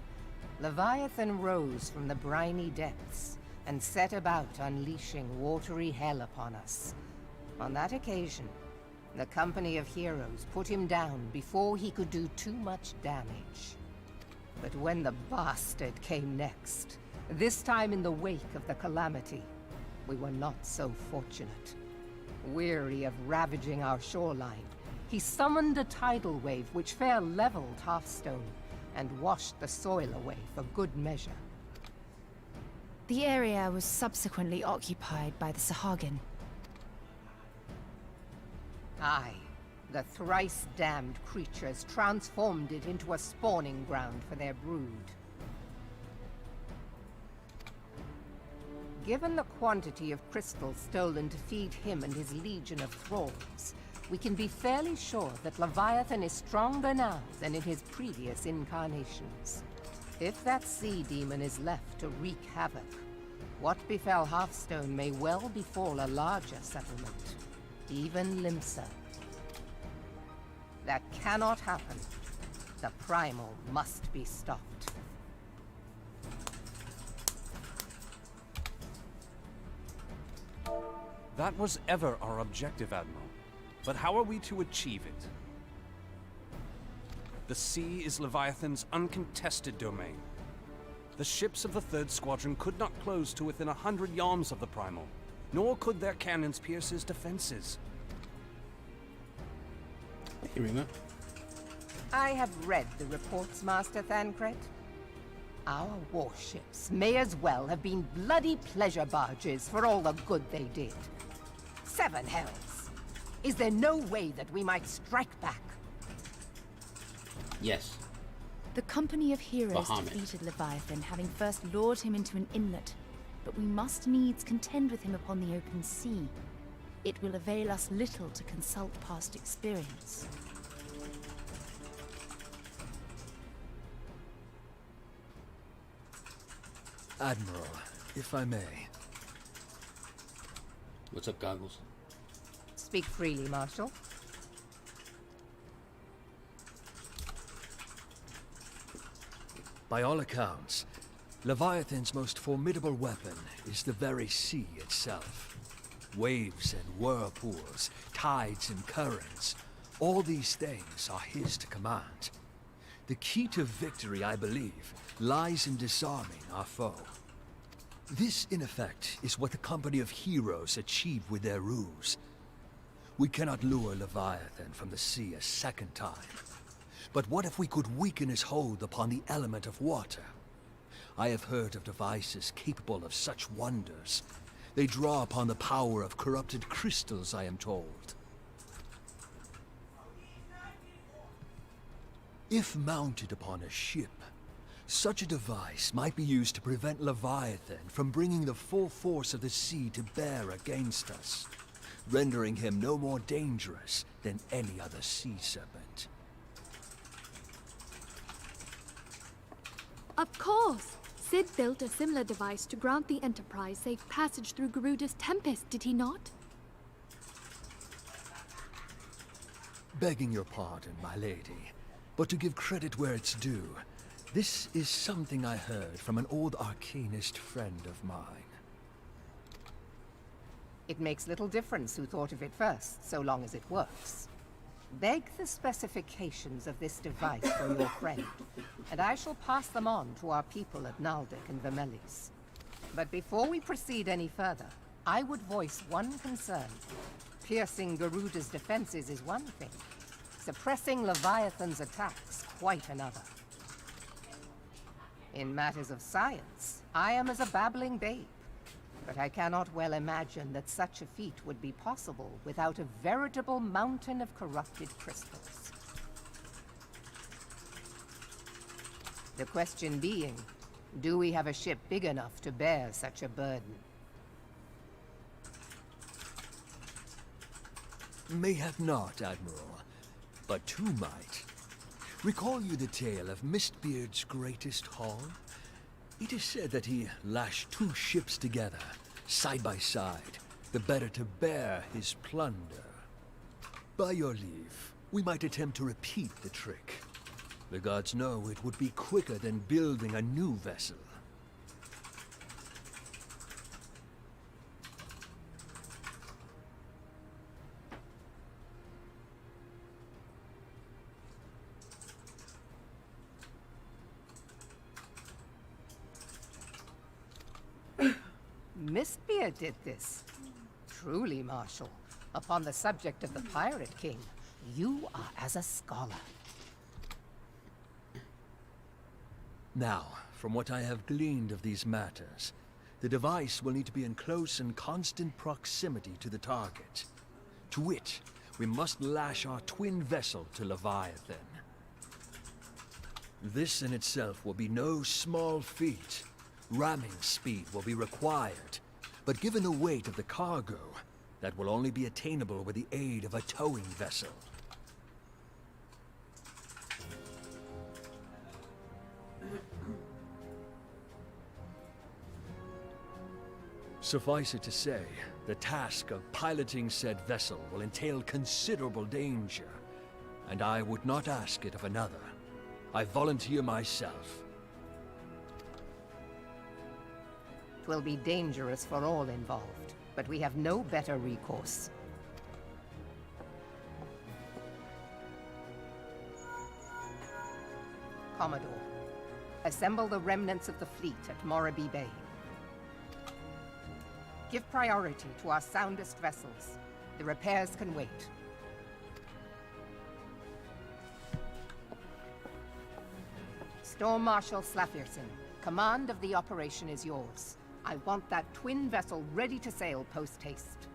Leviathan rose from the briny depths and set about unleashing watery hell upon us. On that occasion, the Company of Heroes put him down before he could do too much damage. But when the bastard came next, this time in the wake of the Calamity, we were not so fortunate. Weary of ravaging our shoreline, he summoned a tidal wave which fair leveled Hearthstone and washed the soil away for good measure. The area was subsequently occupied by the Sahagin. Aye, the thrice-damned creatures transformed it into a spawning ground for their brood. Given the quantity of crystals stolen to feed him and his legion of thralls, we can be fairly sure that Leviathan is stronger now than in his previous incarnations. If that sea demon is left to wreak havoc, what befell Hearthstone may well befall a larger settlement, even Limsa. That cannot happen. The primal must be stopped. That was ever our objective, Admiral. But how are we to achieve it? The sea is Leviathan's uncontested domain. The ships of the 3rd Squadron could not close to within 100 yards of the primal, nor could their cannons pierce his defenses. Hey, Rima. I have read the reports, Master Thancred. Our warships may as well have been bloody pleasure barges for all the good they did. 7 hells! Is there no way that we might strike back? Yes. The Company of Heroes Bahamut defeated Leviathan, having first lured him into an inlet. But we must needs contend with him upon the open sea. It will avail us little to consult past experience. Admiral, if I may. What's up, Goggles? Speak freely, Marshal. By all accounts, Leviathan's most formidable weapon is the very sea itself. Waves and whirlpools, tides and currents, all these things are his to command. The key to victory, I believe, lies in disarming our foe. This, in effect, is what the Company of Heroes achieved with their ruse. We cannot lure Leviathan from the sea a second time. But what if we could weaken his hold upon the element of water? I have heard of devices capable of such wonders. They draw upon the power of corrupted crystals, I am told. If mounted upon a ship, such a device might be used to prevent Leviathan from bringing the full force of the sea to bear against us, rendering him no more dangerous than any other sea serpent. Of course! Sid built a similar device to grant the Enterprise safe passage through Garuda's Tempest, did he not? Begging your pardon, my lady, but to give credit where it's due, this is something I heard from an old arcanist friend of mine. It makes little difference who thought of it first, so long as it works. Beg the specifications of this device from your friend, and I shall pass them on to our people at Naldic and Vermelis. But before we proceed any further, I would voice one concern. Piercing Garuda's defenses is one thing. Suppressing Leviathan's attacks, quite another. In matters of science, I am as a babbling babe. But I cannot well imagine that such a feat would be possible without a veritable mountain of corrupted crystals. The question being, do we have a ship big enough to bear such a burden? Mayhap not, Admiral, but two might. Recall you the tale of Mistbeard's greatest haul? It is said that he lashed two ships together, side by side, the better to bear his plunder. By your leave, we might attempt to repeat the trick. The gods know it would be quicker than building a new vessel. Mistbeard did this. Truly, Marshal, upon the subject of the Pirate King, you are as a scholar. Now, from what I have gleaned of these matters, the device will need to be in close and constant proximity to the target. To wit, we must lash our twin vessel to Leviathan. This in itself will be no small feat. Ramming speed will be required, but given the weight of the cargo, that will only be attainable with the aid of a towing vessel. Suffice it to say, the task of piloting said vessel will entail considerable danger, and I would not ask it of another. I volunteer myself. 'Twill be dangerous for all involved, but we have no better recourse. Commodore, assemble the remnants of the fleet at Morabee Bay. Give priority to our soundest vessels. The repairs can wait. Storm Marshal Slafirson, command of the operation is yours. I want that twin vessel ready to sail post-haste.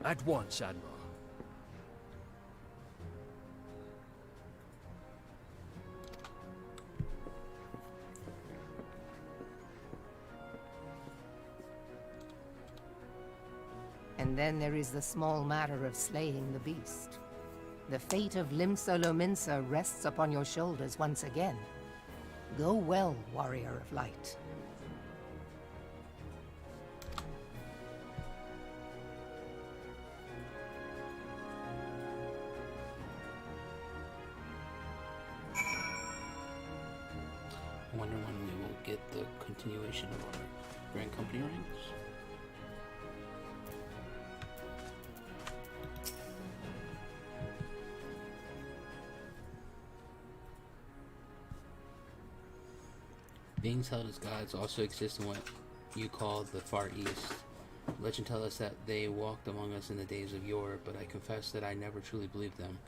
At once, Admiral. And then there is the small matter of slaying the beast. The fate of Limsa Lominsa rests upon your shoulders once again. Go well, Warrior of Light. I wonder when we will get the continuation of our Grand Company ranks. Beings held as gods also exist in what you call the Far East. Legend tells us that they walked among us in the days of yore, but I confess that I never truly believed them.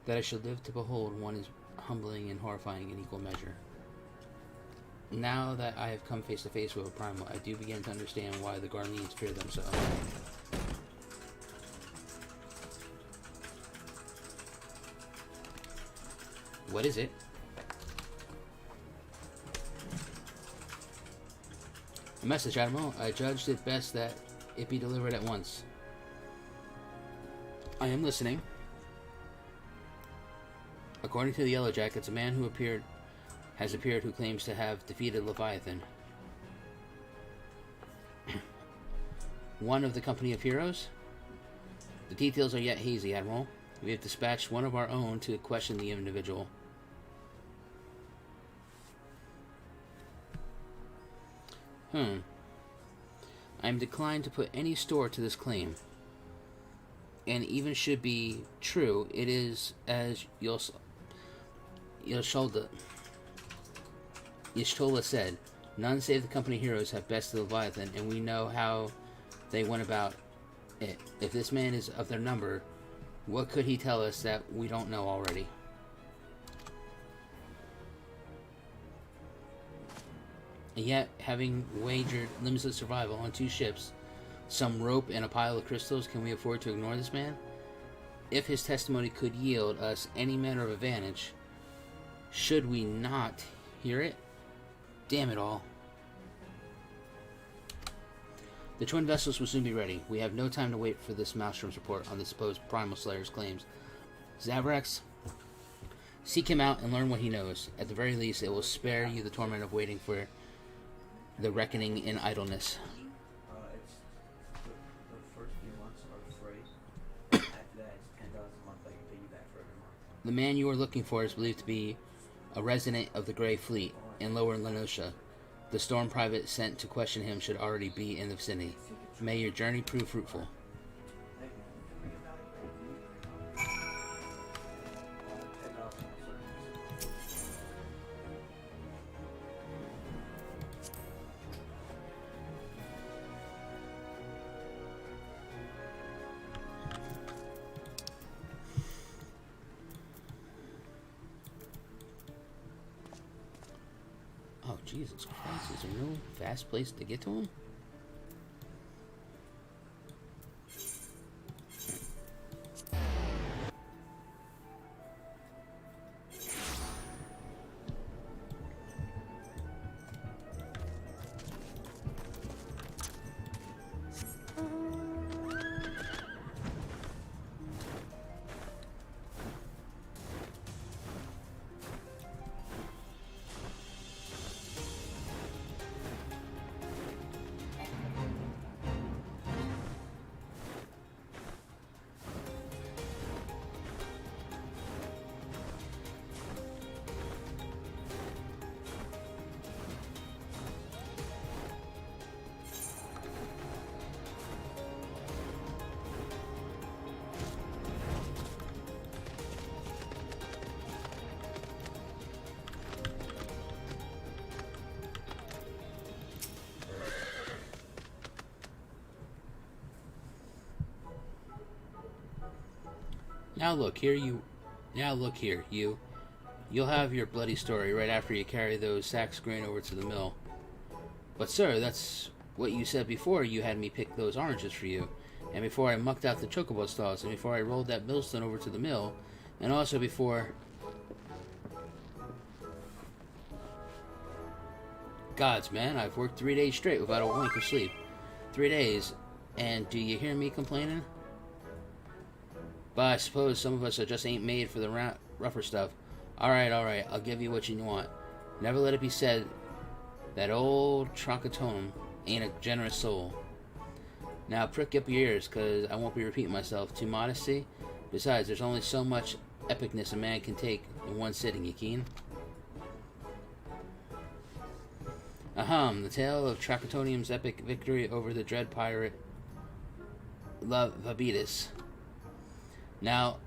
That I should live to behold one is humbling and horrifying in equal measure. Now that I have come face to face with a primal, I do begin to understand why the Garleans fear them so. What is it? A message, Admiral. I judged it best that it be delivered at once. I am listening. According to the Yellow Jackets, a man who has appeared who claims to have defeated Leviathan. One of the company of heroes? The details are yet hazy, Admiral. We have dispatched one of our own to question the individual. I am declined to put any store to this claim. And even should be true, it is as Yoshida said, none save the company heroes have bested Leviathan, and we know how they went about it. If this man is of their number, what could he tell us that we don't know already? And yet, having wagered limitless survival on 2 ships, some rope and a pile of crystals, can we afford to ignore this man? If his testimony could yield us any manner of advantage, should we not hear it? Damn it all. The twin vessels will soon be ready. We have no time to wait for this Maelstrom's report on the supposed Primal Slayer's claims. Zaverax, seek him out and learn what he knows. At the very least, it will spare you the torment of waiting for the reckoning in idleness. It's the first few months are free. After that, it's $10 a month. I can pay you back for every month. The man you are looking for is believed to be a resident of the Grey Fleet in Lower Lenosha. The storm private sent to question him should already be in the vicinity. May your journey prove fruitful. Oh, Jesus Christ, is there no fast place to get to him? Now look here, you. You'll have your bloody story right after you carry those sacks of grain over to the mill. But sir, that's what you said before you had me pick those oranges for you, and before I mucked out the chocobo stalls, and before I rolled that millstone over to the mill, and also before... Gods, man, I've worked 3 days straight without a wink of sleep. 3 days, and do you hear me complaining? But I suppose some of us just ain't made for the rougher stuff. Alright, I'll give you what you want. Never let it be said that old Troncatonum ain't a generous soul. Now prick up your ears, cause I won't be repeating myself. Too modesty? Besides, there's only so much epicness a man can take in one sitting, you keen? The tale of Troncatonum's epic victory over the dread pirate Leviathan. Now,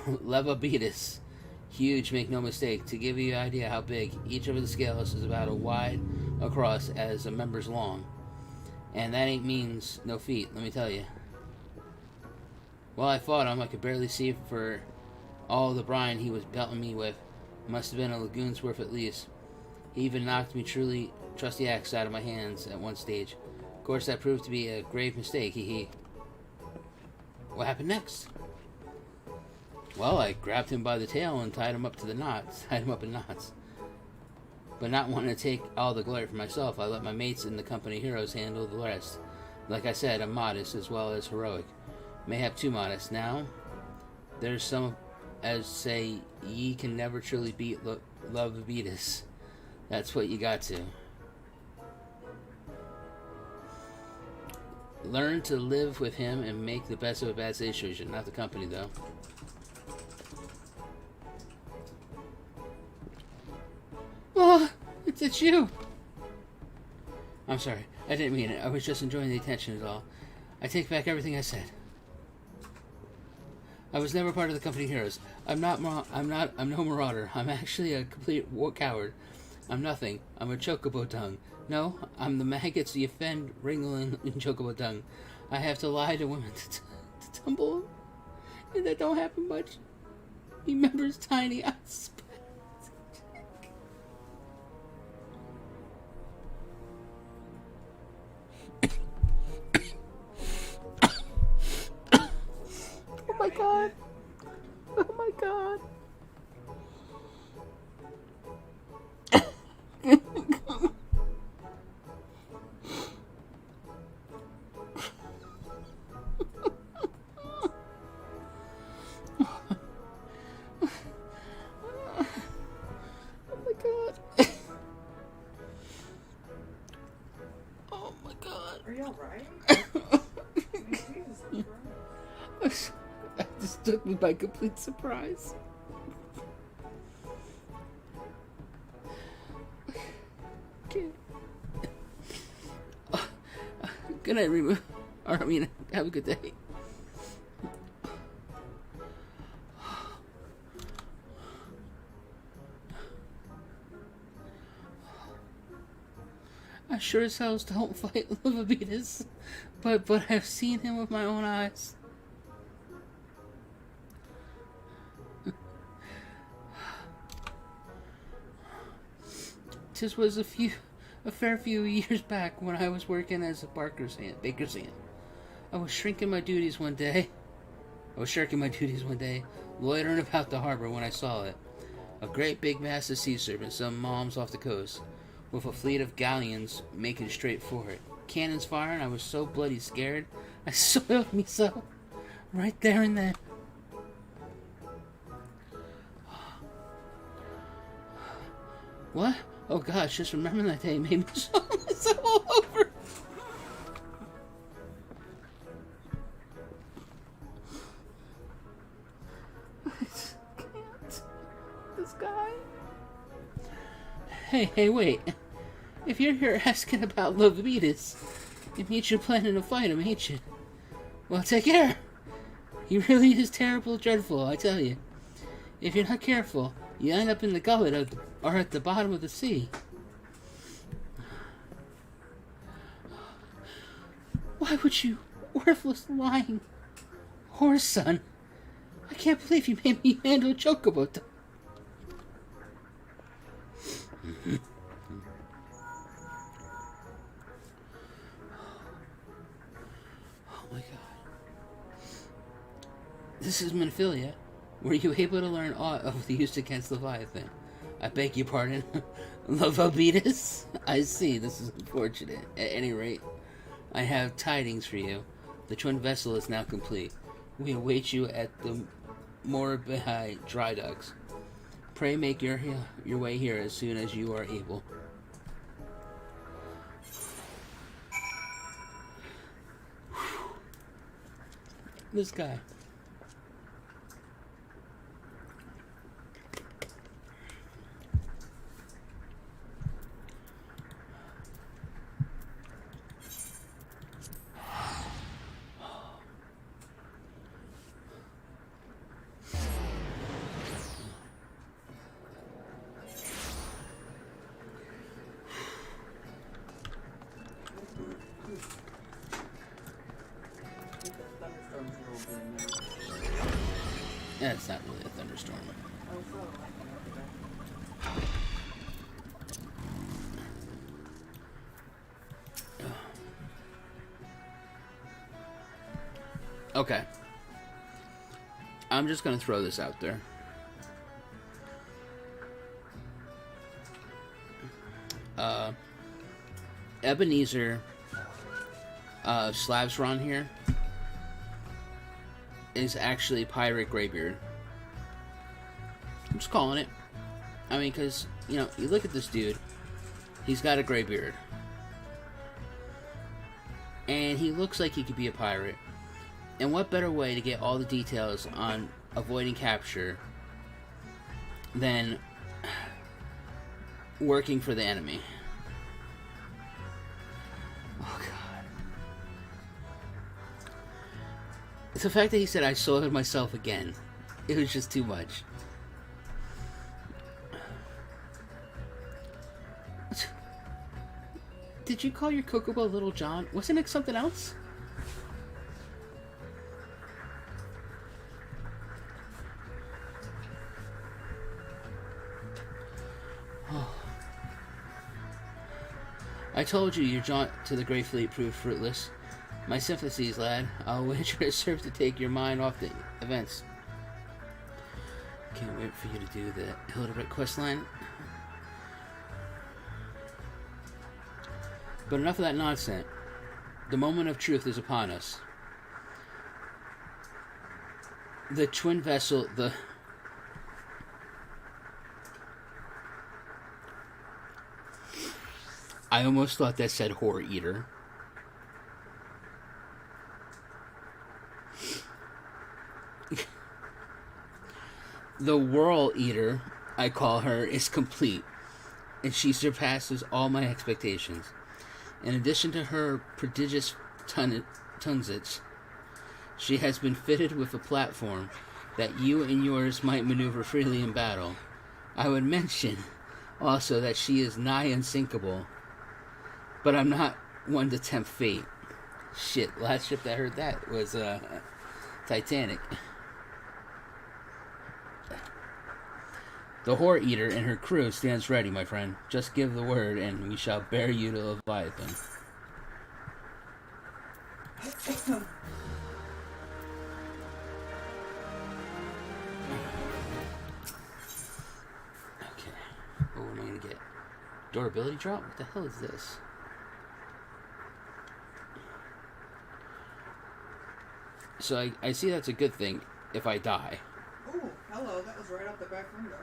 Leviathan, huge, make no mistake. To give you an idea how big, each of the scales is about as wide across as a member's long. And that ain't means no feet, let me tell you. Well, I fought him. I could barely see for All the brine he was belting me with must have been a lagoon's worth at least. He even knocked me truly trusty axe out of my hands at one stage. Of course, that proved to be a grave mistake, hee. What happened next? Well, I grabbed him by the tail and tied him up in knots. But not wanting to take all the glory for myself, I let my mates and the company heroes handle the rest. Like I said, I'm modest as well as heroic. Mayhap too modest. Now, there's some as say, ye can never truly beat love Beatus. That's what you got to. Learn to live with him and make the best of a bad situation. Not the company, though. Oh, it's you. I'm sorry. I didn't mean it. I was just enjoying the attention is all. I take back everything I said. I was never part of the company heroes. I'm no marauder. I'm actually a complete coward. I'm nothing. I'm a chocobo tongue. No, I'm the maggots you offend wriggling in chocobo tongue. I have to lie to women to tumble. And that don't happen much. Remembers tiny eyes. Oh my god. Oh my god. Are you alright? That just took me by complete surprise. Okay. Good night, Rima. Or, have a good day. I sure as hell don't fight Leviathan, but I've seen him with my own eyes. This was a fair few years back when I was working as a baker's hand. I was shirking my duties one day, loitering about the harbor when I saw it. A great big mass of sea serpents, some moms off the coast, with a fleet of galleons making straight for it. Cannons firing, I was so bloody scared, I soiled me so. Right there and then. What? Oh gosh, just remembering that day made me so all over. I just can't. This guy. Hey, wait. If you're here asking about Leviathan, it means you're planning to fight him, ain't you? Well, take care. He really is terrible, dreadful, I tell you. If you're not careful, you end up in the gullet or at the bottom of the sea. Why would you, worthless, lying horse son? I can't believe you made me handle Chocobo. Oh my god. This is Minophilia. Were you able to learn aught of the use against Leviathan? I beg your pardon. Lovobetus? I see, this is unfortunate. At any rate, I have tidings for you. The twin vessel is now complete. We await you at the Morabihai dry docks. Pray make your way here as soon as you are able. This guy. Yeah, it's not really a thunderstorm. thunderstorm. Okay. I'm just gonna throw this out there. Ebenezer Slavsron here is actually Pirate Greybeard. I'm just calling it. I mean, because, you know, you look at this dude, he's got a gray beard. And he looks like he could be a pirate. And what better way to get all the details on avoiding capture than working for the enemy? Oh, God. It's the fact that he said, I soiled myself again. It was just too much. Did you call your Cocobell Little John? Wasn't it something else? Oh. I told you your jaunt to the Grey Fleet proved fruitless. My sympathies, lad. I'll wager it served to take your mind off the events. Can't wait for you to do the Hildebrecht questline. But enough of that nonsense. The moment of truth is upon us. The twin vessel, the... I almost thought that said Horror Eater. The Whirl Eater, I call her, is complete. And she surpasses all my expectations. In addition to her prodigious tonsage, she has been fitted with a platform that you and yours might maneuver freely in battle. I would mention also that she is nigh unsinkable, but I'm not one to tempt fate. Shit, last ship that heard that was Titanic. The Horror Eater and her crew stands ready, my friend. Just give the word, and we shall bear you to Leviathan. Okay. What am I gonna get? Durability drop? What the hell is this? So I see that's a good thing if I die. Oh, hello. That was right out the back window.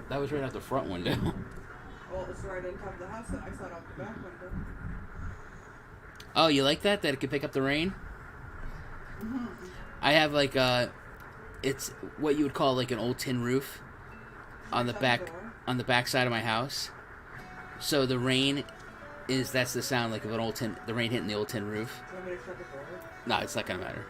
That was right out the front window. Well, it was right on top of the house that I saw out the back window. Oh, you like that? That it could pick up the rain? Mm-hmm. I have like it's what you would call like an old tin roof on the back side of my house. So the rain that's the sound like of an old tin, the rain hitting the old tin roof. Do you want me to shut the door? No, it's not gonna matter.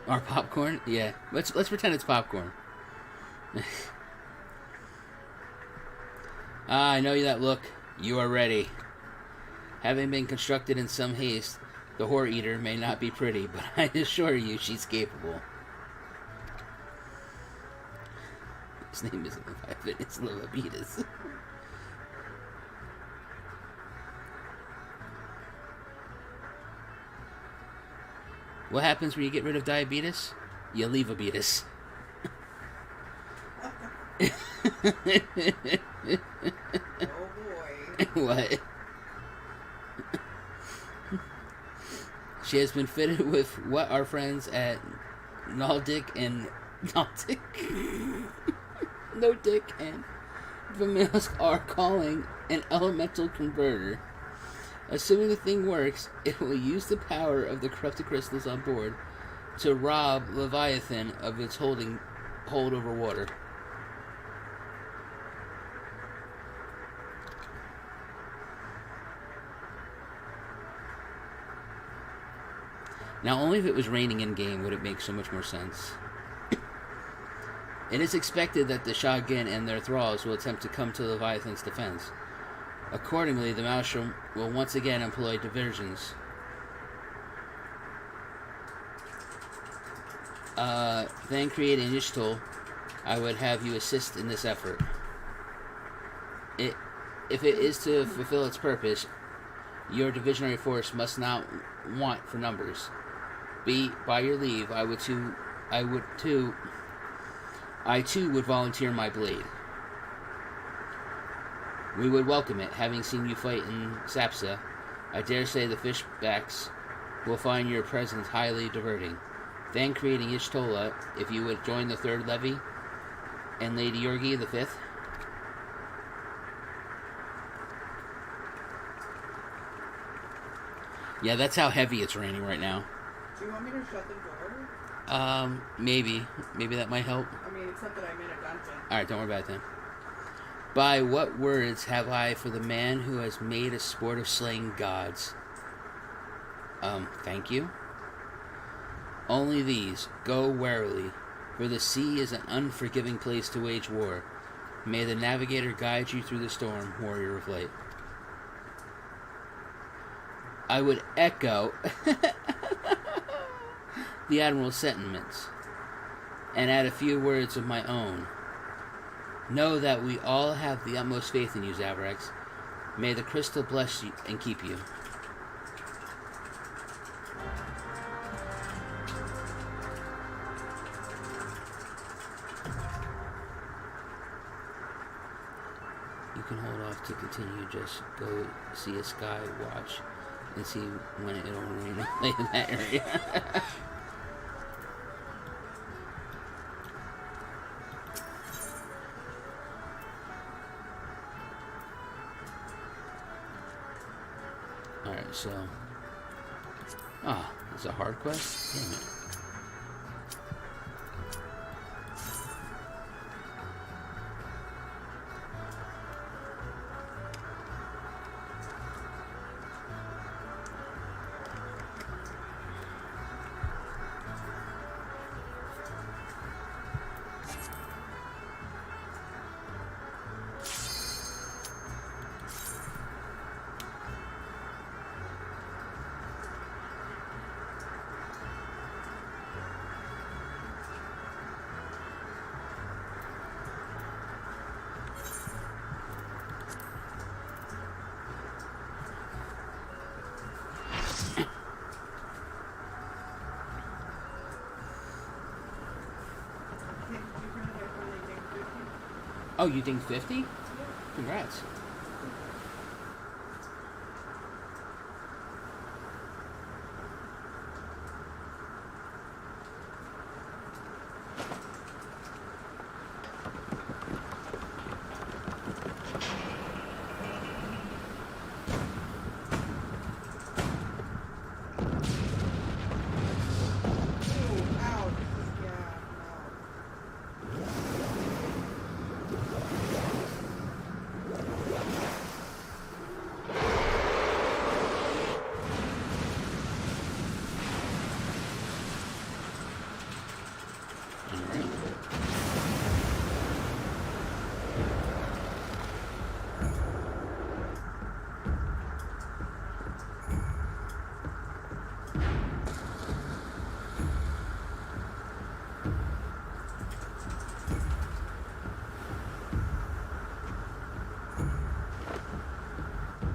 Our popcorn? Yeah. Let's pretend it's popcorn. I know that look. You are ready. Having been constructed in some haste, the Horror Eater may not be pretty, but I assure you she's capable. His name isn't Leviathan, it's Leviathan. What happens when you get rid of diabetes? You leave a beatus. Oh boy. What? She has been fitted with what our friends at Noldic and Vimilsk are calling an elemental converter. Assuming the thing works, it will use the power of the corrupted crystals on board to rob Leviathan of its hold over water. Now, only if it was raining in-game would it make so much more sense. It is expected that the Shagin and their thralls will attempt to come to Leviathan's defense. Accordingly, the Maelstrom will once again employ diversions. Then create an Ishtal. I would have you assist in this effort. If it is to fulfill its purpose, your divisionary force must not want for numbers. By your leave, I too would volunteer my blade. We would welcome it, having seen you fight in Sapsa. I dare say the fishbacks will find your presence highly diverting. Then creating Ishtola, if you would join the third levy, and Lady Yorgi the fifth. Yeah, that's how heavy it's raining right now. Do you want me to shut the door? Maybe that might help. I mean, except that I'm in a dungeon. Alright, don't worry about it then. By what words have I for the man who has made a sport of slaying gods? Thank you. Only these. Go warily, for the sea is an unforgiving place to wage war. May the navigator guide you through the storm, warrior of light. I would echo the Admiral's sentiments, and add a few words of my own. Know that we all have the utmost faith in you, Zaverax. May the crystal bless you and keep you. You can hold off to continue, just go see a sky watch and see when it'll rain in that area. Alright, so... it's a hard quest? Damn it. Oh, you think 50? Yeah. Congrats.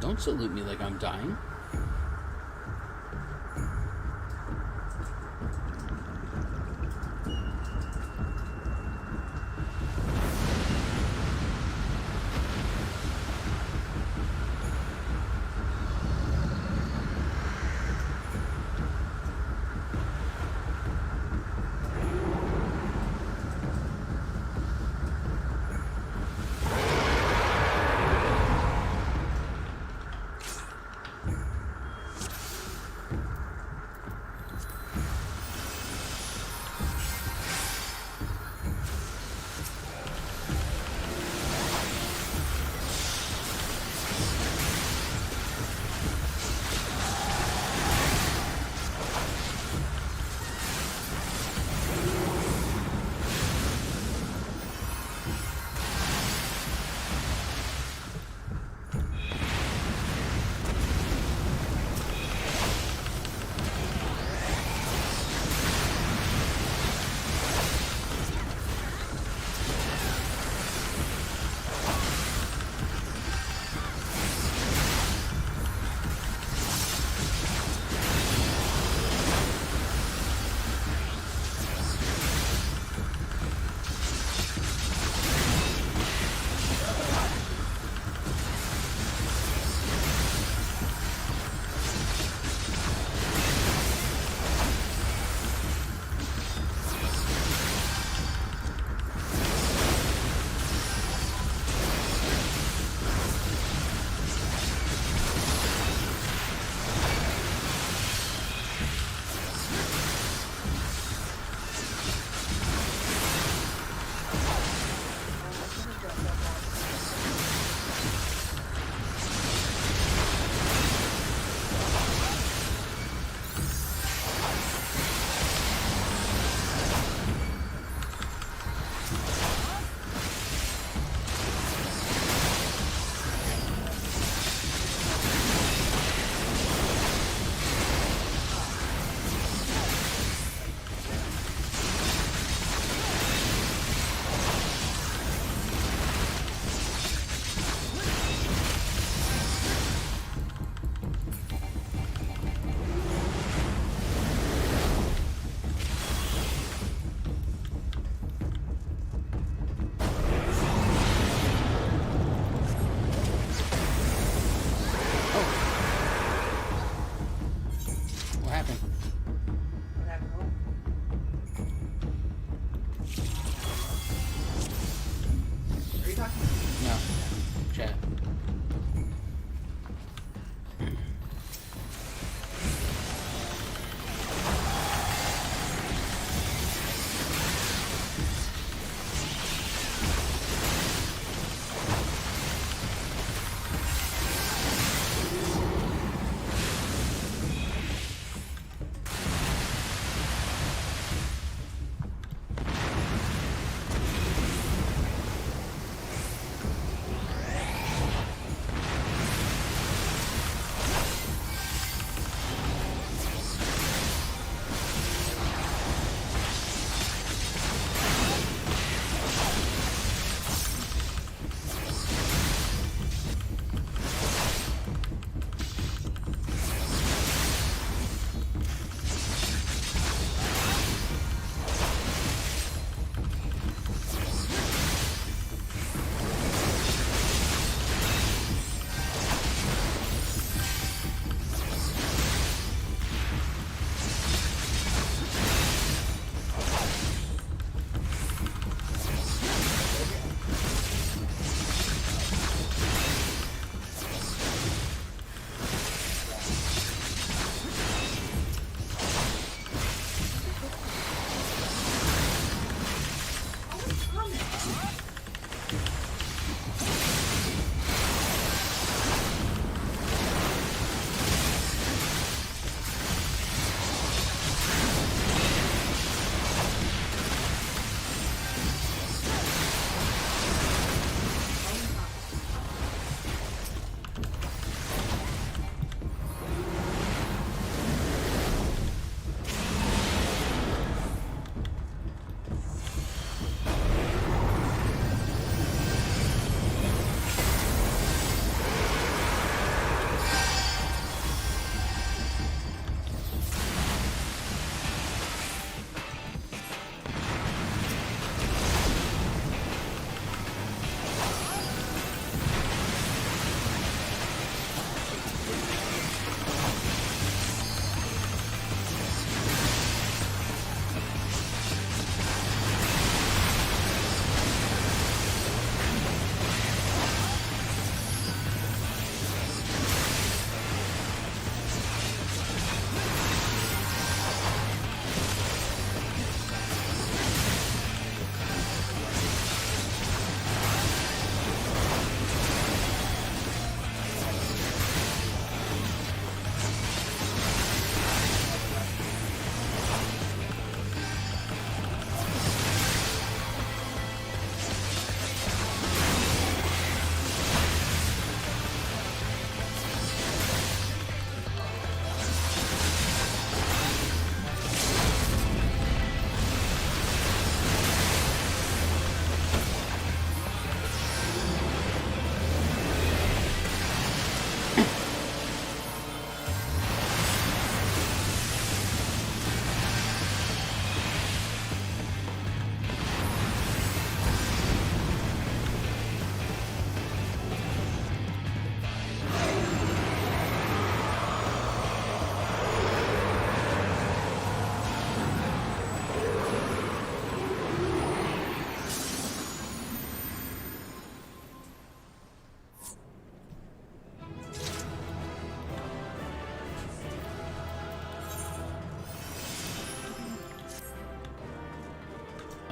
Don't salute me like I'm dying.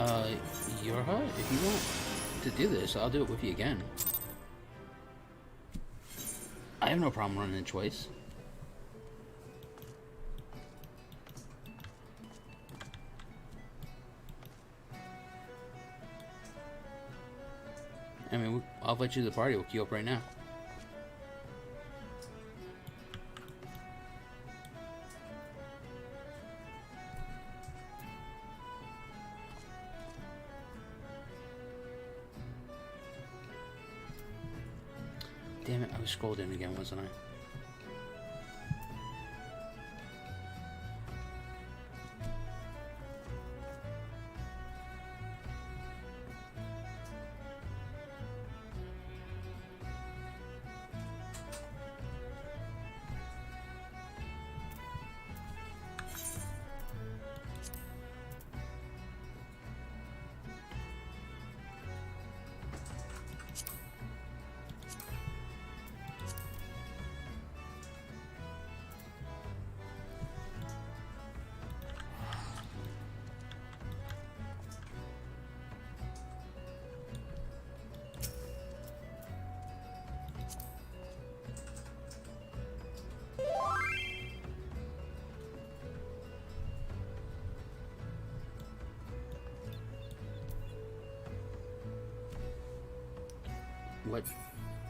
Yorha, if you want to do this, I'll do it with you again. I have no problem running a choice. I mean, I'll invite you to the party. We'll queue up right now. Damn it, I was scrolled in again, wasn't I?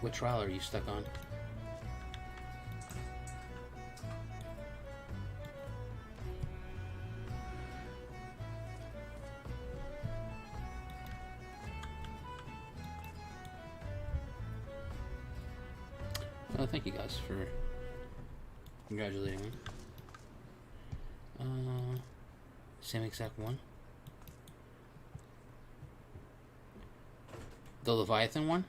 What trial are you stuck on? Oh, thank you guys for congratulating me. Same exact one. The Leviathan one?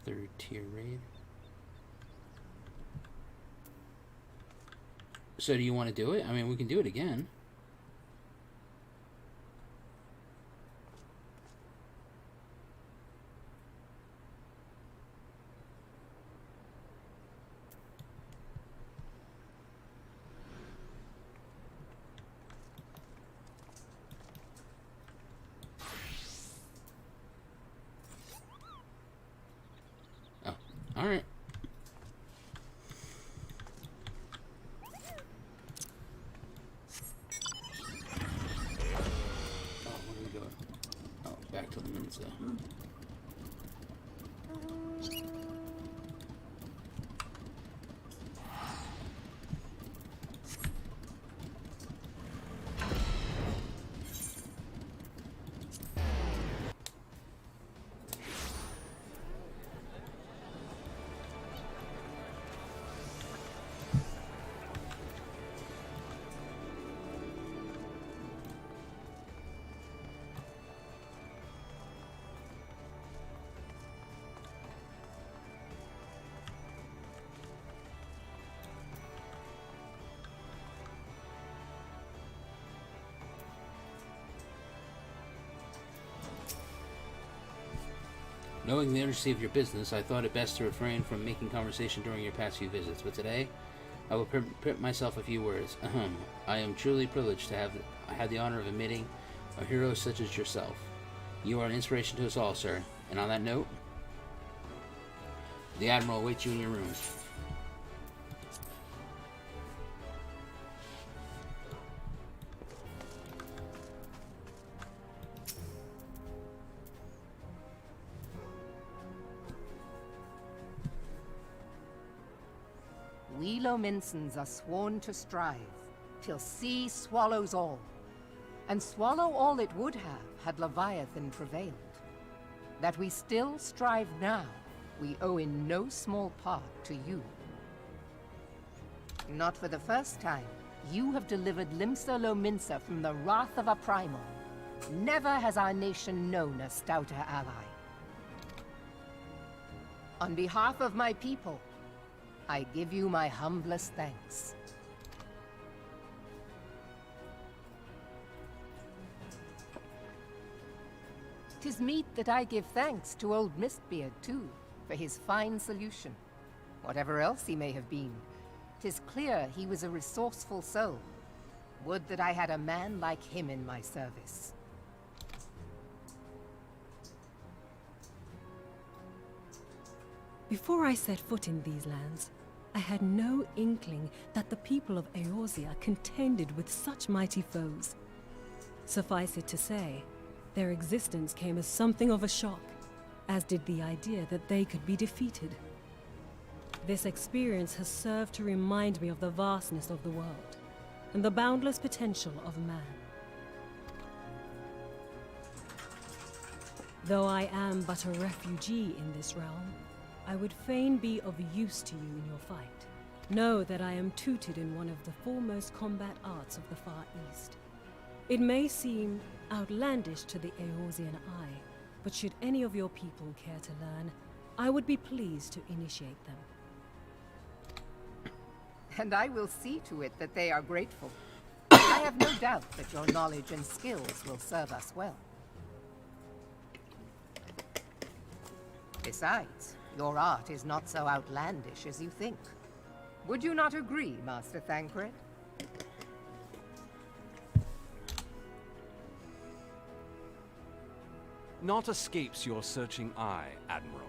Third tier raid. So do you want to do it? I mean, we can do it again. All right. Oh, where do we go? Oh, back to the minutes though. Knowing the urgency of your business, I thought it best to refrain from making conversation during your past few visits, but today, I will permit myself a few words. I am truly privileged to have had the honor of admitting a hero such as yourself. You are an inspiration to us all, sir. And on that note, the Admiral awaits you in your room. We Lominsons are sworn to strive, till sea swallows all. And swallow all it would have, had Leviathan prevailed. That we still strive now, we owe in no small part to you. Not for the first time, you have delivered Limsa Lominsa from the wrath of a primal. Never has our nation known a stouter ally. On behalf of my people, I give you my humblest thanks. 'Tis meet that I give thanks to old Mistbeard, too, for his fine solution. Whatever else he may have been, 'tis clear he was a resourceful soul. Would that I had a man like him in my service. Before I set foot in these lands, I had no inkling that the people of Eorzea contended with such mighty foes. Suffice it to say, their existence came as something of a shock, as did the idea that they could be defeated. This experience has served to remind me of the vastness of the world, and the boundless potential of man. Though I am but a refugee in this realm, I would fain be of use to you in your fight. Know that I am tutored in one of the foremost combat arts of the Far East. It may seem outlandish to the Eorzean eye, but should any of your people care to learn, I would be pleased to initiate them. And I will see to it that they are grateful. I have no doubt that your knowledge and skills will serve us well. Besides, your art is not so outlandish as you think. Would you not agree, Master Thancred? Naught escapes your searching eye, Admiral.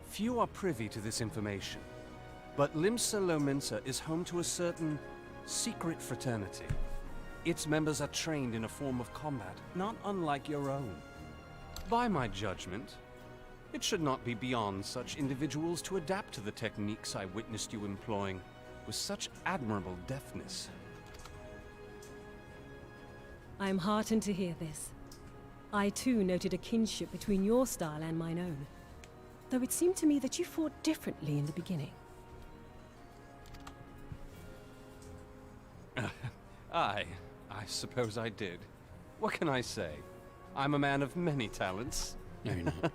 Few are privy to this information, but Limsa Lominsa is home to a certain secret fraternity. Its members are trained in a form of combat not unlike your own. By my judgment, it should not be beyond such individuals to adapt to the techniques I witnessed you employing with such admirable deftness. I am heartened to hear this. I too noted a kinship between your style and mine own, though it seemed to me that you fought differently in the beginning. I suppose I did. What can I say? I'm a man of many talents. No, you're not.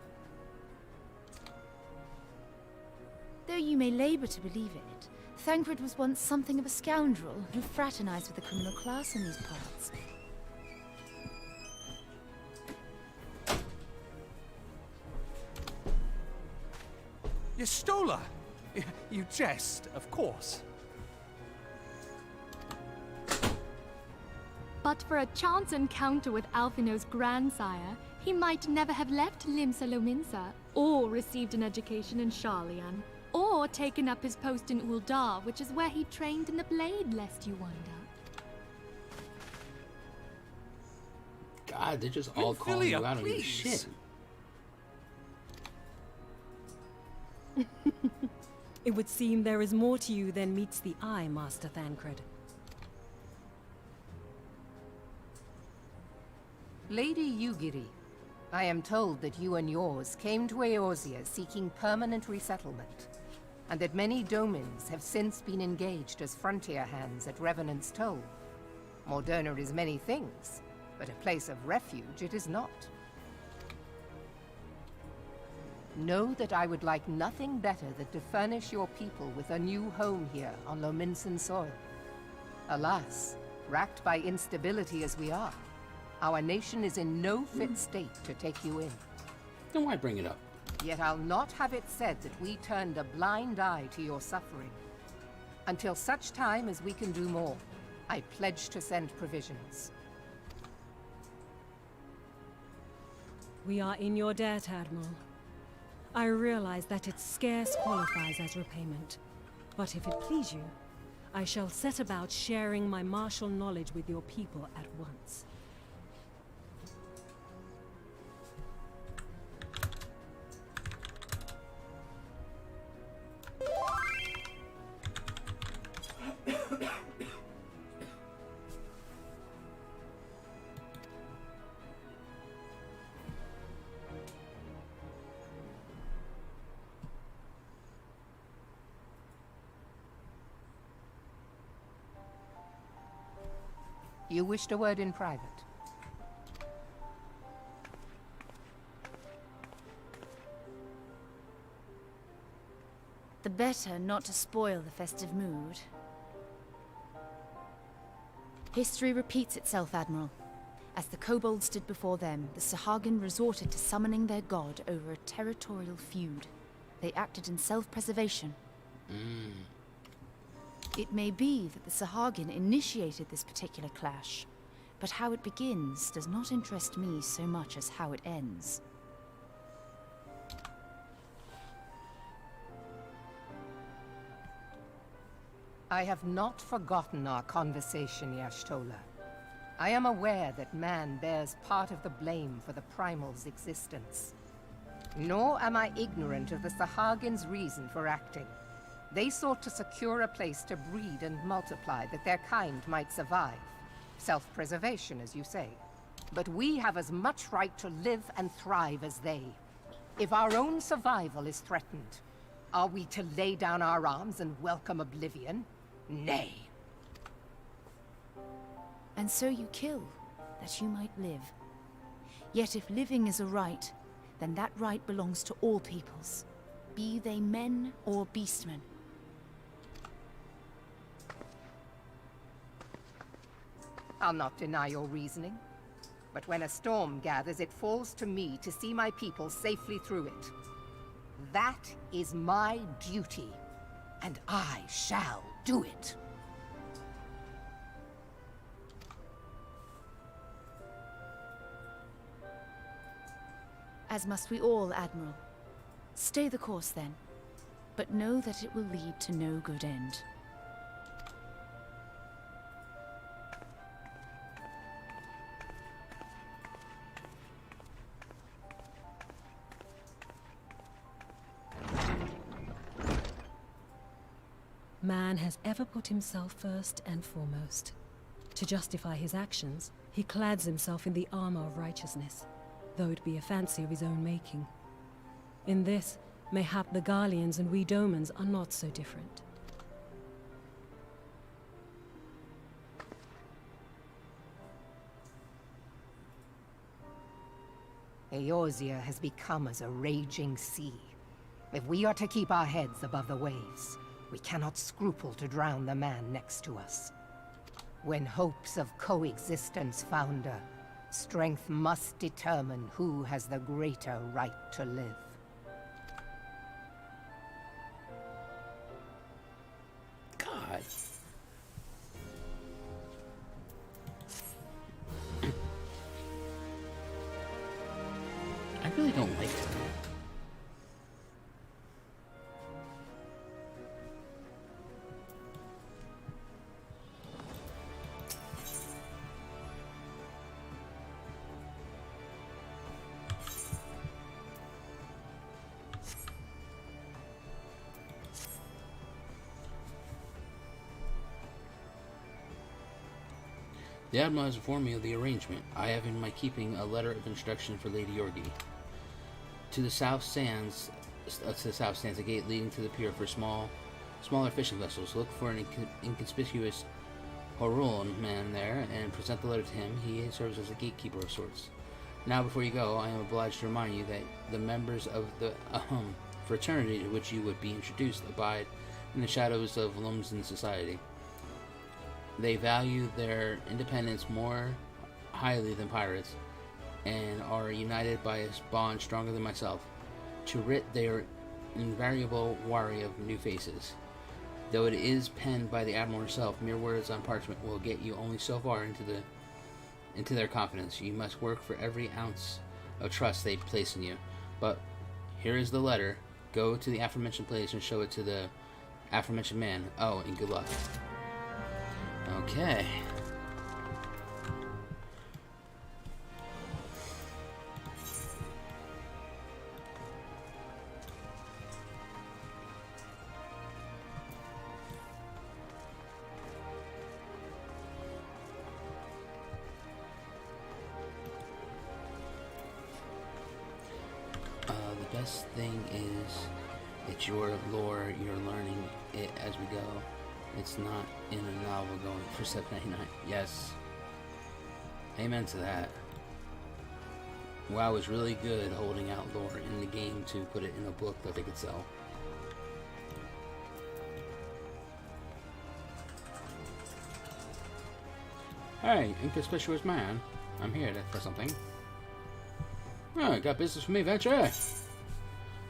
Though you may labor to believe it, Thancred was once something of a scoundrel who fraternized with the criminal class in these parts. You stole her! You jest, of course. But for a chance encounter with Alphino's grandsire, he might never have left Limsa Lominsa, or received an education in Sharlayan, or taken up his post in Uldar, which is where he trained in the blade, lest you wonder. God, they're just all calling you out on your shit. It would seem there is more to you than meets the eye, Master Thancred. Lady Yugiri, I am told that you and yours came to Eorzea seeking permanent resettlement, and that many domans have since been engaged as frontier hands at Revenant's Toll. Morderna is many things, but a place of refuge it is not. Know that I would like nothing better than to furnish your people with a new home here on Lominsan soil. Alas, racked by instability as we are, our nation is in no fit state to take you in. Then why bring it up? Yet I'll not have it said that we turned a blind eye to your suffering. Until such time as we can do more, I pledge to send provisions. We are in your debt, Admiral. I realize that it scarce qualifies as repayment, but if it please you, I shall set about sharing my martial knowledge with your people at once. You wished a word in private. The better not to spoil the festive mood. History repeats itself, Admiral. As the kobolds stood before them, the Sahagin resorted to summoning their god over a territorial feud. They acted in self-preservation. It may be that the Sahagin initiated this particular clash, but how it begins does not interest me so much as how it ends. I have not forgotten our conversation, Y'shtola. I am aware that man bears part of the blame for the primal's existence. Nor am I ignorant of the Sahagin's reason for acting. They sought to secure a place to breed and multiply that their kind might survive. Self-preservation, as you say. But we have as much right to live and thrive as they. If our own survival is threatened, are we to lay down our arms and welcome oblivion? Nay. And so you kill, that you might live. Yet if living is a right, then that right belongs to all peoples, be they men or beastmen. I'll not deny your reasoning. But when a storm gathers, it falls to me to see my people safely through it. That is my duty, and I shall do it. As must we all, Admiral. Stay the course, then. But know that it will lead to no good end. Man has ever put himself first and foremost. To justify his actions, he clads himself in the armor of righteousness, though it be a fancy of his own making. In this, mayhap the Garleans and we Domans are not so different. Eorzea has become as a raging sea. If we are to keep our heads above the waves, we cannot scruple to drown the man next to us. When hopes of coexistence founder, strength must determine who has the greater right to live. God. I really don't like it. The Admiral has informed me of the arrangement. I have in my keeping a letter of instruction for Lady Yorgi. To the south stands a gate leading to the pier for smaller fishing vessels. Look for an inconspicuous Horulon man there and present the letter to him. He serves as a gatekeeper of sorts. Now, before you go, I am obliged to remind you that the members of the fraternity to which you would be introduced abide in the shadows of Lumsden society. They value their independence more highly than pirates, and are united by a bond stronger than myself. To wit, they are invariable wary of new faces. Though it is penned by the Admiral herself, mere words on parchment will get you only so far into their confidence. You must work for every ounce of trust they place in you. But here is the letter. Go to the aforementioned place and show it to the aforementioned man. Oh, and good luck. Okay. The best thing is it's your lore, you're learning it as we go. It's not in a novel going for $7.99. Yes. Amen to that. WoW is really good holding out lore in the game to put it in a book that they could sell. Hey, inconspicuous man. I'm here for something. Oh, got business for me, Venture?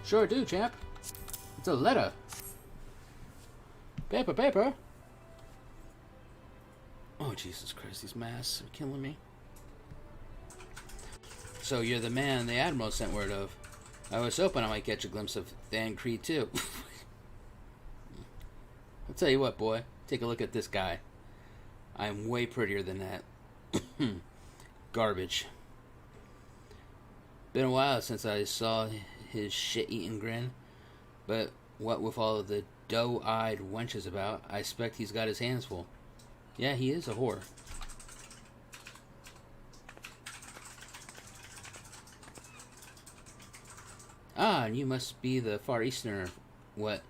Sure do, champ. It's a letter. Paper, paper. Oh, Jesus Christ, these masks are killing me. So you're the man the Admiral sent word of. I was hoping I might catch a glimpse of Than Creed too. I'll tell you what, boy. Take a look at this guy. I'm way prettier than that. Garbage. Been a while since I saw his shit-eating grin. But what with all of the doe-eyed wenches about, I expect he's got his hands full. Yeah, he is a whore. Ah, and you must be the Far Easterner, what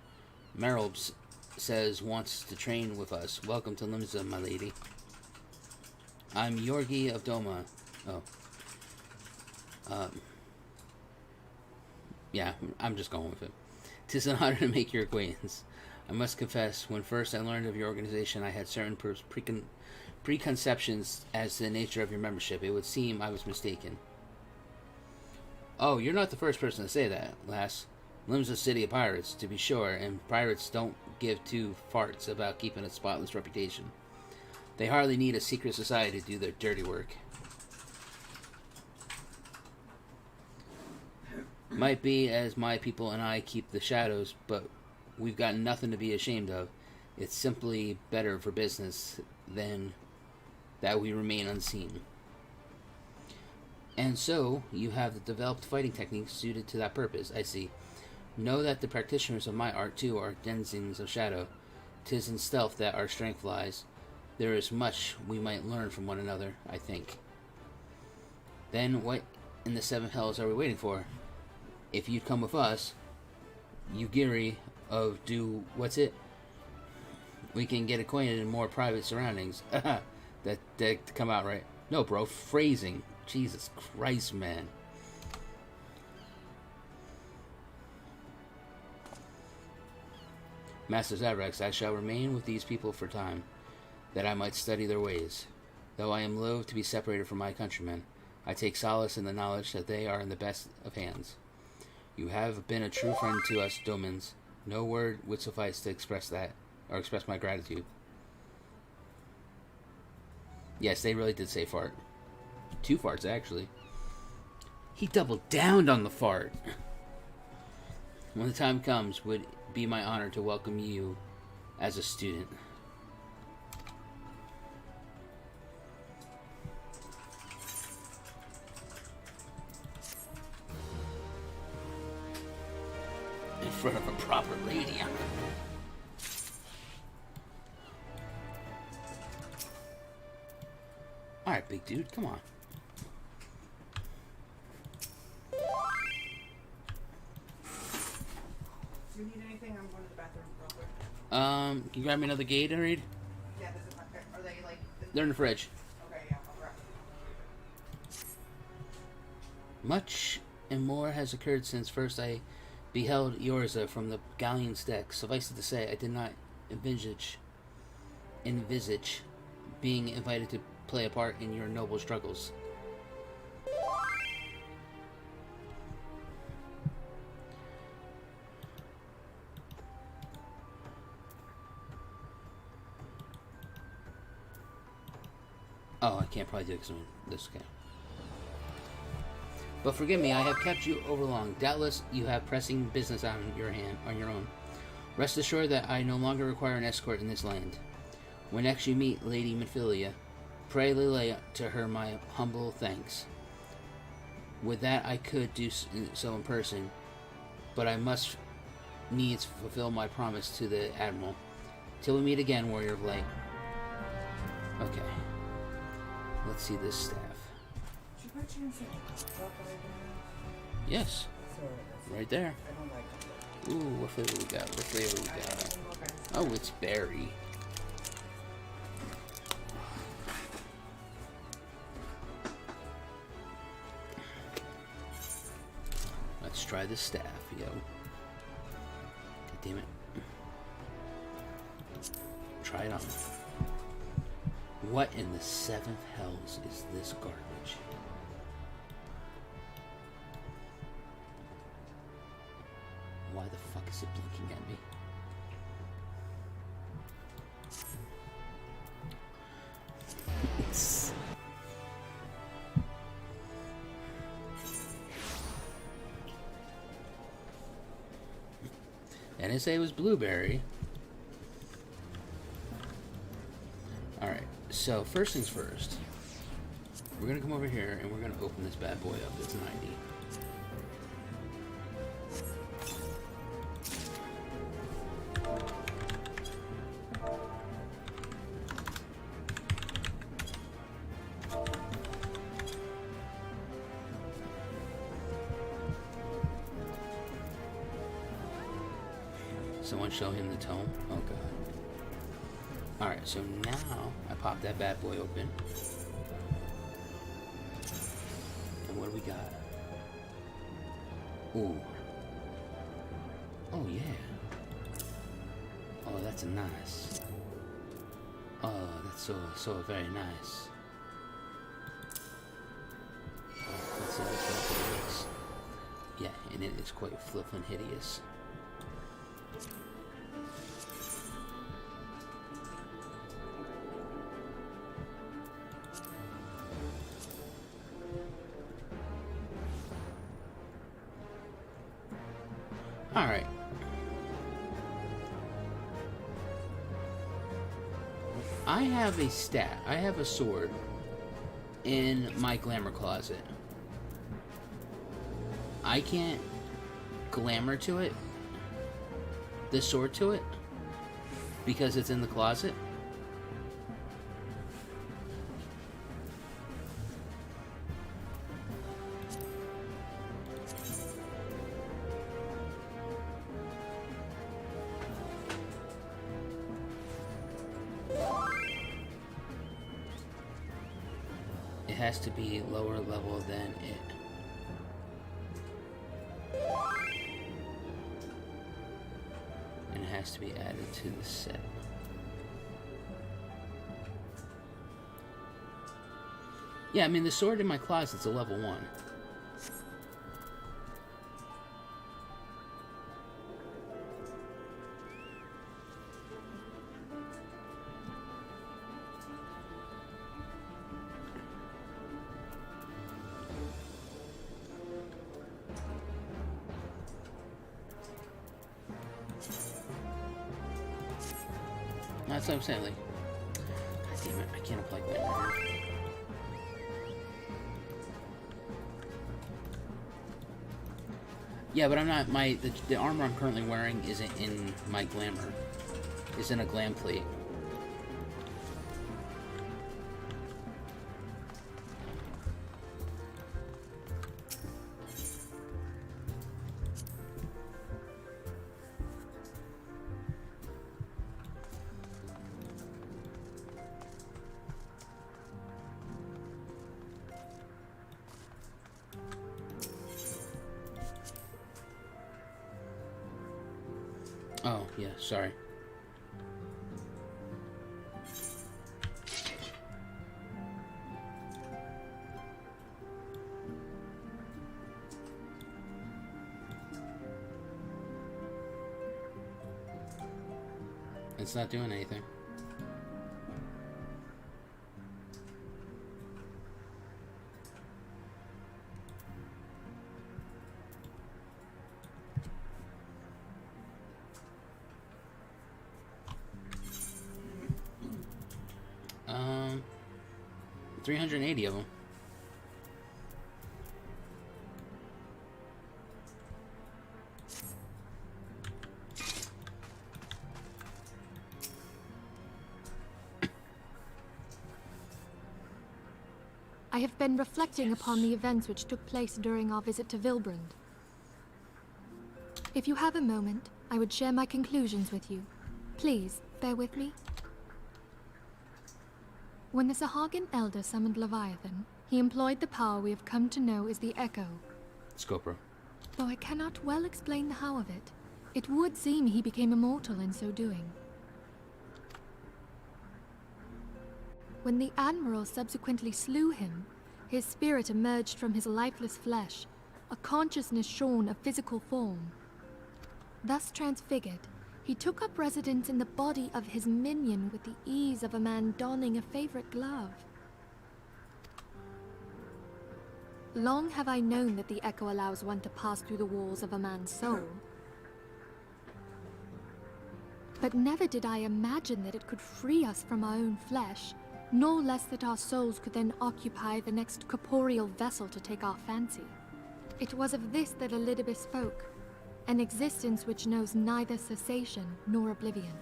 Maralbs says wants to train with us. Welcome to Limsa, my lady. I'm Yorgi of Doma. Oh. Yeah, I'm just going with it. 'Tis an honor to make your acquaintance. I must confess, when first I learned of your organization, I had certain preconceptions as to the nature of your membership. It would seem I was mistaken. Oh, you're not the first person to say that, lass. Lim's a city of pirates, to be sure, and pirates don't give two farts about keeping a spotless reputation. They hardly need a secret society to do their dirty work. Might be as my people and I keep the shadows, but we've got nothing to be ashamed of. It's simply better for business than that we remain unseen. And so, you have developed fighting techniques suited to that purpose, I see. Know that the practitioners of my art, too, are denizens of shadow. 'Tis in stealth that our strength lies. There is much we might learn from one another, I think. Then what in the seven hells are we waiting for? If you'd come with us, you Giri of do what's it? We can get acquainted in more private surroundings. that come out right. No, bro, phrasing. Jesus Christ, man. Master Zaverax, I shall remain with these people for time, that I might study their ways. Though I am loath to be separated from my countrymen, I take solace in the knowledge that they are in the best of hands. You have been a true friend to us, Domans. No word would suffice to express that, or express my gratitude. Yes, they really did say fart. 2 farts, actually. He doubled down on the fart. When the time comes, would be my honor to welcome you as a student. In front of a proper lady. Alright, big dude, come on. Do you need anything? I'm going to the bathroom real quick. Can you grab me another Gatorade? Yeah, are they like... They're in the fridge. Okay, yeah, I'll grab them. Much and more has occurred since first I beheld Eorzea from the galleon's deck. Suffice it to say, I did not envisage being invited to play a part in your noble struggles. Oh, I can't probably do it because I'm this guy. But forgive me, I have kept you overlong. Doubtless you have pressing business on your own. Rest assured that I no longer require an escort in this land. When next you meet Lady Mephilia, pray relay to her my humble thanks. With that I could do so in person, but I must needs fulfill my promise to the Admiral. Till we meet again, Warrior of Light. Okay. Let's see this staff. Did you by chance have stuff right now? Yes. Sorry, Right there. I don't like them. Ooh, what flavor we got? What flavor we got? Oh, it's berry. try this staff, yo. God damn it. Try it on. What in the seventh hells is this garbage? Why the fuck is it blinking at me? I didn't say it was blueberry. Alright, so first things first. We're gonna come over here and we're gonna open this bad boy up. It's 90. Someone show him the tome? Oh god. Alright, so now I pop that bad boy open. And what do we got? Ooh. Oh yeah. Oh, that's nice. Oh, that's so very nice. Oh, let's see how it looks. Yeah, and it is quite flippin' hideous. Alright. I have a stat. I have a sword in my glamour closet. I can't glamour to it, the sword to it, because it's in the closet. It has to be lower level than it. And it has to be added to the set. Yeah, I mean the sword in my closet's a level 1. That's what I'm saying, like, god damn it, I can't apply glamour. Yeah, but I'm not, the armor I'm currently wearing isn't in my glamour. It's in a glam plate. Oh, yeah, sorry. It's not doing anything. Um, 380 of them. I have been reflecting upon the events which took place during our visit to Vilbrand. If you have a moment, I would share my conclusions with you. Please, bear with me. When the Sahagin Elder summoned Leviathan, he employed the power we have come to know as the Echo. Scopro. Though I cannot well explain the how of it, it would seem he became immortal in so doing. When the Admiral subsequently slew him, his spirit emerged from his lifeless flesh, a consciousness shorn of physical form. Thus transfigured, he took up residence in the body of his minion with the ease of a man donning a favorite glove. Long have I known that the Echo allows one to pass through the walls of a man's soul. But never did I imagine that it could free us from our own flesh, nor less that our souls could then occupy the next corporeal vessel to take our fancy. It was of this that Elidibus spoke, an existence which knows neither cessation nor oblivion.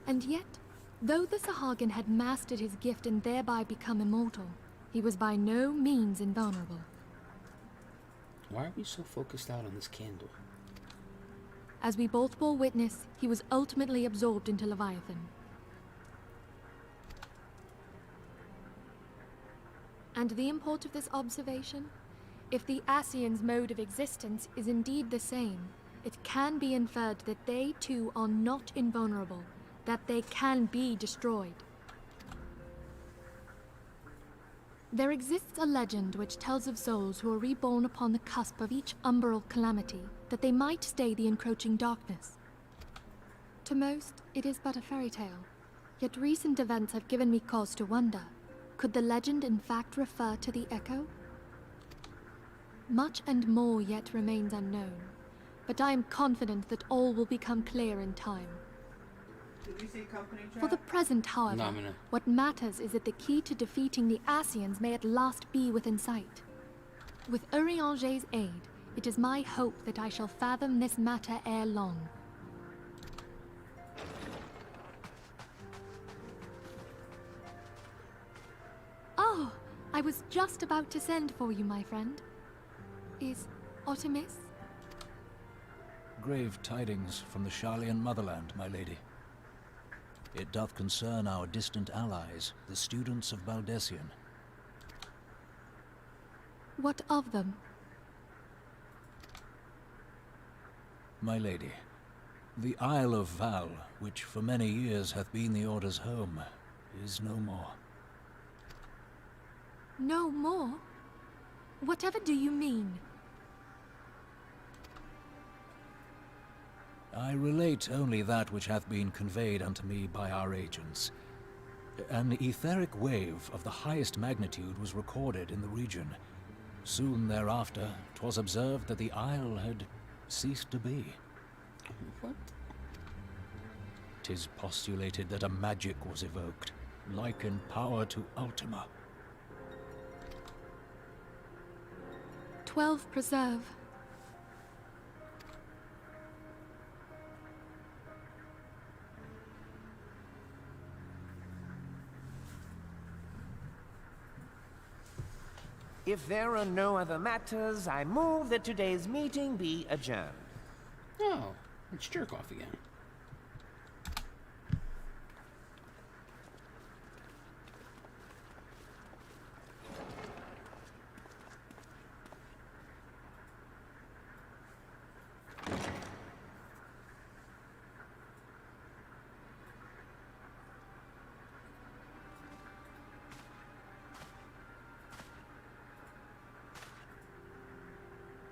And yet, though the Sahagin had mastered his gift and thereby become immortal, he was by no means invulnerable. Why are we so focused out on this candle? As we both bore witness, he was ultimately absorbed into Leviathan. And the import of this observation? If the Ascians' mode of existence is indeed the same, it can be inferred that they too are not invulnerable, that they can be destroyed. There exists a legend which tells of souls who are reborn upon the cusp of each umbral calamity, that they might stay the encroaching darkness. To most, it is but a fairy tale, yet recent events have given me cause to wonder. Could the legend in fact refer to the Echo? Much and more yet remains unknown, but I am confident that all will become clear in time. Did we see company chat? For the present, however, what matters is that the key to defeating the Ascians may at last be within sight. With Eorzea's aid, it is my hope that I shall fathom this matter ere long. Oh, I was just about to send for you, my friend. Is Artemis? Grave tidings from the Garlean motherland, my lady. It doth concern our distant allies, the students of Baldessian. What of them? My lady, the Isle of Val, which for many years hath been the Order's home, is no more. No more? Whatever do you mean? I relate only that which hath been conveyed unto me by our agents. An etheric wave of the highest magnitude was recorded in the region. Soon thereafter, 'twas observed that the isle had ceased to be. What? 'Tis postulated that a magic was evoked, like in power to Ultima. 12 preserve. If there are no other matters, I move that today's meeting be adjourned. Oh, it's jerk off again.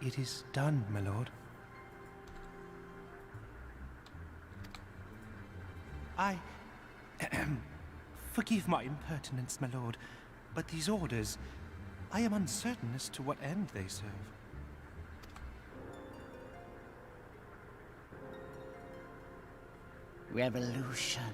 It is done, my lord. Forgive my impertinence, my lord, but these orders, I am uncertain as to what end they serve. Revolution.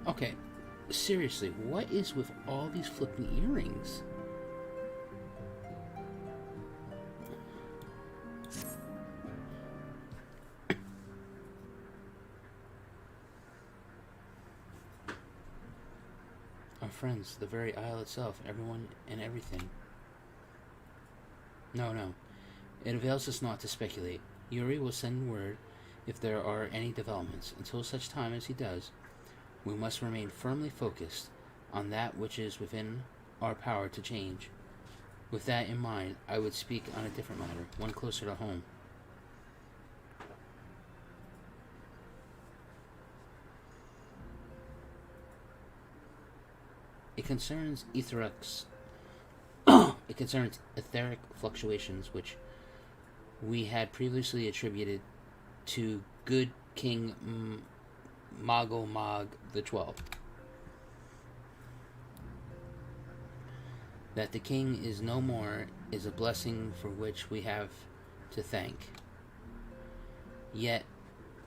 Okay, seriously, what is with all these flipping earrings? friends, the very isle itself, everyone and everything. No. It avails us not to speculate. Yuri will send word if there are any developments. Until such time as he does, we must remain firmly focused on that which is within our power to change. With that in mind, I would speak on a different matter, one closer to home. It concerns etheric fluctuations, which we had previously attributed to good King Magomag the 12th. That the king is no more is a blessing for which we have to thank. Yet,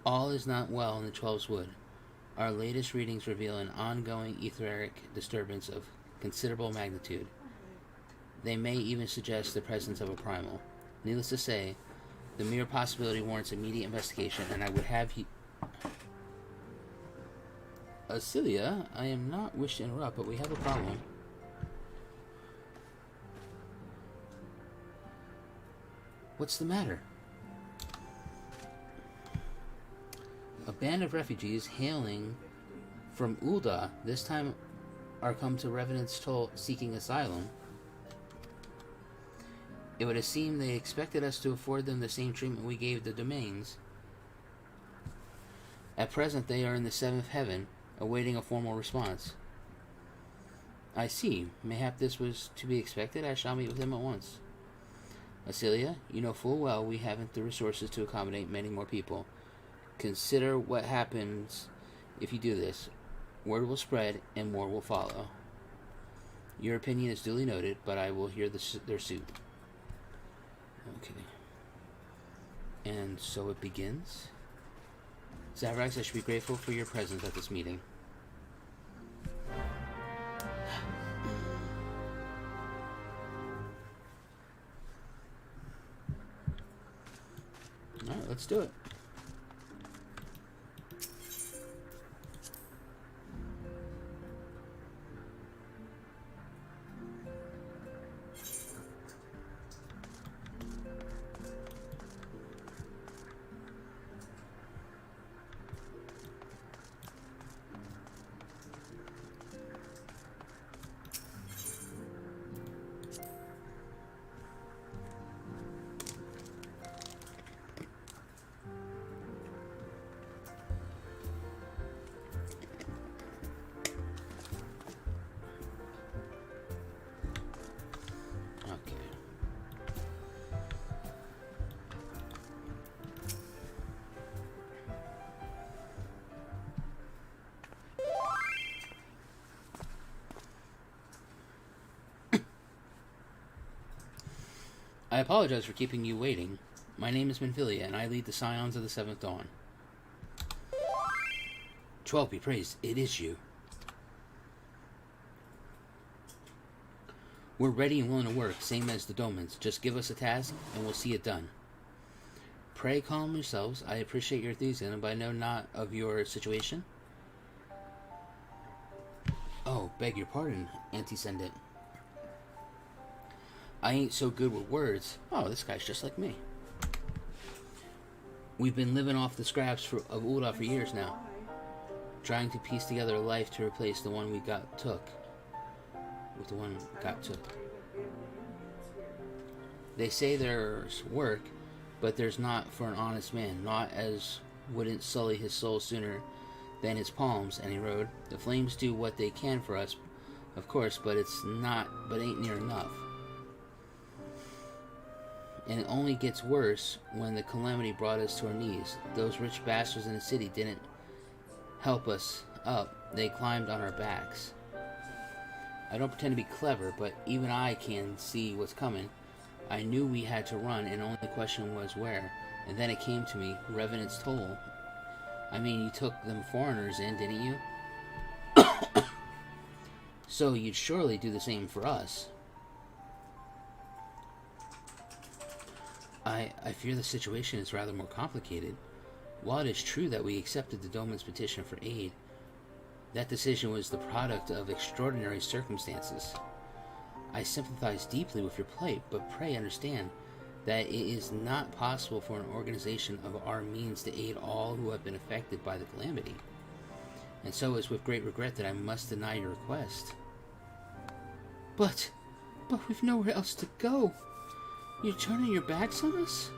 all is not well in the 12's wood. Our latest readings reveal an ongoing etheric disturbance of considerable magnitude. They may even suggest the presence of a primal. Needless to say, the mere possibility warrants immediate investigation, and I would have you... Celia, I am not wish to interrupt, but we have a problem. What's the matter? A band of refugees hailing from Ul'dah this time are come to Revenant's Toll seeking asylum. It would seem they expected us to afford them the same treatment we gave the domains. At present they are in the 7th heaven, awaiting a formal response. I see. Mayhap this was to be expected. I shall meet with them at once. Celia, you know full well we haven't the resources to accommodate many more people. Consider what happens if you do this. Word will spread, and more will follow. Your opinion is duly noted, but I will hear their suit. Okay. And so it begins. Zaverax, I should be grateful for your presence at this meeting. Alright, let's do it. I apologize for keeping you waiting. My name is Minfilia, and I lead the Scions of the Seventh Dawn. 12 be praised, it is you. We're ready and willing to work, same as the Domans. Just give us a task, and we'll see it done. Pray calm yourselves. I appreciate your enthusiasm, but I know not of your situation. Oh, beg your pardon, Anti-Sendit. I ain't so good with words. Oh, this guy's just like me. We've been living off the scraps of Ul'dah for years now. Trying to piece together a life to replace the one we took. They say there's work, but there's not for an honest man. Not as wouldn't sully his soul sooner than his palms, and he rode. The flames do what they can for us, of course, but ain't near enough. And it only gets worse when the calamity brought us to our knees. Those rich bastards in the city didn't help us up. They climbed on our backs. I don't pretend to be clever, but even I can see what's coming. I knew we had to run, and only the question was where. And then it came to me, Revenant's Toll. I mean, you took them foreigners in, didn't you? So you'd surely do the same for us. I fear the situation is rather more complicated. While it is true that we accepted the Doman's petition for aid, That decision was the product of extraordinary circumstances. I sympathize deeply with your plight, but pray understand that it is not possible for an organization of our means to aid all who have been affected by the calamity. And so it's with great regret that I must deny your request. But we've nowhere else to go. You're turning your backs on us?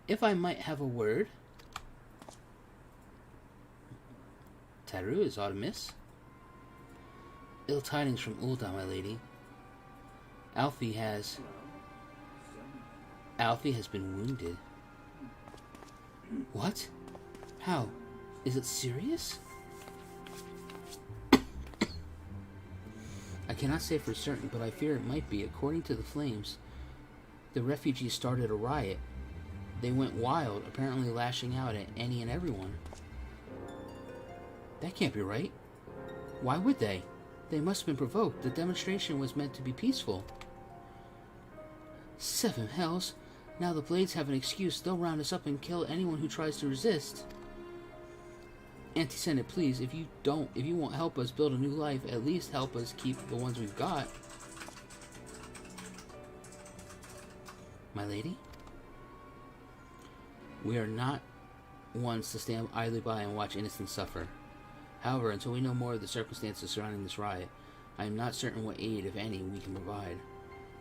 If I might have a word. Taru, is aught amiss? Ill tidings from Ul'dah, my lady. Alfie has been wounded. What? How? Is it serious? I cannot say for certain, but I fear it might be. According to the Flames, the refugees started a riot. They went wild, apparently lashing out at any and everyone. That can't be right. Why would they? They must have been provoked. The demonstration was meant to be peaceful. 7 hells. Now the Blades have an excuse. They'll round us up and kill anyone who tries to resist. Anti-Senate, please, if you won't help us build a new life, at least help us keep the ones we've got. My lady? We are not ones to stand idly by and watch innocents suffer. However, until we know more of the circumstances surrounding this riot, I am not certain what aid, if any, we can provide.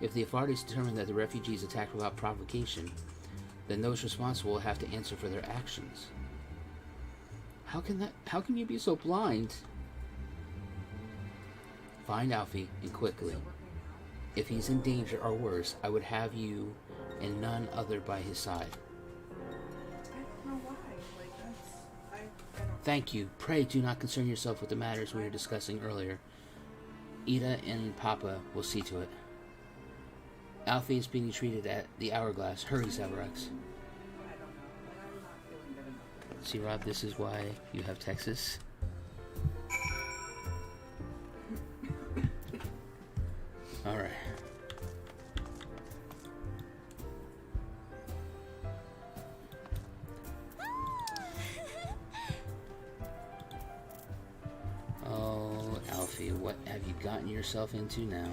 If the authorities determine that the refugees attacked without provocation, then those responsible will have to answer for their actions. How can you be so blind? Find Alfie, and quickly. If he's in danger or worse, I would have you and none other by his side. I don't know why. Like, I don't... Thank you. Pray do not concern yourself with the matters we were discussing earlier. Ida and Papa will see to it. Alfie is being treated at the Hourglass. Hurry, Zaverax. See, Rob, this is why you have Texas. Alright. Oh, Alfie, what have you gotten yourself into now?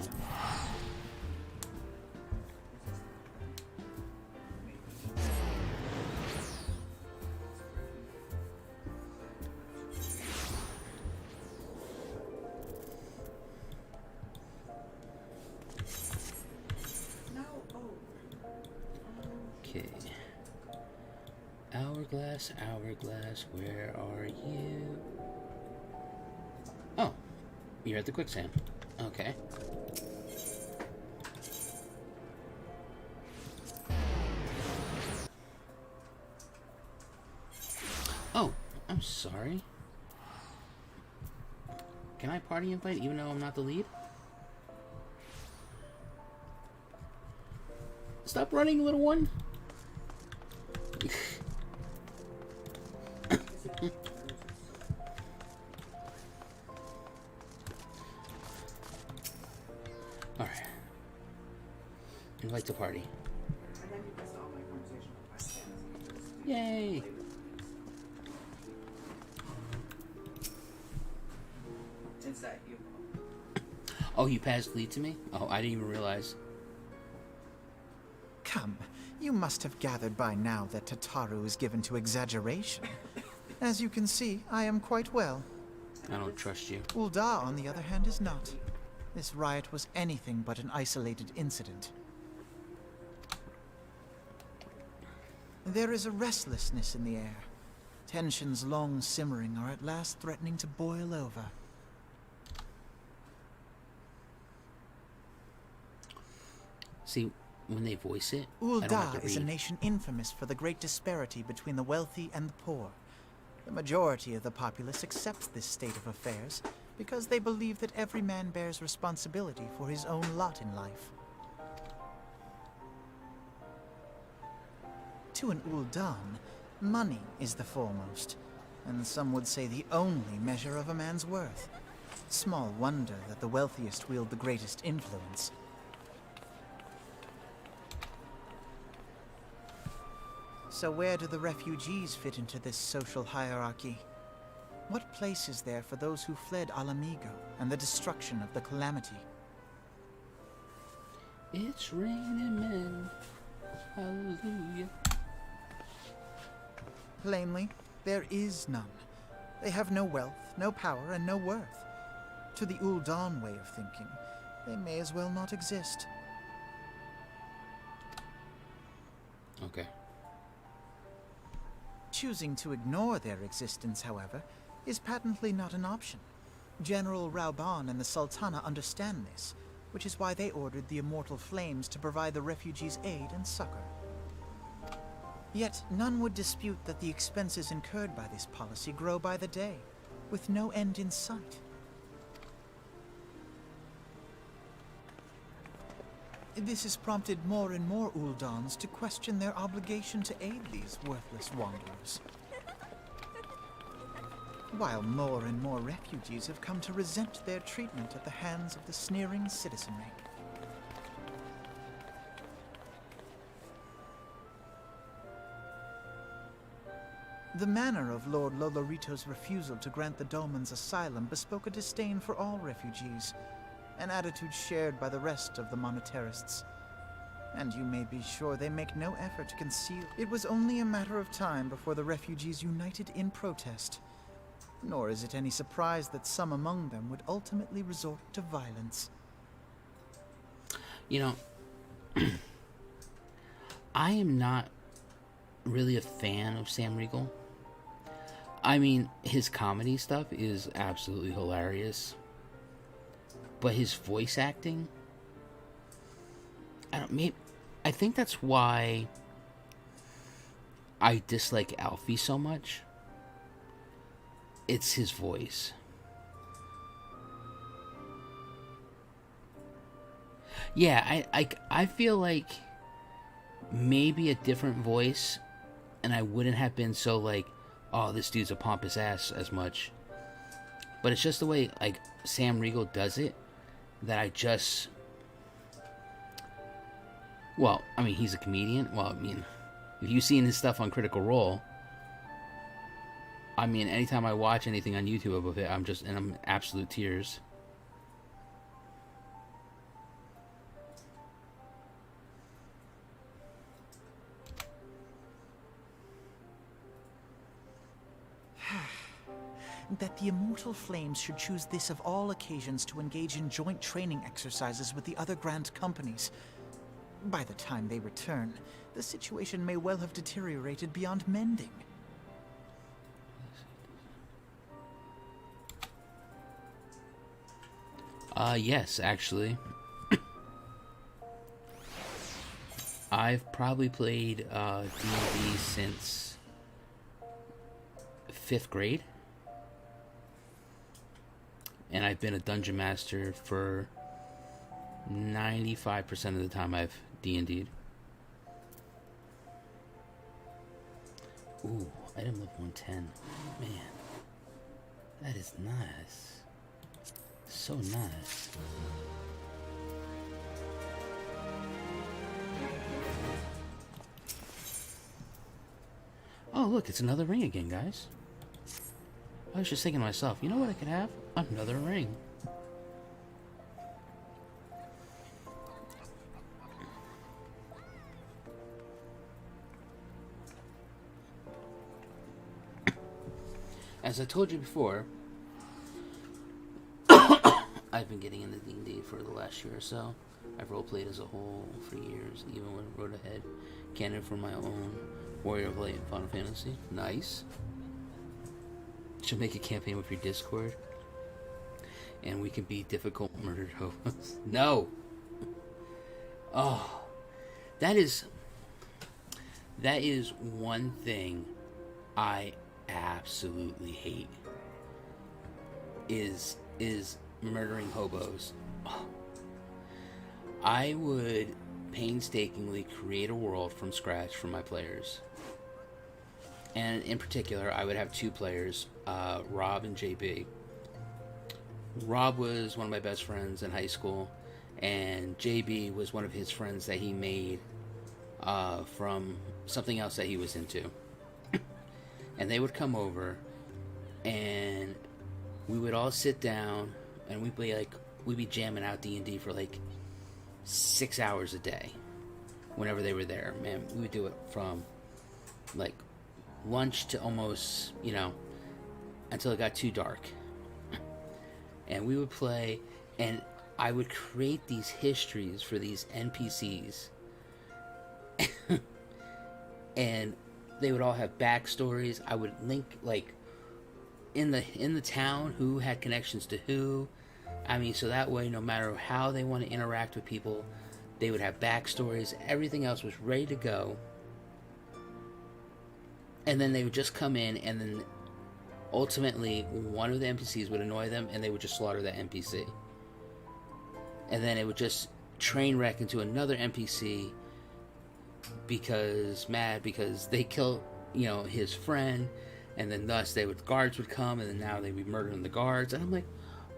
Hourglass, where are you? Oh, you're at the quicksand. Okay. Oh, I'm sorry. Can I party invite even though I'm not the lead? Stop running, little one. Alright. Invite to party. Yay! Is that you? Oh, you passed lead to me? Oh, I didn't even realize. Come, you must have gathered by now that Tataru is given to exaggeration. As you can see, I am quite well. I don't trust you. Ul'dah, on the other hand, is not. This riot was anything but an isolated incident. There is a restlessness in the air. Tensions long simmering are at last threatening to boil over. See, when they voice it, I don't have Ul'dah to is a read. nation infamous for the great disparity between the wealthy and the poor. The majority of the populace accepts this state of affairs because they believe that every man bears responsibility for his own lot in life. To an Ul'dan, money is the foremost, and some would say the only measure of a man's worth. Small wonder that the wealthiest wield the greatest influence. So where do the refugees fit into this social hierarchy? What place is there for those who fled Alamigo and the destruction of the Calamity? It's raining men. Hallelujah. Plainly, there is none. They have no wealth, no power, and no worth. To the Ul'Dan way of thinking, they may as well not exist. Okay. Choosing to ignore their existence, however, is patently not an option. General Rauban and the Sultana understand this, which is why they ordered the Immortal Flames to provide the refugees aid and succor. Yet none would dispute that the expenses incurred by this policy grow by the day, with no end in sight. This has prompted more and more Uldans to question their obligation to aid these worthless wanderers, while more and more refugees have come to resent their treatment at the hands of the sneering citizenry. The manner of Lord Lolorito's refusal to grant the Domans asylum bespoke a disdain for all refugees, an attitude shared by the rest of the monetarists. And you may be sure they make no effort to conceal. It was only a matter of time before the refugees united in protest. Nor is it any surprise that some among them would ultimately resort to violence. You know, I am not really a fan of Sam Riegel. I mean, his comedy stuff is absolutely hilarious. But his voice acting, I think that's why I dislike Alfie so much. It's his voice. Yeah, I feel like maybe a different voice, and I wouldn't have been so like, oh, this dude's a pompous ass as much. But it's just the way like Sam Riegel does it that I just... Well, I mean, he's a comedian. Well, I mean, if you've seen his stuff on Critical Role, I mean, anytime I watch anything on YouTube of it, I'm in absolute tears. That the Immortal Flames should choose this of all occasions to engage in joint training exercises with the other Grand Companies. By the time they return, the situation may well have deteriorated beyond mending. Yes, actually. I've probably played D&D since 5th grade. And I've been a dungeon master for 95% of the time I've D&D'd. Ooh, item level 110. Man, that is nice. So nice. Oh, look, it's another ring again, guys. I was just thinking to myself, you know what I could have? Another ring. As I told you before, I've been getting into D&D for the last year or so. I've roleplayed as a whole for years, even when I wrote ahead canon for my own Warrior of Light and Final Fantasy. Nice. Should make a campaign with your Discord. And we can be difficult murdered hobos. No! Oh. That is one thing I absolutely hate. Is murdering hobos. Oh. I would painstakingly create a world from scratch for my players. And in particular, I would have two players, Rob and JB. Rob was one of my best friends in high school, and JB was one of his friends that he made from something else that he was into. And they would come over, and we would all sit down and we'd be jamming out D&D for like 6 hours a day whenever they were there. Man, we would do it from like lunch to almost, until it got too dark. And we would play, and I would create these histories for these NPCs. And they would all have backstories. I would link, like, in the town, who had connections to who. I mean, so that way, no matter how they want to interact with people, they would have backstories. Everything else was ready to go. And then they would just come in, and then ultimately one of the NPCs would annoy them, and they would just slaughter that NPC. And then it would just train wreck into another NPC because they killed, his friend, and then thus guards would come, and then now they'd be murdering the guards. And I'm like,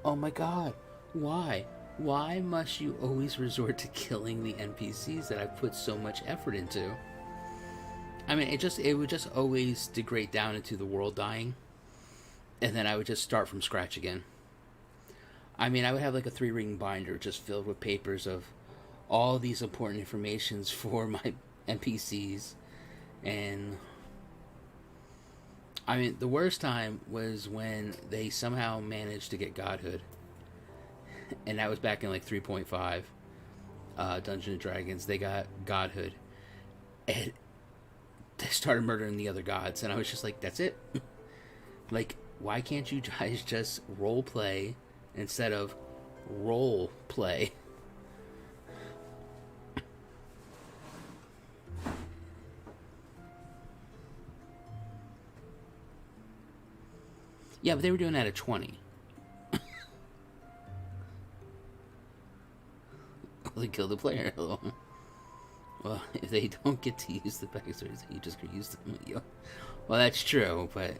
oh my god, why? Why must you always resort to killing the NPCs that I put so much effort into? I mean, it would just always degrade down into the world dying, and then I would just start from scratch again. I mean, I would have like a 3-ring binder just filled with papers of all these important informations for my NPCs, and I mean, the worst time was when they somehow managed to get godhood, and that was back in like 3.5 Dungeons and Dragons. They got godhood, and they started murdering the other gods, and I was just like, that's it. Like, why can't you guys just role play instead of role play? Yeah, but they were doing that at 20. They killed the player. Well, if they don't get to use the backstories, you just can use them. Well, that's true, but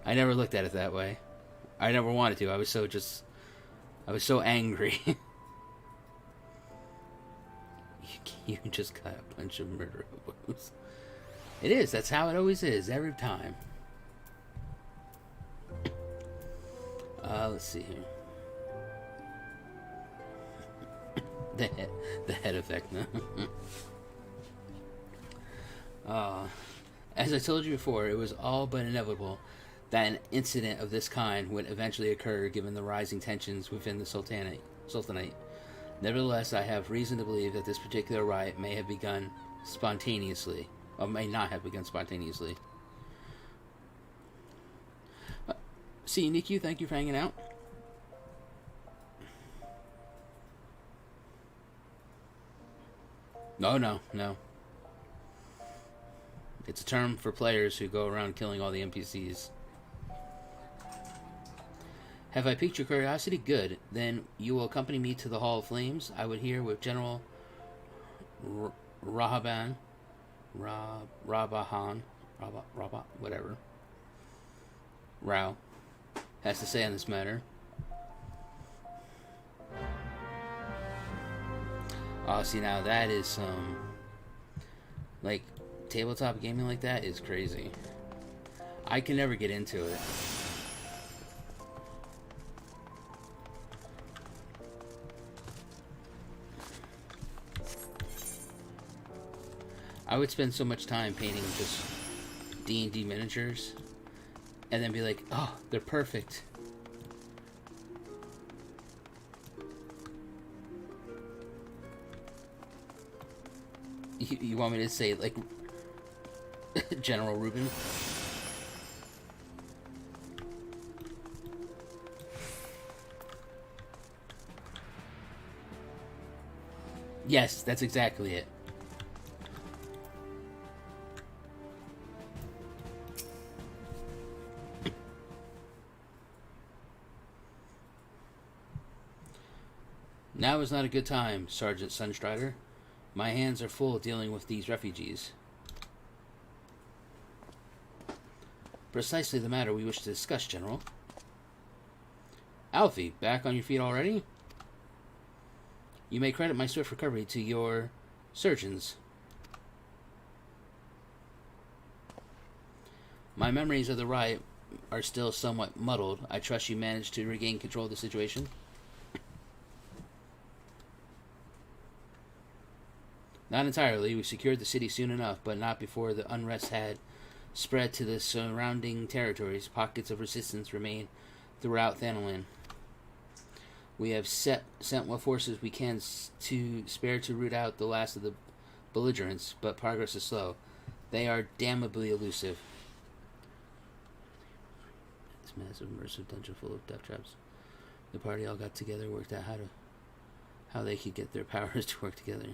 I never looked at it that way. I never wanted to. I was so angry. You just got a bunch of murder hobos. It is. That's how it always is, every time. Let's see here. The head effect, no? As I told you before, it was all but inevitable that an incident of this kind would eventually occur given the rising tensions within the Sultanate. Nevertheless, I have reason to believe that this particular riot may have begun spontaneously, or may not have begun spontaneously. See you, Niku. Thank you for hanging out. No. It's a term for players who go around killing all the NPCs. Have I piqued your curiosity? Good. Then you will accompany me to the Hall of Flames. I would hear with General Rabahan, whatever, Rao has to say on this matter. Oh, see, now that is some, like, tabletop gaming like that is crazy. I can never get into it. I would spend so much time painting just D&D miniatures and then be like, oh, they're perfect. You want me to say, like, General Reuben? Yes, that's exactly it. Now is not a good time, Sergeant Sunstrider. My hands are full dealing with these refugees. Precisely the matter we wish to discuss, General. Alfie, back on your feet already? You may credit my swift recovery to your surgeons. My memories of the riot are still somewhat muddled. I trust you managed to regain control of the situation. Not entirely. We secured the city soon enough, but not before the unrest had spread to the surrounding territories. Pockets of resistance remain throughout Thanalan. We have sent what forces we can to spare to root out the last of the belligerents, but progress is slow. They are damnably elusive. This massive immersive dungeon full of death traps. The party all got together, worked out how they could get their powers to work together.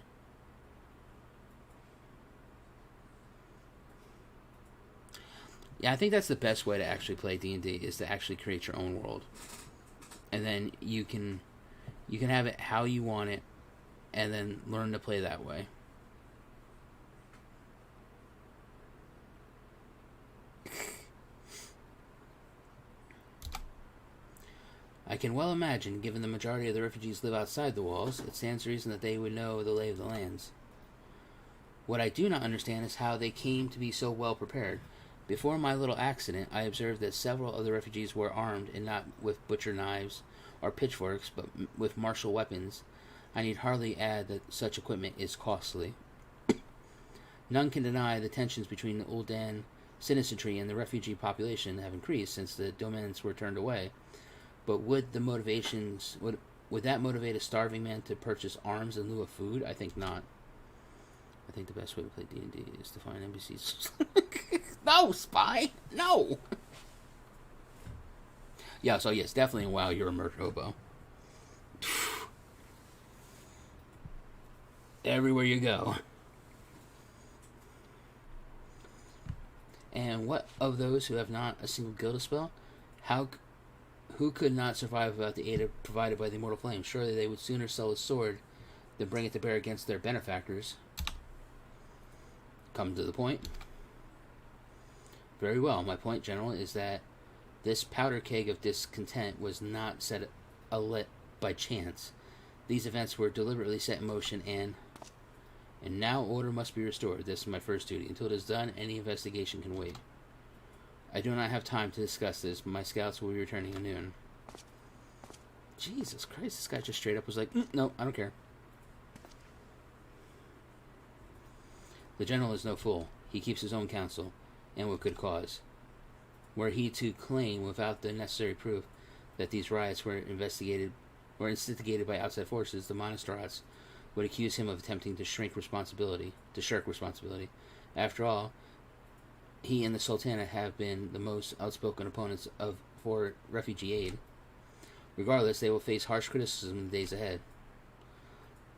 Yeah, I think that's the best way to actually play D&D, is to actually create your own world. And then you can have it how you want it, and then learn to play that way. I can well imagine, given the majority of the refugees live outside the walls, it stands to reason that they would know the lay of the lands. What I do not understand is how they came to be so well prepared. Before my little accident, I observed that several of the refugees were armed, and not with butcher knives or pitchforks, but with martial weapons. I need hardly add that such equipment is costly. None can deny the tensions between the Ul'dan citizenry and the refugee population have increased since the Domans were turned away. But would that motivate a starving man to purchase arms in lieu of food? I think not. I think the best way to play D&D is to find NPCs. No, spy! No! Yeah, so yes, definitely in WoW, you're a murder hobo. Everywhere you go. And what of those who have not a single guild spell? Who could not survive without the aid provided by the immortal flame? Surely they would sooner sell a sword than bring it to bear against their benefactors. Come to the point. Very well. My point, General, is that this powder keg of discontent was not set alit by chance. These events were deliberately set in motion, and now order must be restored. This is my first duty. Until it is done, any investigation can wait. I do not have time to discuss this. My scouts will be returning at noon. Jesus Christ, this guy just straight up was like, no, I don't care. The General is no fool. He keeps his own counsel, and with good cause. Were he to claim, without the necessary proof, that these riots were instigated by outside forces, the Monastrats would accuse him of attempting to shirk responsibility. After all, he and the Sultana have been the most outspoken opponents for refugee aid. Regardless, they will face harsh criticism in the days ahead.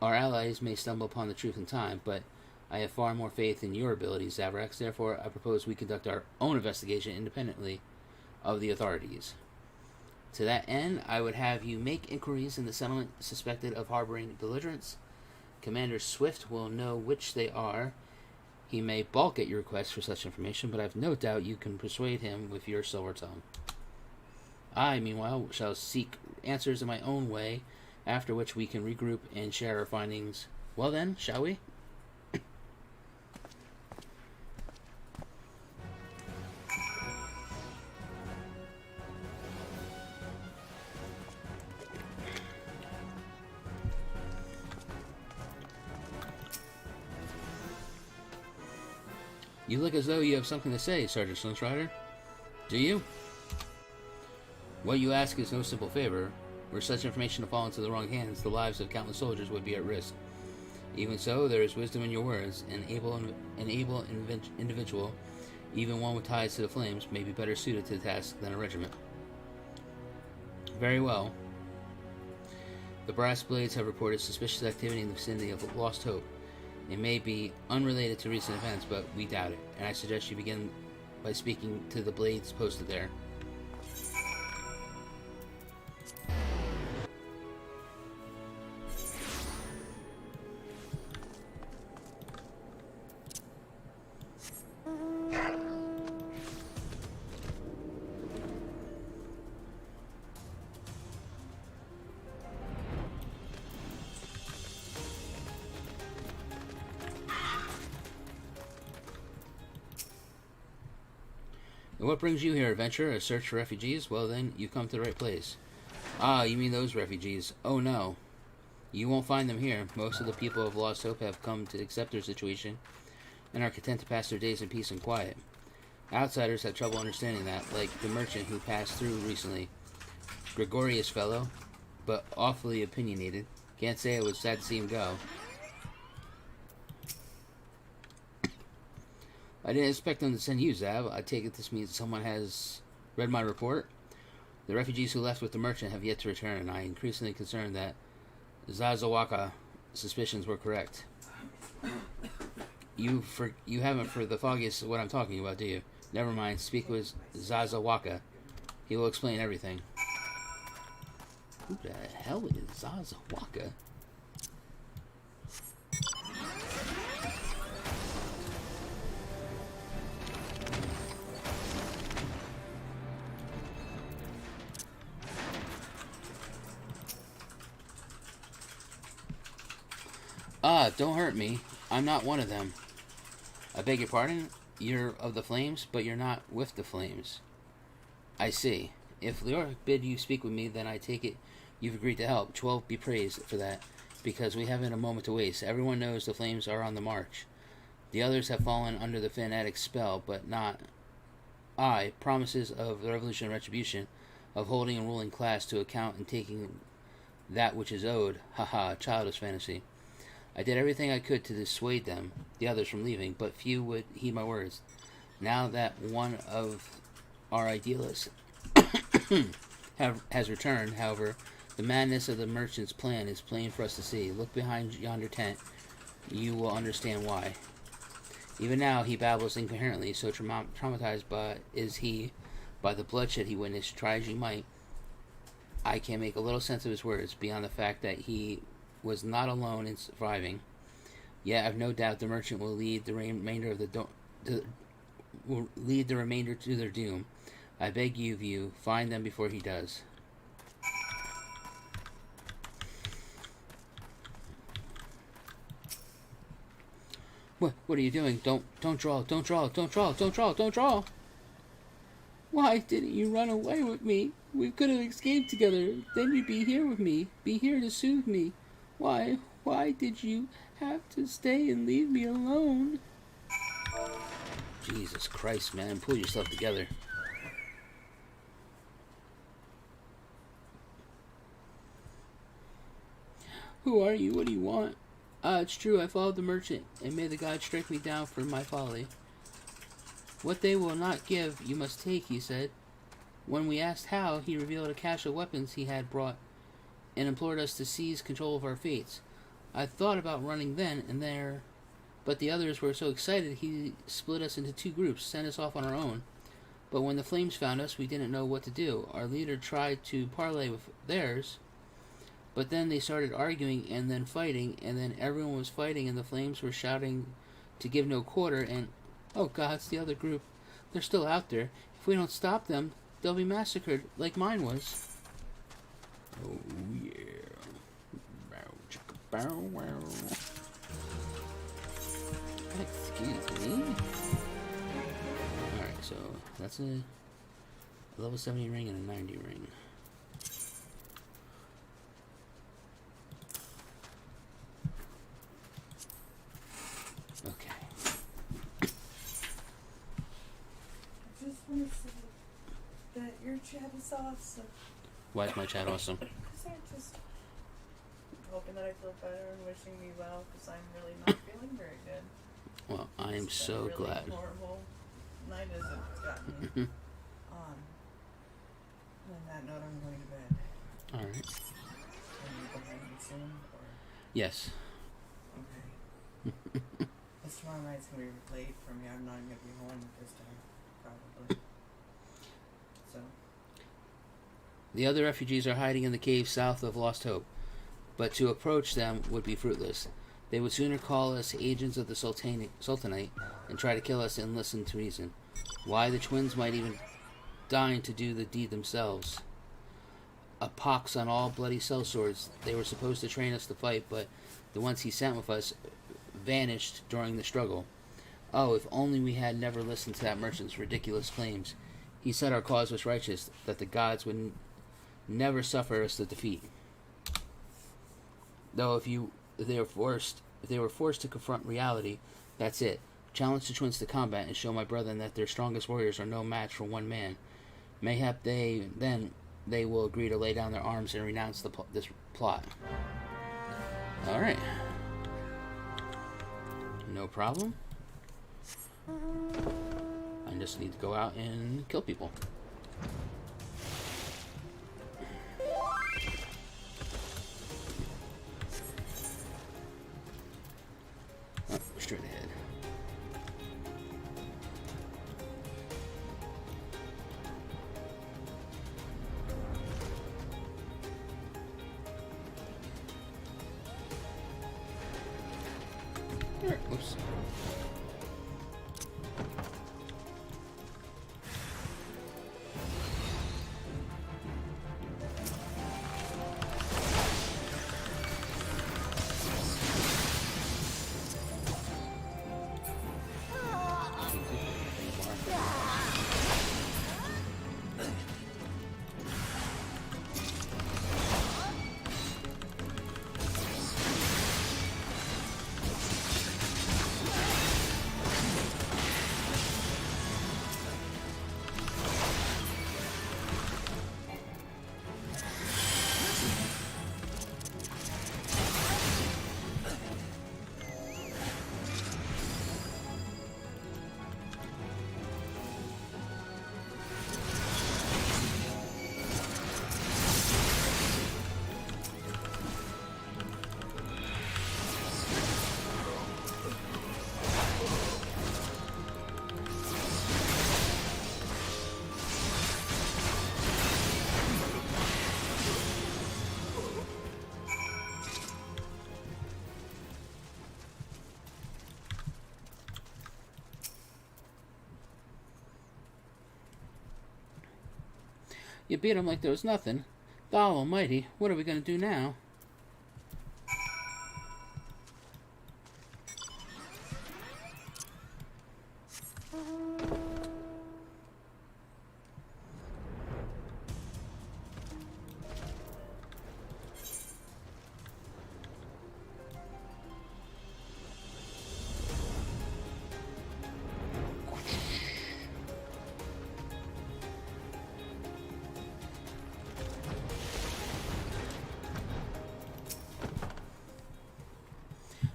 Our allies may stumble upon the truth in time, but I have far more faith in your abilities, Zaverax. Therefore, I propose we conduct our own investigation independently of the authorities. To that end, I would have you make inquiries in the settlement suspected of harboring belligerents. Commander Swift will know which they are. He may balk at your request for such information, but I have no doubt you can persuade him with your silver tongue. I, meanwhile, shall seek answers in my own way, after which we can regroup and share our findings. Well then, shall we? You look as though you have something to say, Sergeant Sunstrider. Do you? What you ask is no simple favor. Were such information to fall into the wrong hands, the lives of countless soldiers would be at risk. Even so, there is wisdom in your words. An able individual, even one with ties to the flames, may be better suited to the task than a regiment. Very well. The Brass Blades have reported suspicious activity in the vicinity of Lost Hope. It may be unrelated to recent events, but we doubt it, and I suggest you begin by speaking to the Blades posted there. And what brings you here, adventurer? A search for refugees? Well then, you've come to the right place. Ah, you mean those refugees. Oh no. You won't find them here. Most of the people of Lost Hope have come to accept their situation and are content to pass their days in peace and quiet. Outsiders have trouble understanding that, like the merchant who passed through recently. Gregorious fellow, but awfully opinionated. Can't say I was sad to see him go. I didn't expect them to send you, Zav. I take it this means someone has read my report. The refugees who left with the merchant have yet to return, and I am increasingly concerned that Zazawaka suspicions were correct. You haven't for the foggiest what I'm talking about, do you? Never mind. Speak with Zazawaka. He will explain everything. Who the hell is Zazawaka? Ah, don't hurt me. I'm not one of them. I beg your pardon? You're of the flames, but you're not with the flames. I see. If Leor bid you speak with me, then I take it you've agreed to help. 12 be praised for that, because we haven't a moment to waste. Everyone knows the flames are on the march. The others have fallen under the fanatic spell, but not I. Promises of the revolution and retribution, of holding and ruling class to account and taking that which is owed. Haha, childish fantasy. I did everything I could to dissuade them, the others, from leaving, but few would heed my words. Now that one of our idealists has returned, however, the madness of the merchant's plan is plain for us to see. Look behind yonder tent. You will understand why. Even now he babbles incoherently, so traumatized is he by the bloodshed he witnessed. Try as you might, I can make a little sense of his words, beyond the fact that he was not alone in surviving. Yet I've no doubt the merchant will lead the remainder to their doom. I beg you, find them before he does. What are you doing? Don't draw. Why didn't you run away with me? We could have escaped together. Then you'd be here with me. Be here to soothe me. Why did you have to stay and leave me alone? Jesus Christ, man. Pull yourself together. Who are you? What do you want? It's true. I followed the merchant, and may the gods strike me down for my folly. What they will not give, you must take, he said. When we asked how, he revealed a cache of weapons he had brought, and implored us to seize control of our fates. I thought about running then and there, but the others were so excited he split us into two groups, sent us off on our own. But when the flames found us, we didn't know what to do. Our leader tried to parley with theirs, but then they started arguing and then fighting, and then everyone was fighting and the flames were shouting to give no quarter, and oh god, it's the other group. They're still out there. If we don't stop them, they'll be massacred like mine was. Oh yeah. Bow wow. Excuse me. Alright, so that's a level 70 ring and a 90 ring. Okay. I just want to say that your chat is awesome. Why is my chat awesome? Because I'm just hoping that I feel better and wishing me well, because I'm really not feeling very good. Well, I am so really glad. Horrible night as it's gotten. On that note, I'm going to bed. All right. Are you behind me soon, or? Yes. Okay. This tomorrow night's gonna be late for me. I'm not gonna be home this time, probably. So. The other refugees are hiding in the cave south of Lost Hope, but to approach them would be fruitless. They would sooner call us agents of the Sultanate and try to kill us and listen to reason. Why, the twins might even deign to do the deed themselves. A pox on all bloody sellswords. They were supposed to train us to fight, but the ones he sent with us vanished during the struggle. Oh, if only we had never listened to that merchant's ridiculous claims. He said our cause was righteous, that the gods would never suffer us to defeat. Though if they were forced to confront reality, that's it. Challenge the twins to combat and show my brethren that their strongest warriors are no match for one man. Mayhap they will agree to lay down their arms and renounce this plot. Alright. No problem. I just need to go out and kill people. Oh, straight ahead. Oops. You beat him like there was nothing. God almighty, what are we going to do now?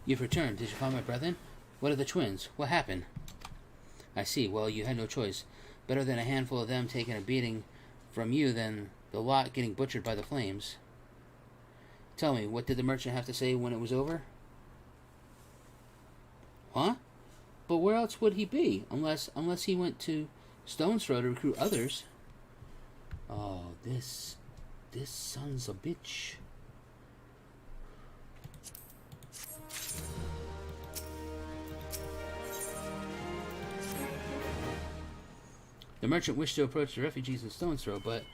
You've returned. Did you find my brethren? What are the twins? What happened? I see. Well, you had no choice. Better than a handful of them taking a beating from you than the lot getting butchered by the flames. Tell me, what did the merchant have to say when it was over? Huh? But where else would he be? Unless he went to Stone's Throw to recruit others. Oh, this son's a bitch. The merchant wished to approach the refugees in Stone's Throw, but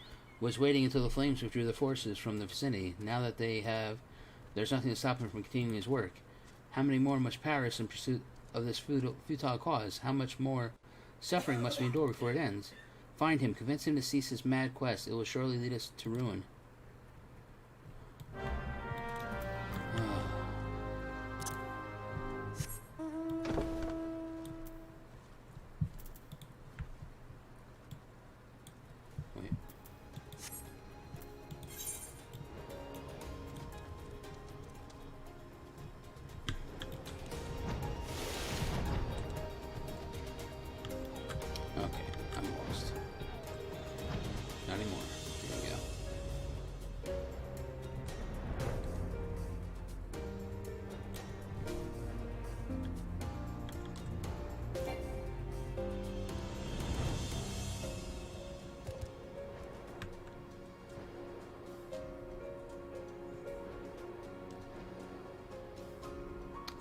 was waiting until the flames withdrew the forces from the vicinity. Now that there's nothing to stop him from continuing his work. How many more must perish in pursuit of this futile cause? How much more suffering must we endure before it ends? Find him, convince him to cease his mad quest. It will surely lead us to ruin.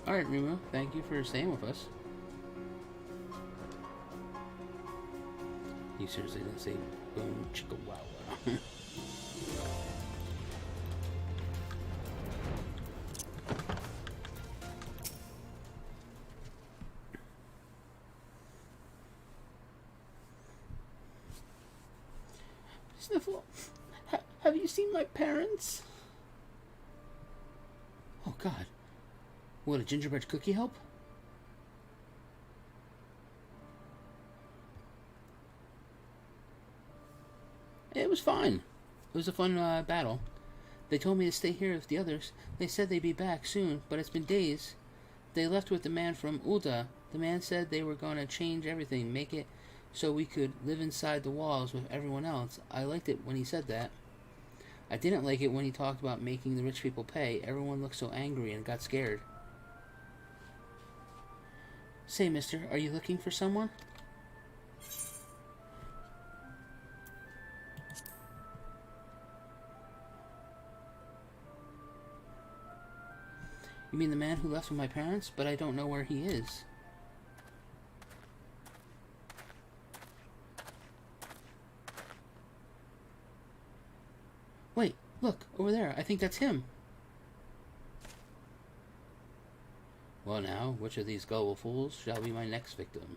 Alright, Remo, thank you for staying with us. You seriously didn't say boom chicka wow wow. Sniffle, have you seen my parents? Oh, God. Would a gingerbread cookie help? It was fine. It was a fun battle. They told me to stay here with the others. They said they'd be back soon, but it's been days. They left with the man from Ulda. The man said they were going to change everything, make it so we could live inside the walls with everyone else. I liked it when he said that. I didn't like it when he talked about making the rich people pay. Everyone looked so angry and got scared. Say, mister, are you looking for someone? You mean the man who left with my parents? But I don't know where he is. Wait, look, over there. I think that's him. Well now, which of these gullible fools shall be my next victim?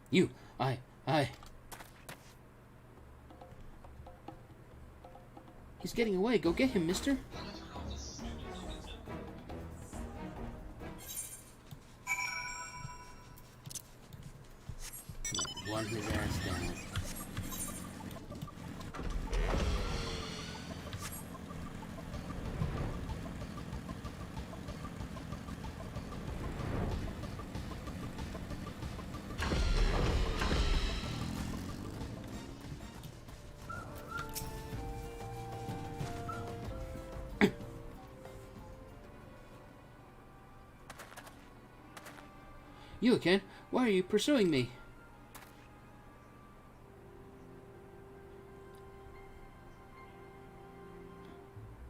You! I... He's getting away. Go get him, mister. Run his ass down. You again? Why are you pursuing me?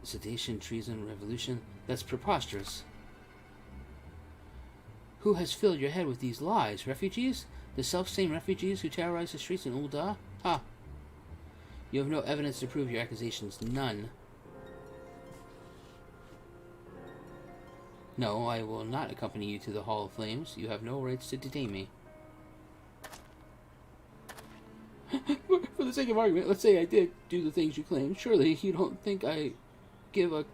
Sedation, treason, revolution. That's preposterous. Who has filled your head with these lies? Refugees? The self-same refugees who terrorize the streets in Ulda? Ha! You have no evidence to prove your accusations. None. No, I will not accompany you to the Hall of Flames. You have no rights to detain me. For the sake of argument, let's say I did do the things you claim. Surely you don't think I give a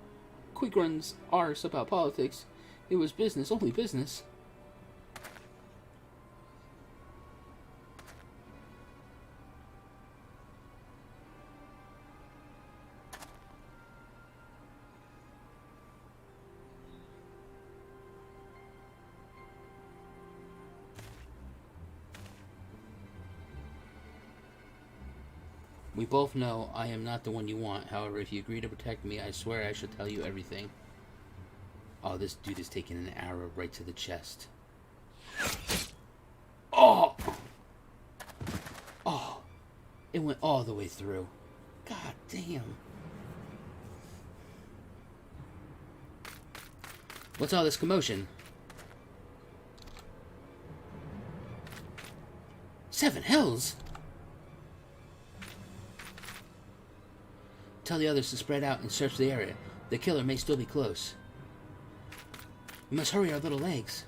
quick run's arse about politics. It was business, only business. We both know I am not the one you want. However, if you agree to protect me, I swear I shall tell you everything. Oh, this dude is taking an arrow right to the chest. Oh! Oh! It went all the way through. God damn. What's all this commotion? 7 hells! Tell the others to spread out and search the area. The killer may still be close. We must hurry our little legs.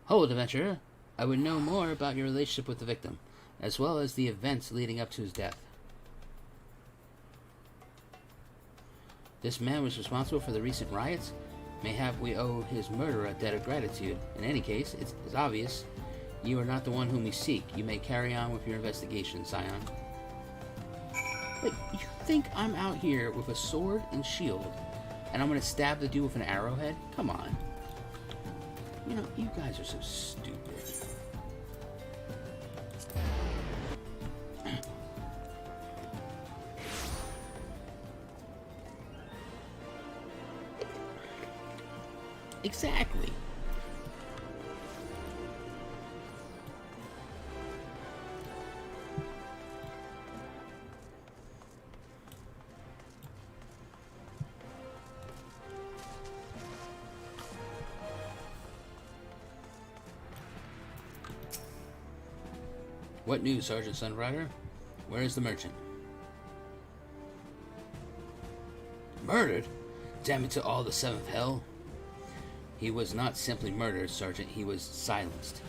Hold, adventurer. I would know more about your relationship with the victim, as well as the events leading up to his death. This man was responsible for the recent riots? Mayhap we owe his murderer a debt of gratitude. In any case, it's obvious. You are not the one whom we seek. You may carry on with your investigation, Scion. Like, you think I'm out here with a sword and shield, and I'm gonna stab the dude with an arrowhead? Come on. You know, you guys are so stupid. Exactly. What news, Sergeant Sunrider? Where is the merchant? Murdered? Damn it to all the seventh hell. He was not simply murdered, Sergeant. He was silenced.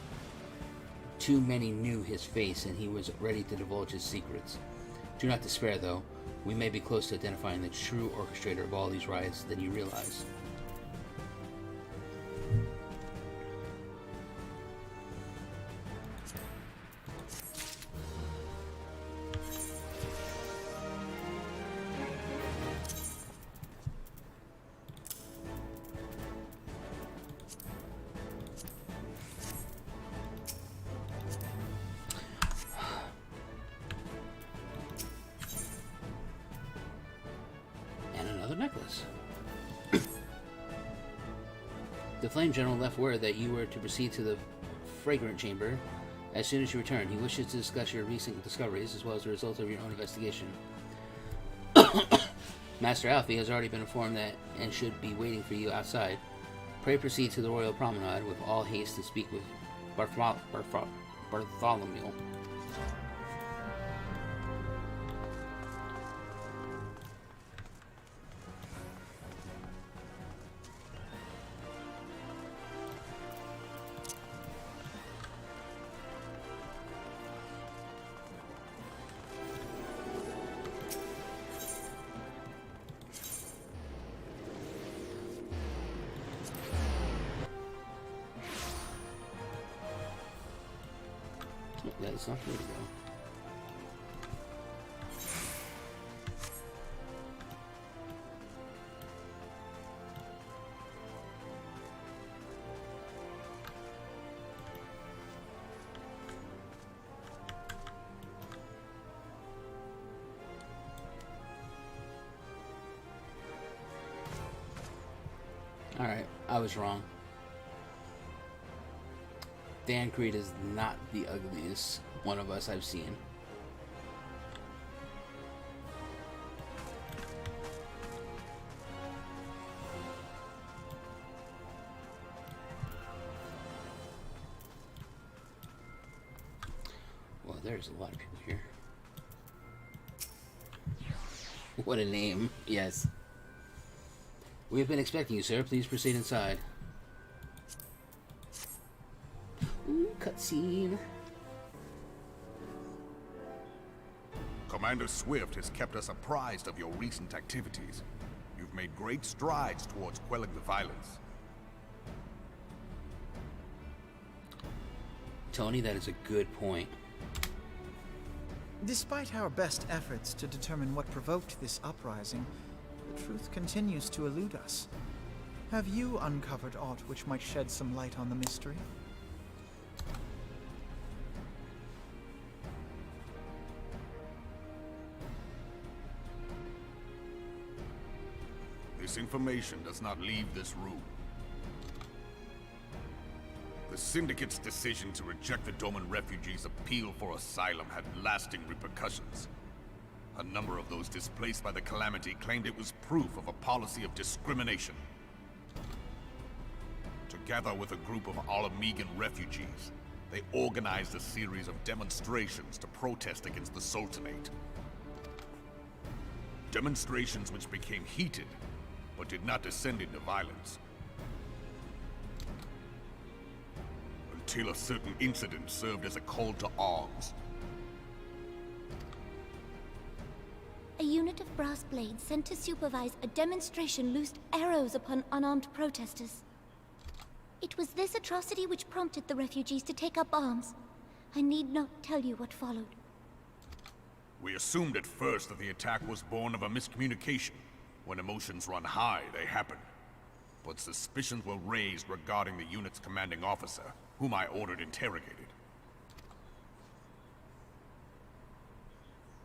Too many knew his face, and he was ready to divulge his secrets. Do not despair, though. We may be close to identifying the true orchestrator of all these riots than you realize. Necklace. The Flame General left word that you were to proceed to the Fragrant Chamber as soon as you return. He wishes to discuss your recent discoveries as well as the results of your own investigation. Master Alfie has already been informed that and should be waiting for you outside. Pray proceed to the Royal Promenade with all haste to speak with Bartholomew. That's not good to go. Alright, I was wrong. Dan Creed is not the ugliest one of us I've seen. Well, there's a lot of people here. What a name. Yes. We have been expecting you, sir. Please proceed inside. Ooh, cutscene. Commander Swift has kept us apprised of your recent activities. You've made great strides towards quelling the violence. Tony, that is a good point. Despite our best efforts to determine what provoked this uprising, the truth continues to elude us. Have you uncovered aught which might shed some light on the mystery? This information does not leave this room. The Syndicate's decision to reject the Doman refugees' appeal for asylum had lasting repercussions. A number of those displaced by the Calamity claimed it was proof of a policy of discrimination. Together with a group of Alamegan refugees, they organized a series of demonstrations to protest against the Sultanate. Demonstrations which became heated, but did not descend into violence. Until a certain incident served as a call to arms. A unit of brass blades sent to supervise a demonstration loosed arrows upon unarmed protesters. It was this atrocity which prompted the refugees to take up arms. I need not tell you what followed. We assumed at first that the attack was born of a miscommunication. When emotions run high, they happen. But suspicions were raised regarding the unit's commanding officer, whom I ordered interrogated.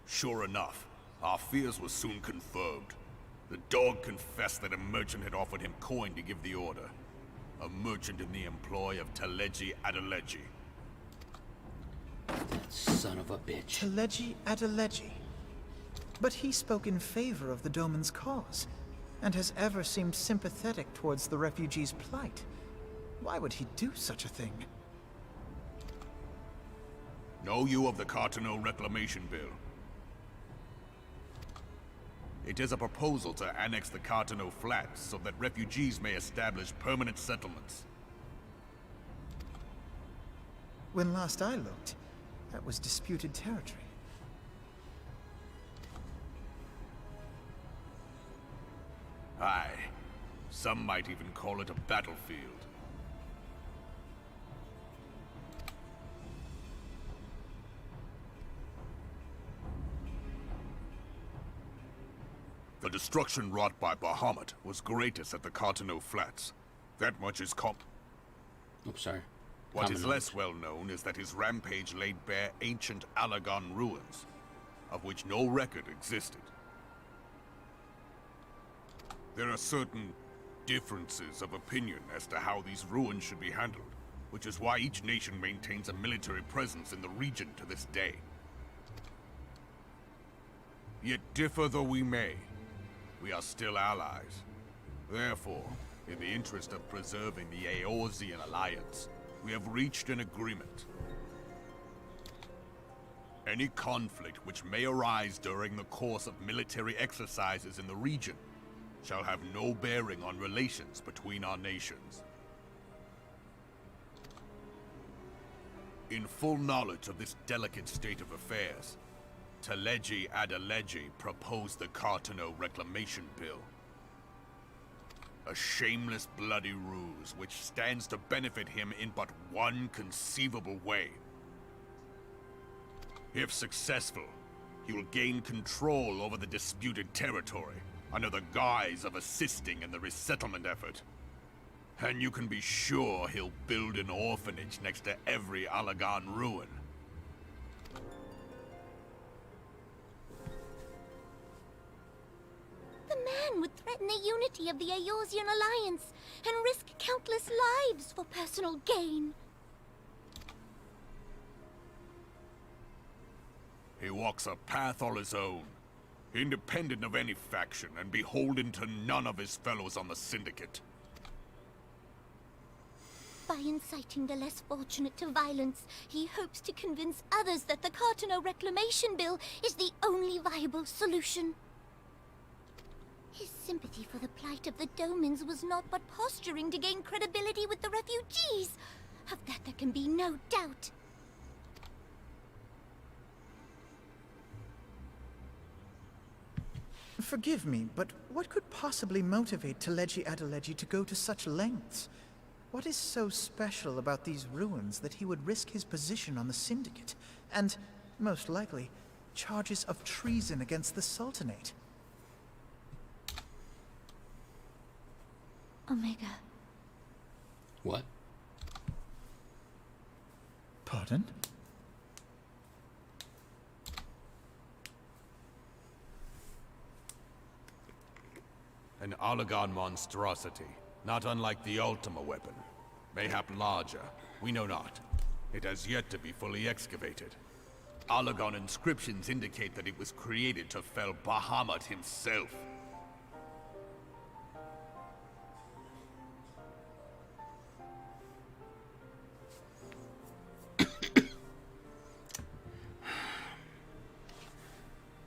Sure enough, our fears were soon confirmed. The dog confessed that a merchant had offered him coin to give the order. A merchant in the employ of Teleji Adeleji. That son of a bitch. Teleji Adeleji. But he spoke in favor of the Doman's cause, and has ever seemed sympathetic towards the refugees' plight. Why would he do such a thing? Know you of the Cartano Reclamation Bill? It is a proposal to annex the Cartano Flats so that refugees may establish permanent settlements. When last I looked, that was disputed territory. Aye. Some might even call it a battlefield. The destruction wrought by Bahamut was greatest at the Cartano Flats. That much is Oops, sorry. What Common is knowledge. less well known is that his rampage laid bare ancient Allagan ruins, of which no record existed. There are certain differences of opinion as to how these ruins should be handled, which is why each nation maintains a military presence in the region to this day. Yet differ though we may, we are still allies. Therefore, in the interest of preserving the Eorzean alliance, we have reached an agreement. Any conflict which may arise during the course of military exercises in the region shall have no bearing on relations between our nations. In full knowledge of this delicate state of affairs, Teleji Adeleji proposed the Cartano Reclamation Bill. A shameless bloody ruse which stands to benefit him in but one conceivable way. If successful, he will gain control over the disputed territory under the guise of assisting in the resettlement effort. And you can be sure he'll build an orphanage next to every Allagan ruin. The man would threaten the unity of the Eorzean alliance and risk countless lives for personal gain. He walks a path all his own, independent of any faction and beholden to none of his fellows on the Syndicate. By inciting the less fortunate to violence, he hopes to convince others that the Cartano Reclamation Bill is the only viable solution. His sympathy for the plight of the Domans was not but posturing to gain credibility with the refugees. Of that there can be no doubt. Forgive me, but what could possibly motivate Teleji Adeleji to go to such lengths? What is so special about these ruins that he would risk his position on the Syndicate, and, most likely, charges of treason against the Sultanate? Omega. What? Pardon? An Allagan monstrosity, not unlike the Ultima weapon. Mayhap larger, we know not. It has yet to be fully excavated. Allagan inscriptions indicate that it was created to fell Bahamut himself.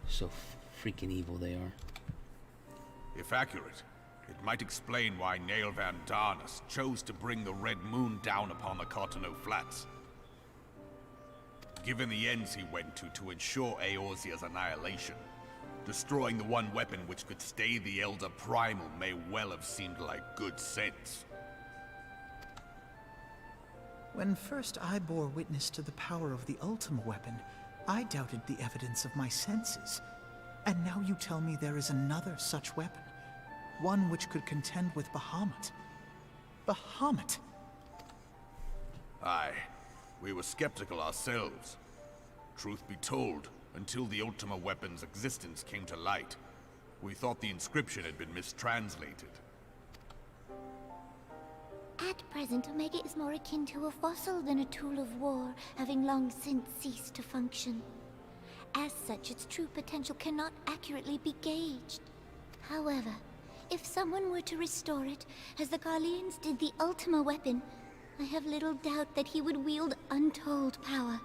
So freaking evil they are. If accurate, it might explain why Nail Van Darnus chose to bring the Red Moon down upon the Cartano Flats. Given the ends he went to ensure Eorzea's annihilation, destroying the one weapon which could stay the Elder Primal may well have seemed like good sense. When first I bore witness to the power of the Ultima weapon, I doubted the evidence of my senses. And now you tell me there is another such weapon. One which could contend with Bahamut. Bahamut! Aye, we were skeptical ourselves. Truth be told, until the Ultima weapon's existence came to light, we thought the inscription had been mistranslated. At present, Omega is more akin to a fossil than a tool of war, having long since ceased to function. As such, its true potential cannot accurately be gauged. However, if someone were to restore it, as the Garleans did the Ultima weapon, I have little doubt that he would wield untold power.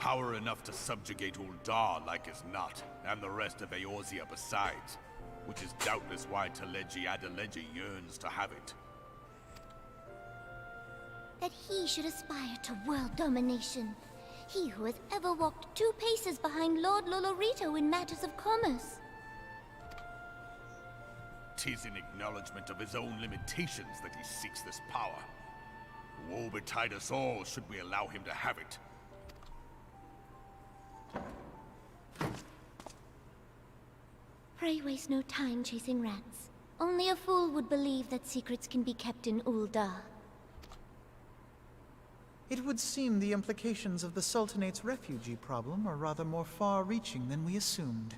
Power enough to subjugate Uldar like as not, and the rest of Eorzea besides, which is doubtless why Teleji Adeleji yearns to have it. That he should aspire to world domination. He who has ever walked 2 paces behind Lord Lolorito in matters of commerce. 'Tis in acknowledgement of his own limitations that he seeks this power. Woe betide us all should we allow him to have it. Pray waste no time chasing rats. Only a fool would believe that secrets can be kept in Uldar. It would seem the implications of the Sultanate's refugee problem are rather more far-reaching than we assumed.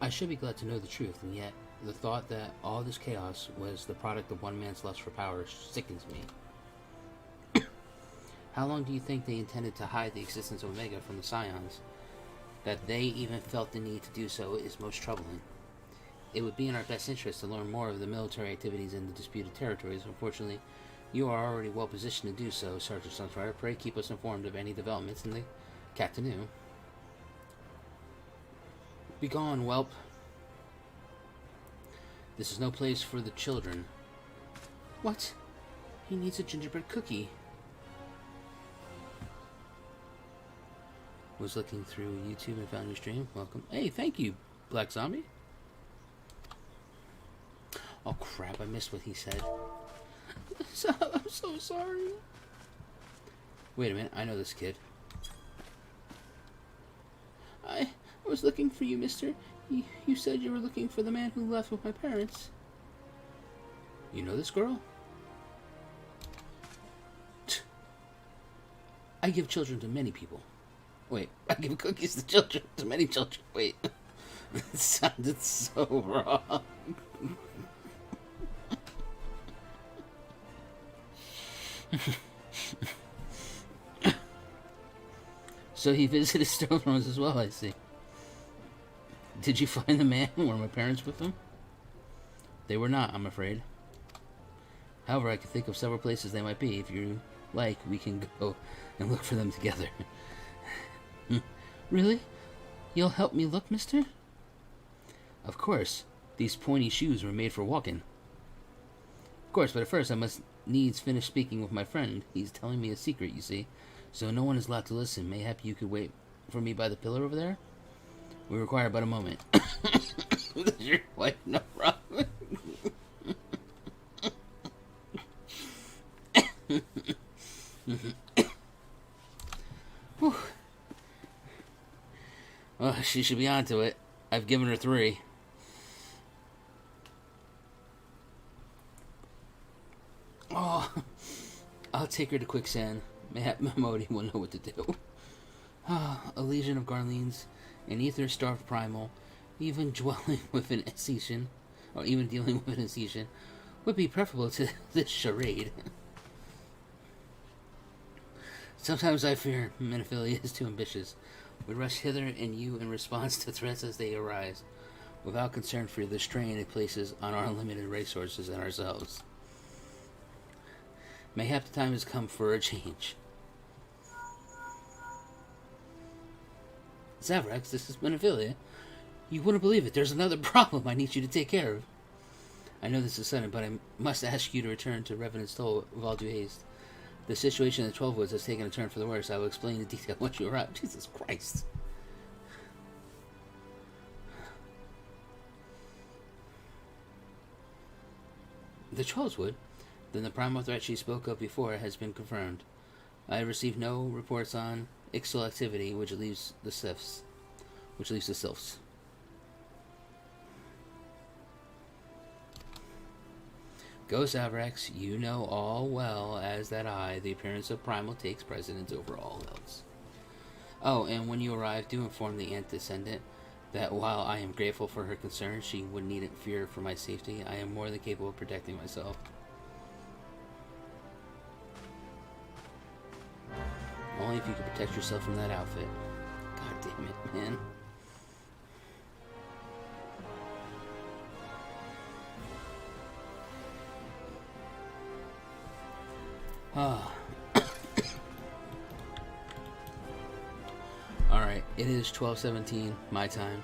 I should be glad to know the truth, and yet the thought that all this chaos was the product of one man's lust for power sickens me. How long do you think they intended to hide the existence of Omega from the Scions? That they even felt the need to do so is most troubling. It would be in our best interest to learn more of the military activities in the disputed territories. Unfortunately, you are already well positioned to do so, Sergeant Sunfire. Pray keep us informed of any developments in the Catanu. Begone, whelp. This is no place for the children. What? He needs a gingerbread cookie. Was looking through YouTube and found your stream. Welcome. Hey, thank you, Black Zombie. Oh crap, I missed what he said. I'm so sorry. Wait a minute, I know this kid. I was looking for you, mister. You said you were looking for the man who left with my parents. You know this girl? I give children to many people. Wait, I give cookies to children, to many children. Wait. It sounded so wrong. So he visited Stone Rose as well, I see. Did you find the man? Were my parents with him? They were not, I'm afraid. However, I can think of several places they might be. If you like, we can go and look for them together. Really? You'll help me look, mister? Of course. These pointy shoes were made for walking. Of course, but at first I must needs finish speaking with my friend. He's telling me a secret, you see. So no one is allowed to listen. Mayhap you could wait for me by the pillar over there? We require but a moment. Does your wife know wrong? Well, she should be onto it. I've given her 3. Oh, I'll take her to quicksand. Mayhap Modi will know what to do. A legion of Garleans, an ether-starved primal, even dwelling with an Escetian, or even dealing with an Escetian, would be preferable to this charade. Sometimes I fear Menophilia is too ambitious. We rush hither and you in response to threats as they arise, without concern for the strain it places on our limited resources and ourselves. Mayhap the time has come for a change. Zaverax, this is Menophilia. You wouldn't believe it. There's another problem I need you to take care of. I know this is sudden, but I must ask you to return to Revenant's Toll with all due haste. The situation in the 12 Woods has taken a turn for the worse. I will explain in detail once you arrive. Jesus Christ. The Trollswood? Then the primal threat she spoke of before has been confirmed. I have received no reports on Ixtal activity, which leaves the Sylphs. Go, Zaverax. You know all well as that the appearance of primal takes precedence over all else. Oh, and when you arrive, do inform the Antecedent that while I am grateful for her concern, she would needn't fear for my safety. I am more than capable of protecting myself. Only if you can protect yourself from that outfit. God damn it, man. Alright, it is 12:17 my time.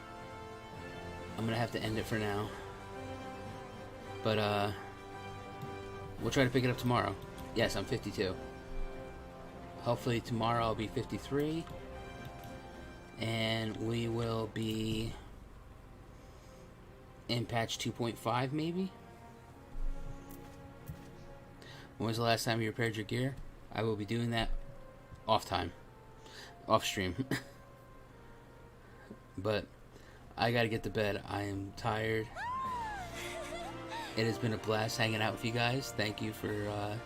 I'm gonna have to end it for now. But we'll try to pick it up tomorrow. Yes, I'm 52. Hopefully tomorrow I'll be 53. And we will be in patch 2.5 maybe? When was the last time you repaired your gear? I will be doing that off time. Off stream. But I gotta get to bed. I am tired. It has been a blast hanging out with you guys. Thank you for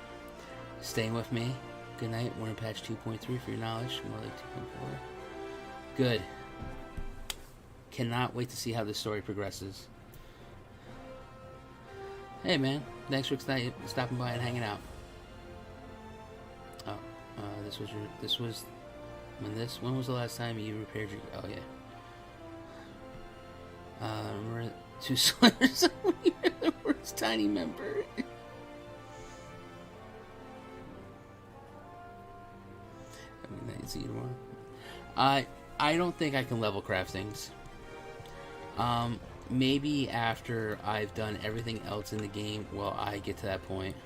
staying with me. Good night. We're in patch 2.3 for your knowledge. More like 2.4. Good. Cannot wait to see how this story progresses. Hey man, thanks for stopping by and hanging out. Oh, when was the last time you repaired your, oh yeah. Remember 2 slivers of the worst tiny member. Good night, see you tomorrow. I don't think I can level craft things. Maybe after I've done everything else in the game, well, I get to that point.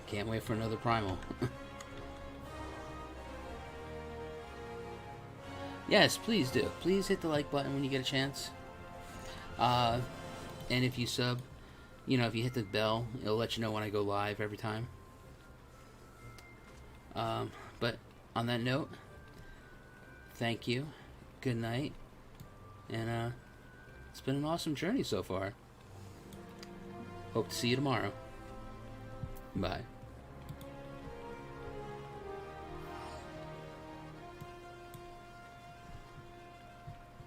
Can't wait for another primal. Yes, please do. Please hit the like button when you get a chance. And if you sub, you know, if you hit the bell, it'll let you know when I go live every time. But on that note, thank you. Good night. And it's been an awesome journey so far. Hope to see you tomorrow. Bye.